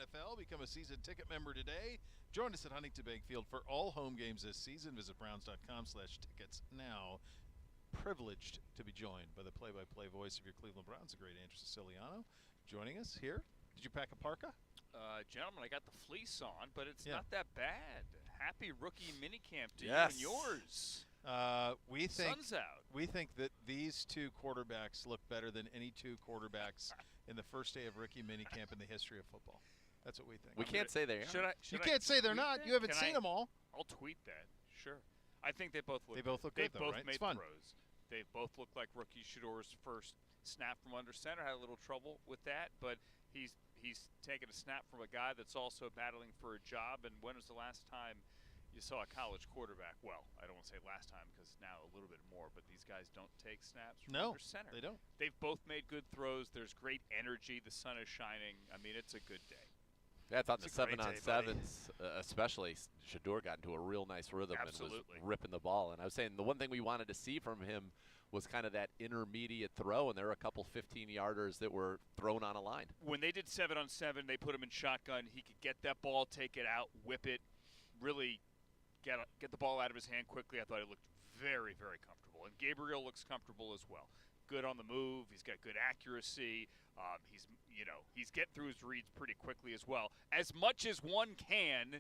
Speaker 9: NFL. Become a season ticket member today. Join us at Huntington Bank Field for all home games this season. Visit Browns.com/tickets now. Privileged to be joined by the play-by-play voice of your Cleveland Browns, the great Andrew Siciliano, joining us here. Did you pack a parka?
Speaker 10: Gentlemen, I got the fleece on, but it's
Speaker 9: Yeah.
Speaker 10: not that bad. Happy rookie minicamp to
Speaker 7: Yes.
Speaker 10: you and yours.
Speaker 9: Sun's
Speaker 10: out.
Speaker 9: We think that these two quarterbacks look better than any two quarterbacks in the first day of rookie minicamp in the history of football. That's what we think.
Speaker 7: We can't say they are.
Speaker 9: You can't say they're not. You haven't seen them all.
Speaker 10: I'll tweet that. Sure. I think they both look.
Speaker 9: They both look
Speaker 10: They
Speaker 9: good, though,
Speaker 10: both
Speaker 9: right?
Speaker 10: made
Speaker 9: It's fun.
Speaker 10: throws. They both look like rookie Shador's first snap from under center. Had a little trouble with that, but he's taking a snap from a guy that's also battling for a job. And when was the last time you saw a college quarterback? Well, I don't want to say last time because now a little bit more, but these guys don't take snaps from under center.
Speaker 9: They don't.
Speaker 10: They've both made good throws. There's great energy. The sun is shining. I mean, it's a good day.
Speaker 7: Yeah, I thought the
Speaker 10: It's a great day,
Speaker 7: 7-on-7s, especially Shador, got into a real nice rhythm and was ripping the ball. And I was saying the one thing we wanted to see from him was kind of that intermediate throw, and there were a couple 15-yarders that were thrown on a line.
Speaker 10: When they did 7-on-7, they put him in shotgun. He could get that ball, take it out, whip it, really get the ball out of his hand quickly. I thought he looked very, very comfortable. And Gabriel looks comfortable as well. Good on the move. He's got good accuracy. He's getting through his reads pretty quickly as well. As much as one can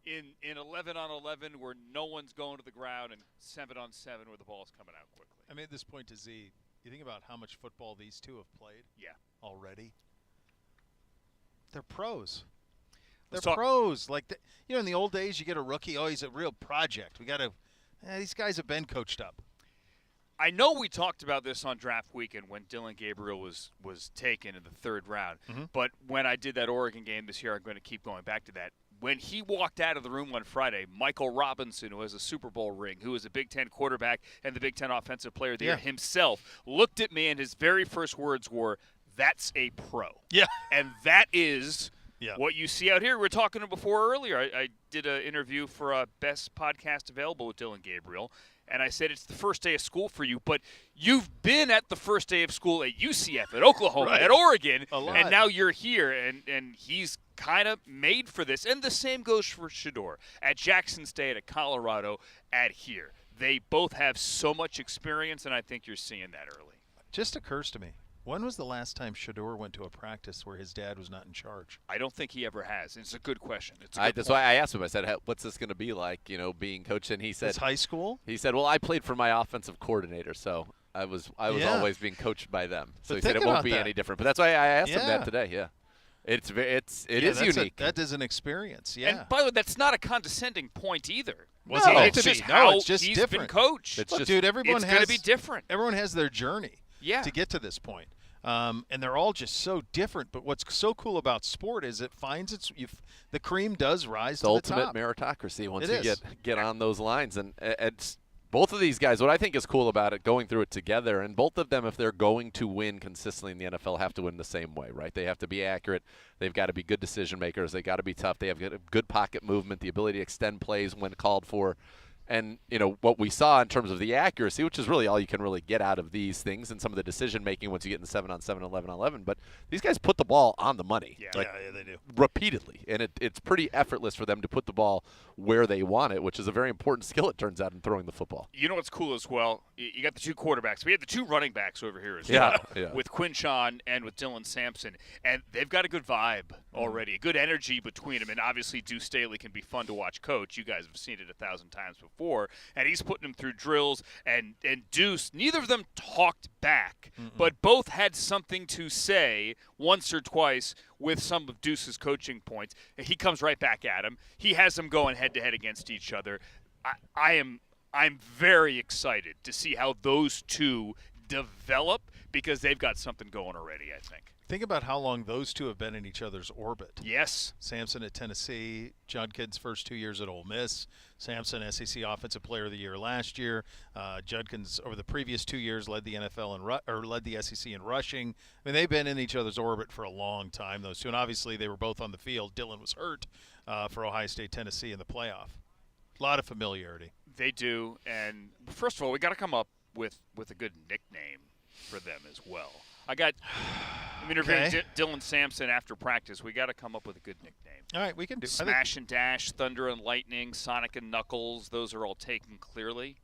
Speaker 10: in 11-on-11 where no one's going to the ground, and 7-on-7 where the ball's coming out quickly.
Speaker 9: I made this point to Z. You think about how much football these two have played?
Speaker 10: Yeah.
Speaker 9: Already? They're pros.
Speaker 10: Let's
Speaker 9: They're
Speaker 10: talk-
Speaker 9: pros. Like, in the old days, you get a rookie, he's a real project. We got to these guys have been coached up.
Speaker 10: I know we talked about this on draft weekend when Dylan Gabriel was taken in the third round, but when I did that Oregon game this year, I'm going to keep going back to that. When he walked out of the room on Friday, Michael Robinson, who has a Super Bowl ring, who is a Big Ten quarterback and the Big Ten Offensive Player of the Year himself, looked at me and his very first words were, "That's a pro."
Speaker 9: Yeah.
Speaker 10: And that is what you see out here. We were talking before earlier. I did an interview for a Best Podcast Available with Dylan Gabriel, and I said it's the first day of school for you, but you've been at the first day of school at UCF, at Oklahoma, at Oregon, and now you're here, and he's kind of made for this. And the same goes for Shador at Jackson State, at Colorado, at here. They both have so much experience, and I think you're seeing that early.
Speaker 9: Just occurs to me, when was the last time Shador went to a practice where his dad was not in charge?
Speaker 10: I don't think he ever has. It's a good question.
Speaker 7: That's why I asked him. I said, "What's this going to be like, being coached?" And he said,
Speaker 9: "It's high school."
Speaker 7: He said, "Well, I played for my offensive coordinator, so I was always being coached by them." So he said it won't be any different. But that's why I asked him that today. Yeah, it is unique.
Speaker 9: That is an experience. Yeah.
Speaker 10: And by the way, that's not a condescending point either.
Speaker 9: No,
Speaker 10: it's just how
Speaker 9: it's just
Speaker 10: he's
Speaker 9: different.
Speaker 10: been coached.
Speaker 9: Look, dude, everyone
Speaker 10: it's
Speaker 9: has
Speaker 10: going to be different.
Speaker 9: Everyone has their journey
Speaker 10: to
Speaker 9: get to this point. And they're all just so different. But what's so cool about sport is it finds the cream does rise to the
Speaker 7: ultimate
Speaker 9: top.
Speaker 7: meritocracy once
Speaker 9: It
Speaker 7: you
Speaker 9: is.
Speaker 7: get on those lines. And it's both of these guys, what I think is cool about it, going through it together, and both of them, if they're going to win consistently in the NFL, have to win the same way, right? They have to be accurate. They've got to be good decision makers. They've got to be tough. They have good pocket movement, the ability to extend plays when called for. And, what we saw in terms of the accuracy, which is really all you can really get out of these things, and some of the decision-making once you get in the 7-on-7, 11-on-11. But these guys put the ball on the money.
Speaker 9: Yeah, they do.
Speaker 7: Repeatedly. And it's pretty effortless for them to put the ball where they want it, which is a very important skill, it turns out, in throwing the football.
Speaker 10: You know what's cool as well? You got the two quarterbacks. We have the two running backs over here as well, with Quinshon and with Dylan Sampson. And they've got a good vibe already, a good energy between them. And obviously Deuce Staley can be fun to watch coach. You guys have seen it 1,000 times before. And he's putting them through drills. And Deuce, neither of them talked back, but both had something to say once or twice with some of Deuce's coaching points. He comes right back at him. He has them going head-to-head against each other. I'm very excited to see how those two develop because they've got something going already, I think.
Speaker 9: Think about how long those two have been in each other's orbit.
Speaker 10: Yes.
Speaker 9: Sampson at Tennessee, Judkins' first 2 years at Ole Miss. Sampson, SEC Offensive Player of the Year last year. Judkins, over the previous 2 years, led the led the SEC in rushing. I mean, they've been in each other's orbit for a long time, those two. And obviously, they were both on the field. Dylan was hurt for Ohio State, Tennessee in the playoff. A lot of familiarity.
Speaker 10: They do. And first of all, we got to come up with a good nickname for them as well. I'm interviewing Dylan Sampson after practice. We got to come up with a good nickname.
Speaker 8: All right, we can do
Speaker 10: Smash and Dash, Thunder and Lightning, Sonic and Knuckles. Those are all taken clearly.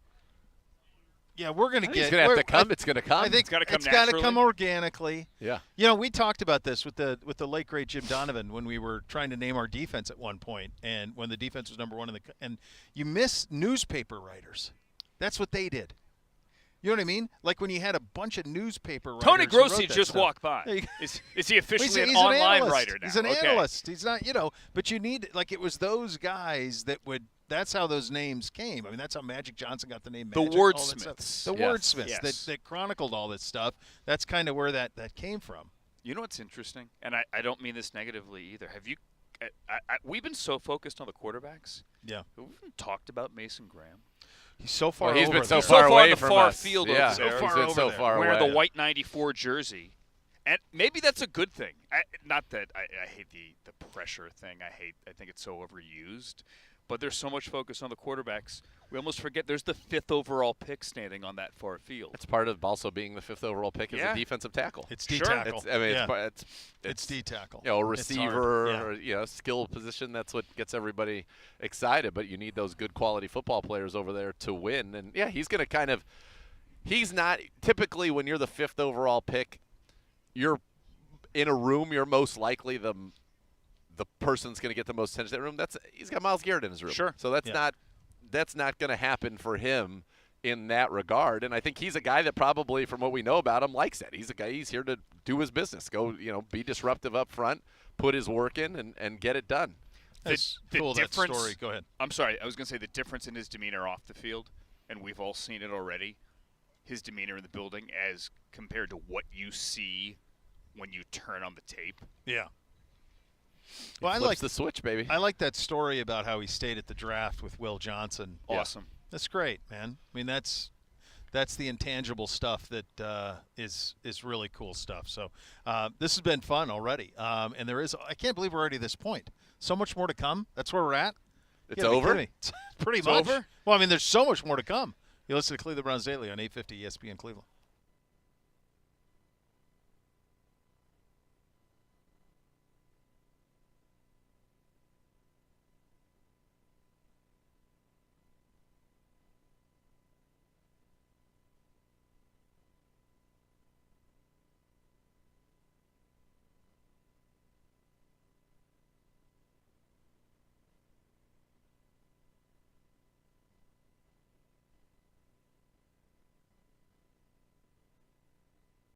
Speaker 8: Yeah, we're going to get.
Speaker 7: It's going to have to come. It's going to come.
Speaker 8: I think
Speaker 10: it's got to come
Speaker 8: naturally. It's got to come organically.
Speaker 7: Yeah.
Speaker 8: You know, we talked about this with the late great Jim Donovan when we were trying to name our defense at one point, and when the defense was number 1 in the and you miss newspaper writers. That's what they did. You know what I mean? Like when you had a bunch of newspaper writers.
Speaker 10: Tony Grossi just
Speaker 8: stuff.
Speaker 10: walked by. Is he officially
Speaker 8: he's
Speaker 10: an online
Speaker 8: analyst.
Speaker 10: writer now?
Speaker 8: He's an analyst. He's not, but you need, like, it was those guys that would. That's how those names came. I mean, that's how Magic Johnson got the name Magic.
Speaker 10: The wordsmiths.
Speaker 8: The wordsmiths that chronicled all this stuff. That's kind of where that came from.
Speaker 10: You know what's interesting? And I don't mean this negatively either. Have you we've been so focused on the quarterbacks.
Speaker 8: Yeah.
Speaker 10: We've talked about Mason Graham.
Speaker 8: He's so far
Speaker 7: he's
Speaker 8: over
Speaker 7: been so
Speaker 8: there.
Speaker 7: far away
Speaker 10: on the
Speaker 7: from
Speaker 10: far
Speaker 7: us.
Speaker 10: field
Speaker 7: yeah,
Speaker 10: over there.
Speaker 7: he's been so far away.
Speaker 10: Wearing the white 94 jersey. And maybe that's a good thing. Not that I hate the pressure thing. I think it's so overused. But there's so much focus on the quarterbacks. We almost forget there's the 5th overall pick standing on that far field.
Speaker 7: It's part of also being the 5th overall pick as a defensive tackle.
Speaker 8: It's D-tackle.
Speaker 7: It's
Speaker 8: D-tackle.
Speaker 7: A receiver or skill position. That's what gets everybody excited. But you need those good quality football players over there to win. And, he's going to he's not – typically when you're the 5th overall pick, you're in a room, you're most likely the person's going to get the most attention in that room. He's got Myles Garrett in his room.
Speaker 10: Sure.
Speaker 7: So that's not going to happen for him in that regard. And I think he's a guy that probably, from what we know about him, likes that. He's a guy. He's here to do his business. Go, be disruptive up front, put his work in, and get it done.
Speaker 8: That's
Speaker 10: the
Speaker 8: cool. That
Speaker 10: difference,
Speaker 8: story. Go ahead.
Speaker 10: I'm sorry. I was going to say the difference in his demeanor off the field, and we've all seen it already. His demeanor in the building as compared to what you see when you turn on the tape.
Speaker 8: Yeah.
Speaker 7: Well, I like the switch, baby.
Speaker 8: I like that story about how he stayed at the draft with Will Johnson.
Speaker 10: Awesome.
Speaker 8: That's great, man. I mean, that's the intangible stuff that is really cool stuff. So this has been fun already, and I can't believe we're already at this point. So much more to come. That's where we're at.
Speaker 7: It's over?
Speaker 8: It's pretty much.
Speaker 10: Over?
Speaker 8: Well, I mean, there's so much more to come. You listen to Cleveland Browns Daily on 850 ESPN Cleveland.